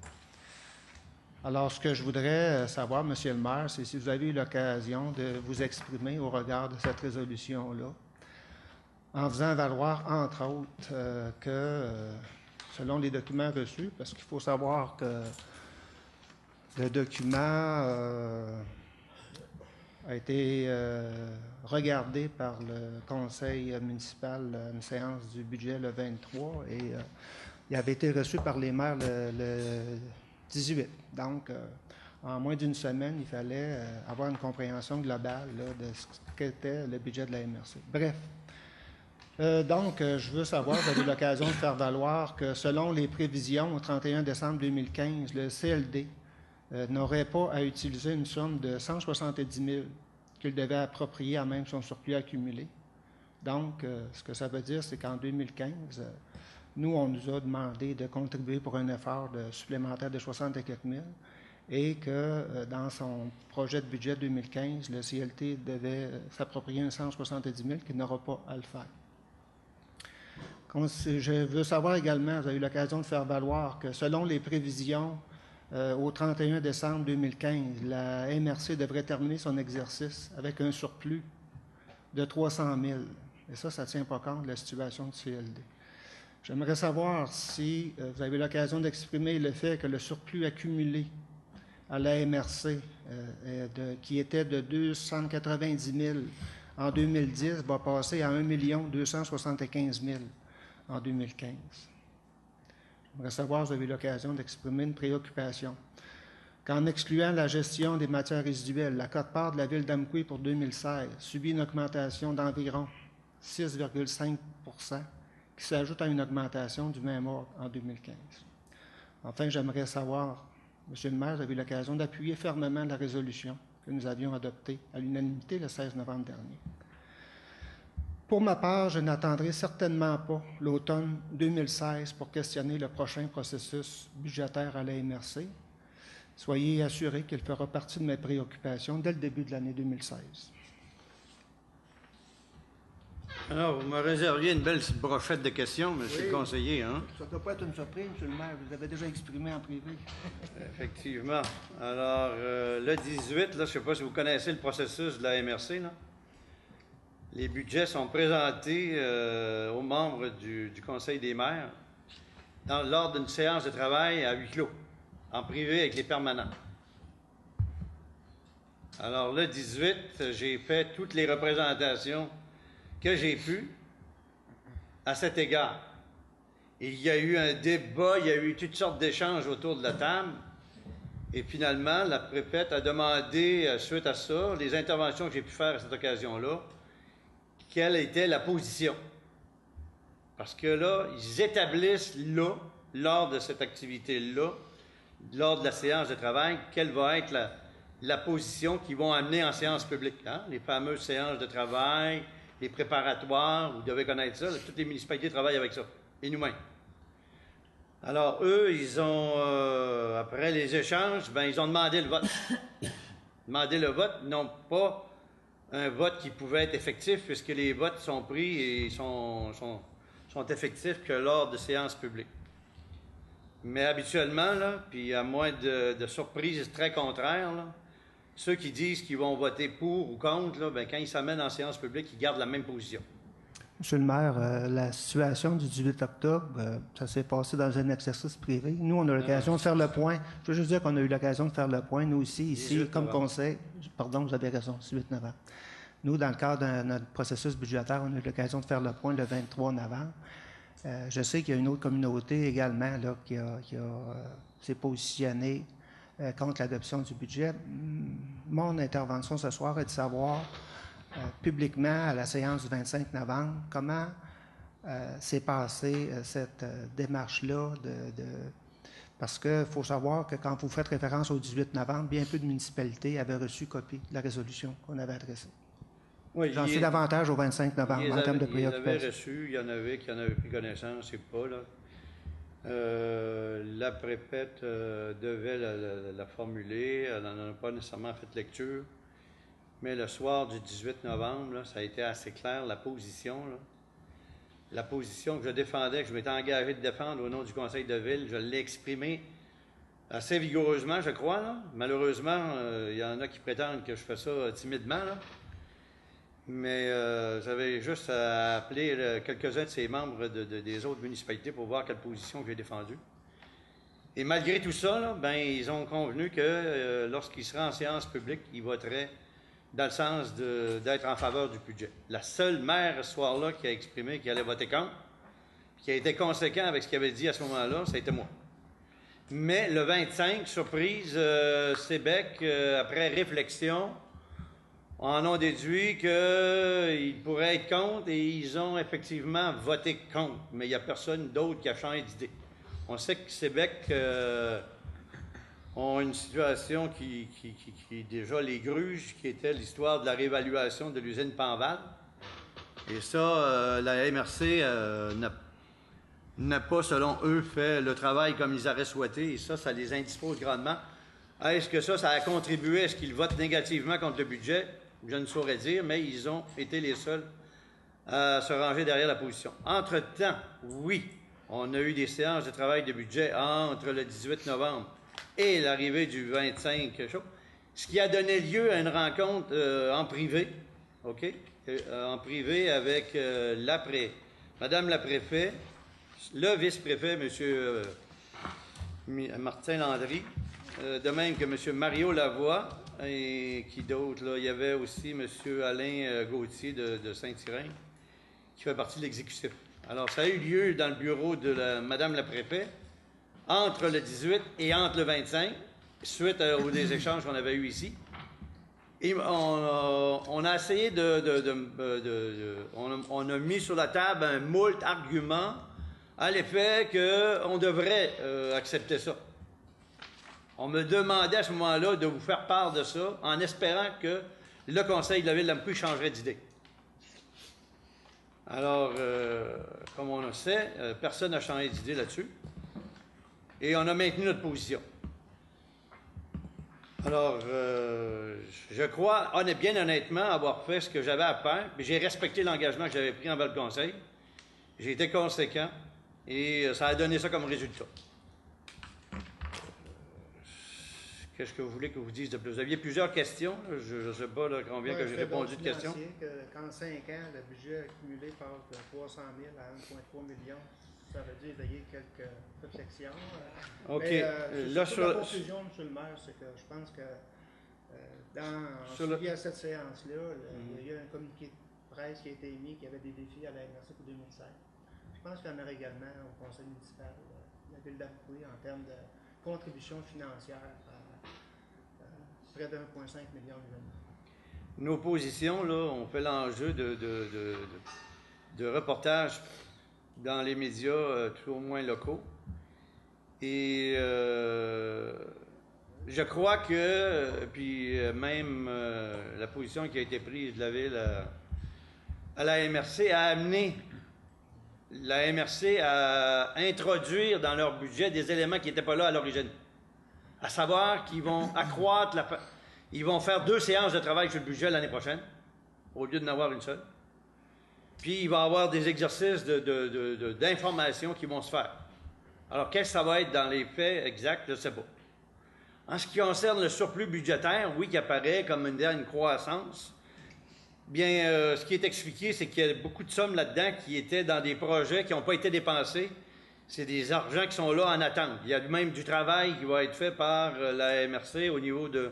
Alors, ce que je voudrais savoir, M. le maire, c'est si vous avez eu l'occasion de vous exprimer au regard de cette résolution-là, en faisant valoir, entre autres, que, selon les documents reçus, parce qu'il faut savoir que le document a été regardé par le conseil municipal à une séance du budget le 23 et il avait été reçu par les maires le 18. Donc, en moins d'une semaine, il fallait avoir une compréhension globale là, de ce qu'était le budget de la MRC. Bref. Donc, je veux savoir, vous avez eu l'occasion de faire valoir que selon les prévisions au 31 décembre 2015, le CLD n'aurait pas à utiliser une somme de 170 000 qu'il devait approprier à même son surplus accumulé. Donc, ce que ça veut dire, c'est qu'en 2015, nous, on nous a demandé de contribuer pour un effort supplémentaire de 64 000 et que dans son projet de budget 2015, le CLT devait s'approprier un 170 000 qu'il n'aura pas à le faire. Je veux savoir également, vous avez eu l'occasion de faire valoir que selon les prévisions au 31 décembre 2015, la MRC devrait terminer son exercice avec un surplus de 300 000. Et ça ne tient pas compte de la situation du CLD. J'aimerais savoir si vous avez eu l'occasion d'exprimer le fait que le surplus accumulé à la MRC, qui était de 290 000 en 2010, va passer à 1 275 000 en 2015. J'aimerais savoir si vous avez eu l'occasion d'exprimer une préoccupation. qu'en excluant la gestion des matières résiduelles, la quote-part de la ville d'Amqui pour 2016 subit une augmentation d'environ 6,5 qui s'ajoute à une augmentation du même ordre en 2015. Enfin, j'aimerais savoir, Monsieur le maire, vous avez eu l'occasion d'appuyer fermement la résolution que nous avions adoptée à l'unanimité le 16 novembre dernier. Pour ma part, je n'attendrai certainement pas l'automne 2016 pour questionner le prochain processus budgétaire à la MRC. Soyez assurés qu'il fera partie de mes préoccupations dès le début de l'année 2016. Alors, vous me réserviez une belle petite brochette de questions, monsieur le conseiller, hein? Ça ne doit pas être une surprise, monsieur le maire. Vous l'avez déjà exprimé en privé. Effectivement. Alors, le 18, là, je ne sais pas si vous connaissez le processus de la MRC, là. Les budgets sont présentés aux membres du Conseil des maires lors d'une séance de travail à huis clos, en privé avec les permanents. Alors, le 18, j'ai fait toutes les représentations que j'ai pu à cet égard. Il y a eu un débat, il y a eu toutes sortes d'échanges autour de la table. Et finalement, la préfète a demandé, suite à ça, les interventions que j'ai pu faire à cette occasion-là, quelle était la position. Parce que là, ils établissent là, lors de cette activité-là, lors de la séance de travail, quelle va être la position qu'ils vont amener en séance publique. Hein? Les fameuses séances de travail, les préparatoires, vous devez connaître ça, là, toutes les municipalités travaillent avec ça, et nous-mêmes. Alors, eux, ils ont, après les échanges, ils ont demandé le vote. Demandé le vote, non pas un vote qui pouvait être effectif, puisque les votes sont pris et sont effectifs que lors de séances publiques. Mais habituellement, là, puis à moins de surprises très contraires, là, ceux qui disent qu'ils vont voter pour ou contre, là, quand ils s'amènent en séance publique, ils gardent la même position. Monsieur le maire, la situation du 18 octobre, ça s'est passé dans un exercice privé. Nous, on a eu l'occasion de faire le point. Je veux juste dire qu'on a eu l'occasion de faire le point, nous aussi, ici, comme conseil. Pardon, vous avez raison, 18 novembre. Nous, dans le cadre de notre processus budgétaire, on a eu l'occasion de faire le point le 23 novembre. Je sais qu'il y a une autre communauté également là, qui s'est positionnée contre l'adoption du budget. Mon intervention ce soir est de savoir publiquement, à la séance du 25 novembre, comment s'est passée cette démarche-là. Parce qu'il faut savoir que quand vous faites référence au 18 novembre, bien peu de municipalités avaient reçu copie de la résolution qu'on avait adressée. Oui, j'en sais davantage au 25 novembre en termes de préoccupation. Ils avaient reçu, il y en avait qui en avaient pris connaissance, c'est pas, là. La préfète devait la formuler, elle n'en a pas nécessairement fait lecture, mais le soir du 18 novembre, là, ça a été assez clair, la position que je défendais, que je m'étais engagé de défendre au nom du conseil de ville, je l'ai exprimé assez vigoureusement, je crois, là. Malheureusement, il y en a qui prétendent que je fais ça timidement, là. Mais j'avais juste à appeler quelques-uns de ces membres des autres municipalités pour voir quelle position j'ai défendue. Et malgré tout ça, là, ils ont convenu que lorsqu'il sera en séance publique, ils voteraient dans le sens d'être en faveur du budget. La seule maire ce soir-là qui a exprimé qu'elle allait voter contre, qui a été conséquent avec ce qu'il avait dit à ce moment-là, ça a été moi. Mais le 25, surprise, Sébec, après réflexion, en ont déduit qu'ils pourraient être contre et ils ont effectivement voté contre. Mais il n'y a personne d'autre qui a changé d'idée. On sait que Sébec ont une situation qui déjà les gruge, qui était l'histoire de la réévaluation de l'usine Panval. Et ça, la MRC n'a pas, selon eux, fait le travail comme ils auraient souhaité. Et ça les indispose grandement. Est-ce que ça a contribué à ce qu'ils votent négativement contre le budget? Je ne saurais dire, mais ils ont été les seuls à se ranger derrière la position. Entre-temps, oui, on a eu des séances de travail de budget entre le 18 novembre et l'arrivée du 25 ce qui a donné lieu à une rencontre en privé, OK? En privé avec Madame la préfète, le vice-préfet, M. Martin Landry, de même que M. Mario Lavoie, et qui d'autre, là? Il y avait aussi M. Alain Gauthier de Saint-Irène, qui fait partie de l'exécutif. Alors, ça a eu lieu dans le bureau de Mme la préfète, entre le 18 et entre le 25, suite aux des échanges qu'on avait eus ici. Et on a essayé on a mis sur la table un moult argument à l'effet qu'on devrait accepter ça. On me demandait à ce moment-là de vous faire part de ça en espérant que le Conseil de la Ville d'Amqui changerait d'idée. Alors, comme on le sait, personne n'a changé d'idée là-dessus. Et on a maintenu notre position. Alors, je crois, bien honnêtement, avoir fait ce que j'avais à faire. Puis j'ai respecté l'engagement que j'avais pris envers le Conseil. J'ai été conséquent. Et ça a donné ça comme résultat. Qu'est-ce que vous voulez que je vous dise de plus? Vous aviez plusieurs questions. Je ne sais pas là, combien que j'ai répondu de questions. Qu'en 5 ans, le budget accumulé passe de 300 000 à 1,3 million. Ça veut dire qu'il y a quelques réflexions. OK. Mais, là, la conclusion, M. le maire, c'est que je pense que suivi à cette séance-là, il y a eu un communiqué de presse qui a été émis qui avait des défis à la MRC pour 2016. Je pense qu'il y en aura également au conseil municipal de la ville d'Amqui en termes de contribution financière à près de 1,5 million d'euros. Nos positions, là, on fait l'enjeu de reportage dans les médias, tout au moins locaux. Et je crois que, puis même la position qui a été prise de la Ville à la MRC a amené la MRC à introduire dans leur budget des éléments qui n'étaient pas là à l'origine. À savoir qu'ils vont accroître ils vont faire 2 séances de travail sur le budget l'année prochaine, au lieu d'en avoir une seule. Puis il va y avoir des exercices d'information qui vont se faire. Alors, qu'est-ce que ça va être dans les faits exacts, je ne sais pas. En ce qui concerne le surplus budgétaire, oui, qui apparaît comme une croissance, bien, ce qui est expliqué, c'est qu'il y a beaucoup de sommes là-dedans qui étaient dans des projets qui n'ont pas été dépensés. C'est des argents qui sont là en attente. Il y a même du travail qui va être fait par la MRC au niveau de,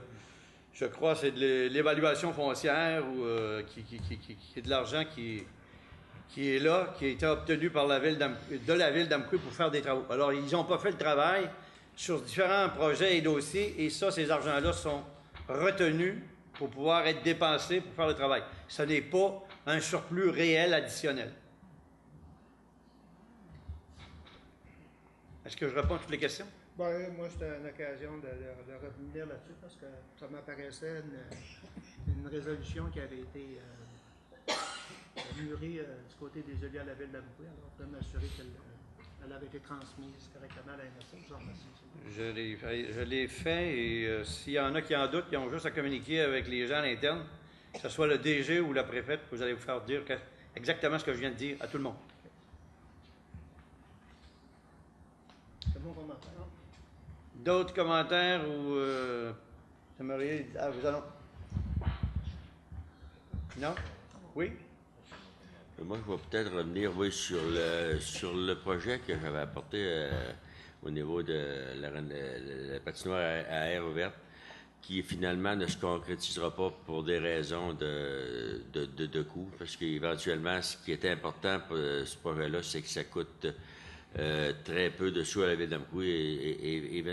je crois, c'est de l'évaluation foncière ou qui est de l'argent qui est là, qui a été obtenu par de la Ville d'Amqui pour faire des travaux. Alors, ils n'ont pas fait le travail sur différents projets et dossiers, et ça, ces argents-là sont retenus pour pouvoir être dépensés pour faire le travail. Ce n'est pas un surplus réel additionnel. Est-ce que je réponds à toutes les questions? Bon, moi, c'était une occasion de revenir là-dessus parce que ça m'apparaissait une résolution qui avait été mûrie du côté des élus à la Ville d'Amqui. Alors, je voulais m'assurer qu'elle avait été transmise correctement à la MRC. Je vous remercie. Je l'ai fait et s'il y en a qui en doutent, qui ont juste à communiquer avec les gens à l'interne, que ce soit le DG ou la préfète, vous allez vous faire dire exactement ce que je viens de dire à tout le monde. C'est bon commentaire. D'autres commentaires ou j'aimerais... Ah, vous allons... Non? Oui? Moi, je vais peut-être revenir, oui, sur le projet que j'avais apporté au niveau de la patinoire à air ouverte, qui finalement ne se concrétisera pas pour des raisons de coût, parce qu'éventuellement, ce qui était important pour ce projet-là, c'est que ça coûte très peu de sous à la Ville d'Amqui et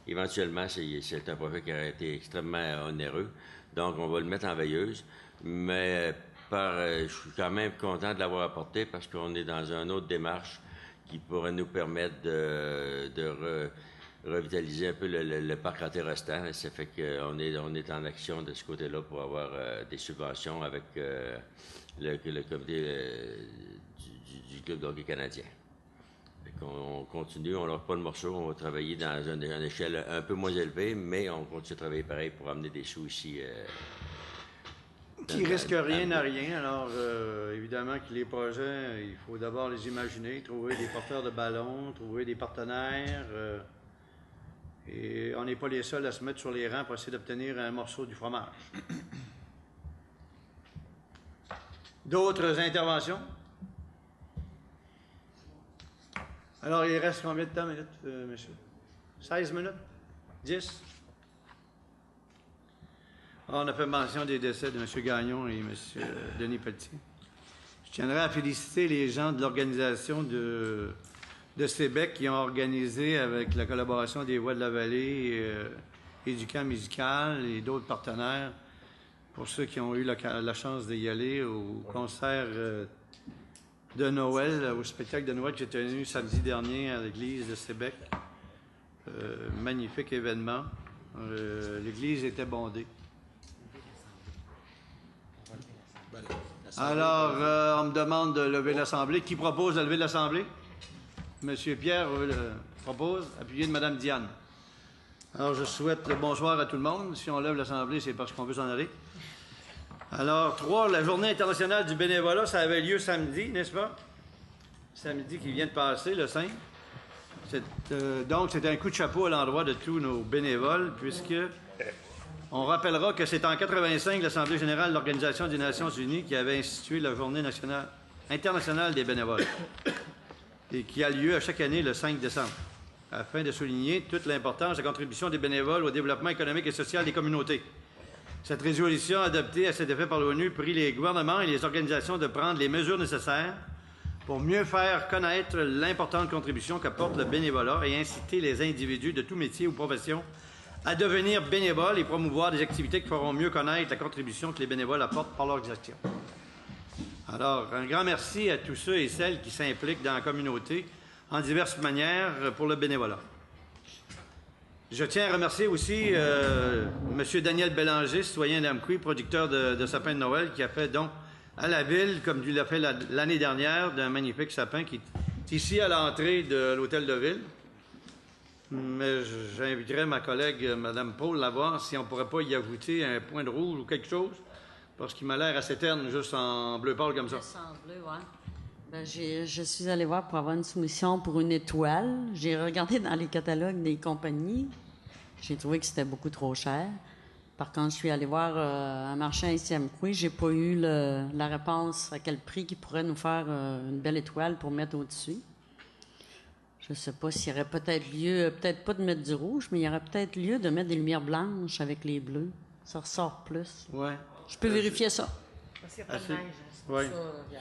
éventuellement, c'est un projet qui aurait été extrêmement onéreux. Donc, on va le mettre en veilleuse, mais je suis quand même content de l'avoir apporté parce qu'on est dans une autre démarche qui pourrait nous permettre de revitaliser un peu le parc anti-restant. Ça fait qu'on est en action de ce côté-là pour avoir des subventions avec le comité du club de hockey canadien. On continue, on ne lâche pas le morceau, on va travailler dans une échelle un peu moins élevée, mais on continue à travailler pareil pour amener des sous ici. Qui risque rien à rien. Alors, évidemment que les projets, il faut d'abord les imaginer, trouver des porteurs de ballons, trouver des partenaires. Et on n'est pas les seuls à se mettre sur les rangs pour essayer d'obtenir un morceau du fromage. D'autres interventions? Alors, il reste combien de temps, monsieur? 16 minutes? 10? On a fait mention des décès de M. Gagnon et M. Denis Pelletier. Je tiendrais à féliciter les gens de l'organisation de Sébec qui ont organisé avec la collaboration des Voix de la Vallée et du camp musical et d'autres partenaires, pour ceux qui ont eu la chance d'y aller au concert de Noël, au spectacle de Noël qui était tenu samedi dernier à l'église de Sébec. Magnifique événement. L'église était bondée. Alors, on me demande de lever l'Assemblée. Qui propose de lever l'Assemblée? Monsieur Pierre propose, appuyé de Mme Diane. Alors, je souhaite le bonsoir à tout le monde. Si on lève l'Assemblée, c'est parce qu'on veut s'en aller. Alors, 3, la Journée internationale du bénévolat, ça avait lieu samedi, n'est-ce pas? Samedi qui vient de passer, le 5. Donc, c'est un coup de chapeau à l'endroit de tous nos bénévoles, puisque on rappellera que c'est en 1985 l'Assemblée générale de l'Organisation des Nations unies qui avait institué la Journée internationale des bénévoles et qui a lieu à chaque année le 5 décembre, afin de souligner toute l'importance de la contribution des bénévoles au développement économique et social des communautés. Cette résolution adoptée à cet effet par l'ONU prie les gouvernements et les organisations de prendre les mesures nécessaires pour mieux faire connaître l'importante contribution qu'apporte le bénévolat et inciter les individus de tout métier ou profession à devenir bénévoles et promouvoir des activités qui feront mieux connaître la contribution que les bénévoles apportent par leurs actions. Alors, un grand merci à tous ceux et celles qui s'impliquent dans la communauté en diverses manières pour le bénévolat. Je tiens à remercier aussi M. Daniel Bélanger, citoyen d'Amqui, producteur de sapins de Noël, qui a fait don à la ville, comme il l'a fait l'année dernière, d'un magnifique sapin qui est ici à l'entrée de l'hôtel de ville. Mais j'inviterai ma collègue, Mme Paul, à voir si on ne pourrait pas y ajouter un point de rouge ou quelque chose, parce qu'il m'a l'air assez terne, juste en bleu pâle comme ça. Juste en bleu, oui. Ben, je suis allée voir pour avoir une soumission pour une étoile. J'ai regardé dans les catalogues des compagnies. J'ai trouvé que c'était beaucoup trop cher. Par contre, je suis allée voir un marchand ici à Amqui. Je n'ai pas eu la réponse à quel prix qui pourrait nous faire une belle étoile pour mettre au-dessus. Je ne sais pas s'il y aurait peut-être lieu, peut-être pas de mettre du rouge, mais il y aurait peut-être lieu de mettre des lumières blanches avec les bleus. Ça ressort plus. Ouais. Je peux vérifier ça. Parce qu'il n'y a pas de neige. Oui,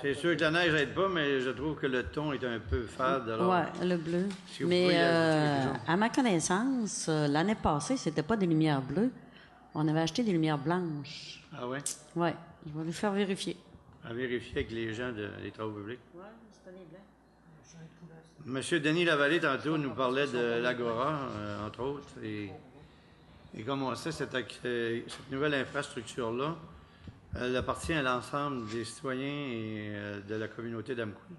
c'est sûr que la neige n'aide pas, mais je trouve que le ton est un peu fade. Oui, le bleu. Si vous mais pouvez y ajouter quelque chose. à ma connaissance, l'année passée, c'était pas des lumières bleues. On avait acheté des lumières blanches. Ah oui? Oui, je vais lui faire vérifier. À vérifier avec les gens des travaux publics. Oui, c'est les blancs. M. Denis Lavallée, tantôt, nous parlait de l'Agora, entre autres. Et comme on sait, cette nouvelle infrastructure-là, elle appartient à l'ensemble des citoyens et de la communauté d'Amqui.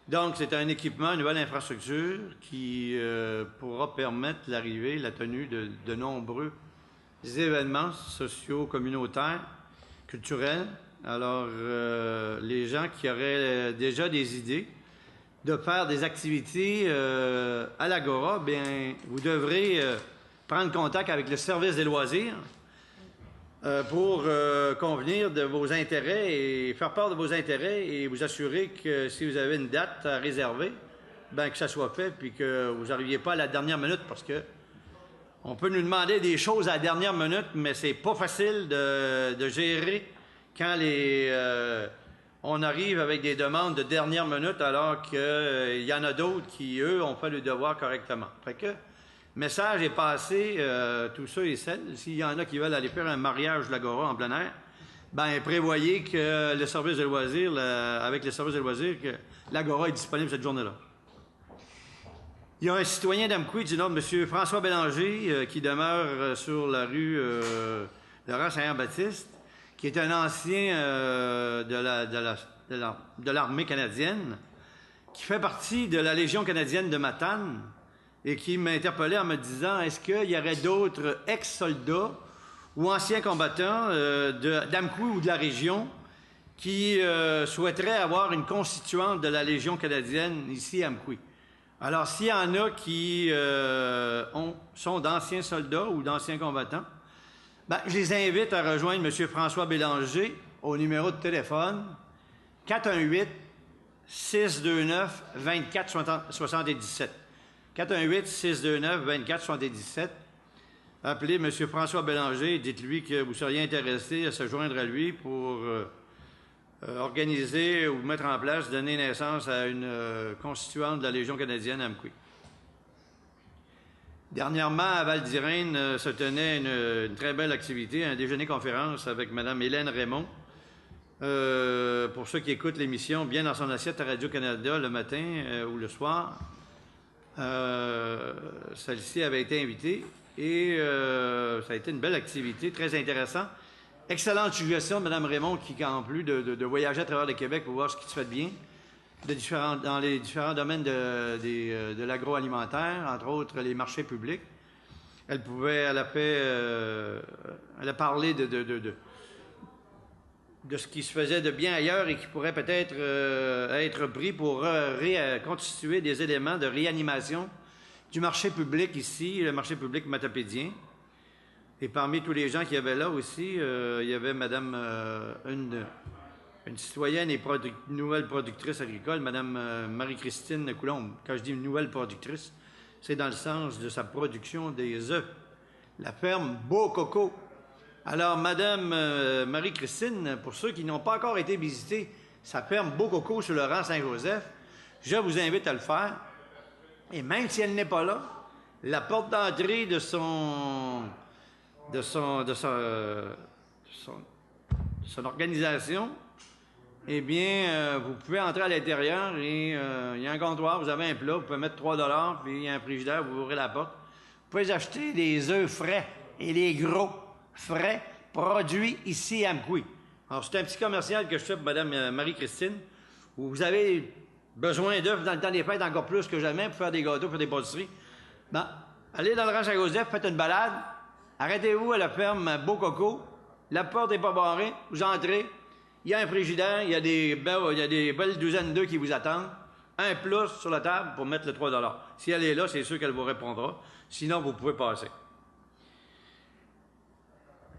Donc, c'est un équipement, une nouvelle infrastructure qui pourra permettre l'arrivée, la tenue de nombreux événements sociaux, communautaires, culturels. Alors, les gens qui auraient déjà des idées de faire des activités à l'Agora, bien, vous devrez prendre contact avec le service des loisirs pour convenir de vos intérêts et faire part de vos intérêts et vous assurer que si vous avez une date à réserver, bien, que ça soit fait puis que vous n'arriviez pas à la dernière minute parce que on peut nous demander des choses à la dernière minute, mais c'est pas facile de gérer quand on arrive avec des demandes de dernière minute alors qu'il y en a d'autres qui, eux, ont fait le devoir correctement. Fait que, message est passé, tous ceux et celles, s'il y en a qui veulent aller faire un mariage de l'Agora en plein air, bien, prévoyez que le service de loisirs, avec le service de loisirs, que l'Agora est disponible cette journée-là. Il y a un citoyen d'Amqui du nom de M. François Bélanger qui demeure sur la rue Laurent-Saint-Jean-Baptiste, qui est un ancien de l'armée canadienne, qui fait partie de la Légion canadienne de Matane et qui m'a interpellé en me disant est-ce qu'il y aurait d'autres ex-soldats ou anciens combattants d'Amqui ou de la région qui souhaiteraient avoir une constituante de la Légion canadienne ici à Amqui. Alors, s'il y en a qui sont d'anciens soldats ou d'anciens combattants, ben, je les invite à rejoindre M. François Bélanger au numéro de téléphone 418-629-2477. 418-629-2477. Appelez M. François Bélanger et dites-lui que vous seriez intéressé à se joindre à lui pour organiser ou mettre en place, donner naissance à une constituante de la Légion canadienne à Amqui. Dernièrement, à Val-d'Irène, se tenait une très belle activité, un déjeuner-conférence avec Mme Hélène Raymond. Pour ceux qui écoutent l'émission, bien dans son assiette à Radio-Canada le matin ou le soir, celle-ci avait été invitée et ça a été une belle activité, très intéressant. Excellente suggestion de Mme Raymond qui, en plus de voyager à travers le Québec pour voir ce qui se fait de bien, dans les différents domaines de l'agroalimentaire, entre autres les marchés publics. Elle a parlé de ce qui se faisait de bien ailleurs et qui pourrait peut-être être pris pour constituer des éléments de réanimation du marché public ici, le marché public matapédien. Et parmi tous les gens qui y avaient là aussi, il y avait Madame, une citoyenne et nouvelle productrice agricole, Mme Marie-Christine Coulombe. Quand je dis une nouvelle productrice, c'est dans le sens de sa production des œufs. La ferme Beau Coco. Alors, Mme Marie-Christine, pour ceux qui n'ont pas encore été visités, sa ferme Beau Coco sur le rang Saint-Joseph, je vous invite à le faire. Et même si elle n'est pas là, la porte d'entrée de son organisation, eh bien, vous pouvez entrer à l'intérieur et il y a un comptoir, vous avez un plat, vous pouvez mettre 3 $, puis il y a un frigidaire, vous ouvrez la porte. Vous pouvez acheter des œufs frais et les gros frais produits ici à Amqui. Alors, c'est un petit commercial que je fais pour Mme Marie-Christine, où vous avez besoin d'œufs dans le temps des fêtes encore plus que jamais pour faire des gâteaux, pour des pâtisseries. Bon, allez dans le rang Saint-Joseph, faites une balade, arrêtez-vous à la ferme Beau Coco, la porte n'est pas barrée, vous entrez, il y a un frigidaire, il y a des belles douzaines d'œufs qui vous attendent, un plat sur la table pour mettre le 3 $. Si elle est là, c'est sûr qu'elle vous répondra. Sinon, vous pouvez passer.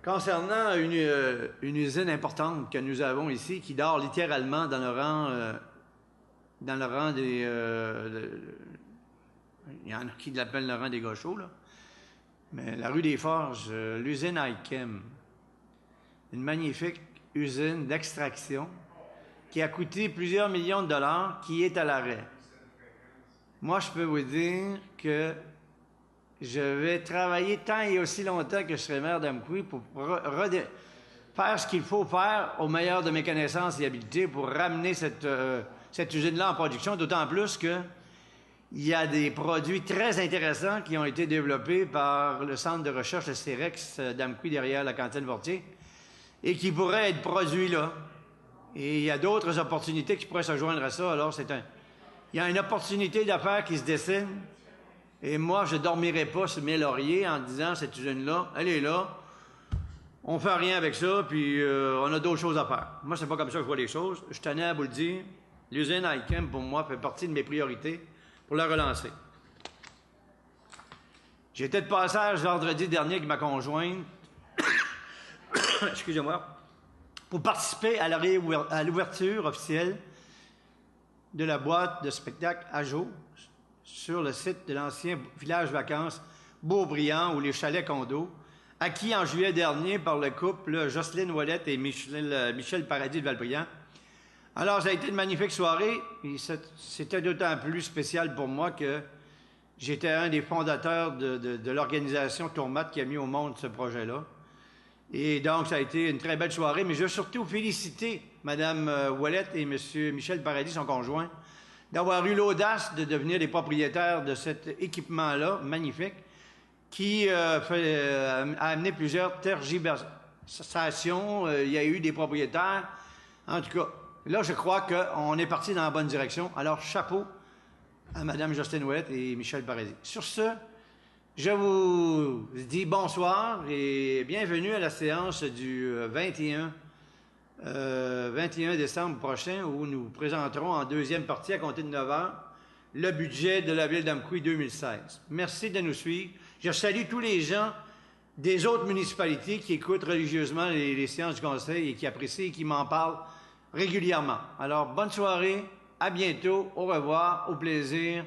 Concernant une usine importante que nous avons ici, qui dort littéralement dans le rang des... il y en a qui l'appellent le rang des gauchos, là. Mais la rue des Forges, l'usine Ikem, une magnifique usine d'extraction qui a coûté plusieurs millions de dollars, qui est à l'arrêt. Moi, je peux vous dire que je vais travailler tant et aussi longtemps que je serai maire d'Amqui pour faire ce qu'il faut faire au meilleur de mes connaissances et habiletés pour ramener cette usine-là en production, d'autant plus que il y a des produits très intéressants qui ont été développés par le centre de recherche, le CEREX d'Amqui, derrière la cantine Vortier, et qui pourraient être produits là. Et il y a d'autres opportunités qui pourraient se joindre à ça. Alors, il y a une opportunité d'affaires qui se dessine. Et moi, je ne dormirai pas sur mes lauriers en disant, cette usine-là, elle est là, on ne fait rien avec ça, puis on a d'autres choses à faire. Moi, c'est pas comme ça que je vois les choses. Je tenais à vous le dire. L'usine Ikem, pour moi, fait partie de mes priorités pour la relancer. J'étais de passage vendredi dernier avec ma conjointe, excusez-moi, pour participer à l'ouverture officielle de la boîte de spectacle à jour sur le site de l'ancien village vacances Beaubriand ou les chalets condos, acquis en juillet dernier par le couple Jocelyne Ouellette et Michel Paradis de Valbriand. Alors, ça a été une magnifique soirée et c'était d'autant plus spécial pour moi que j'étais un des fondateurs de l'organisation Tourmat qui a mis au monde ce projet-là. Et donc, ça a été une très belle soirée, mais je veux surtout féliciter Mme Ouellette et M. Michel Paradis, son conjoint, d'avoir eu l'audace de devenir les propriétaires de cet équipement-là, magnifique, qui a amené plusieurs tergiversations. Il y a eu des propriétaires. En tout cas, là, je crois qu'on est parti dans la bonne direction. Alors, chapeau à Mme Jocelyne Ouellette et Michel Paradis. Sur ce, je vous dis bonsoir et bienvenue à la séance du 21 décembre prochain où nous présenterons en deuxième partie, à compter de 9 h, le budget de la ville d'Amqui 2016. Merci de nous suivre. Je salue tous les gens des autres municipalités qui écoutent religieusement les séances du Conseil et qui apprécient et qui m'en parlent régulièrement. Alors, bonne soirée, à bientôt, au revoir, au plaisir.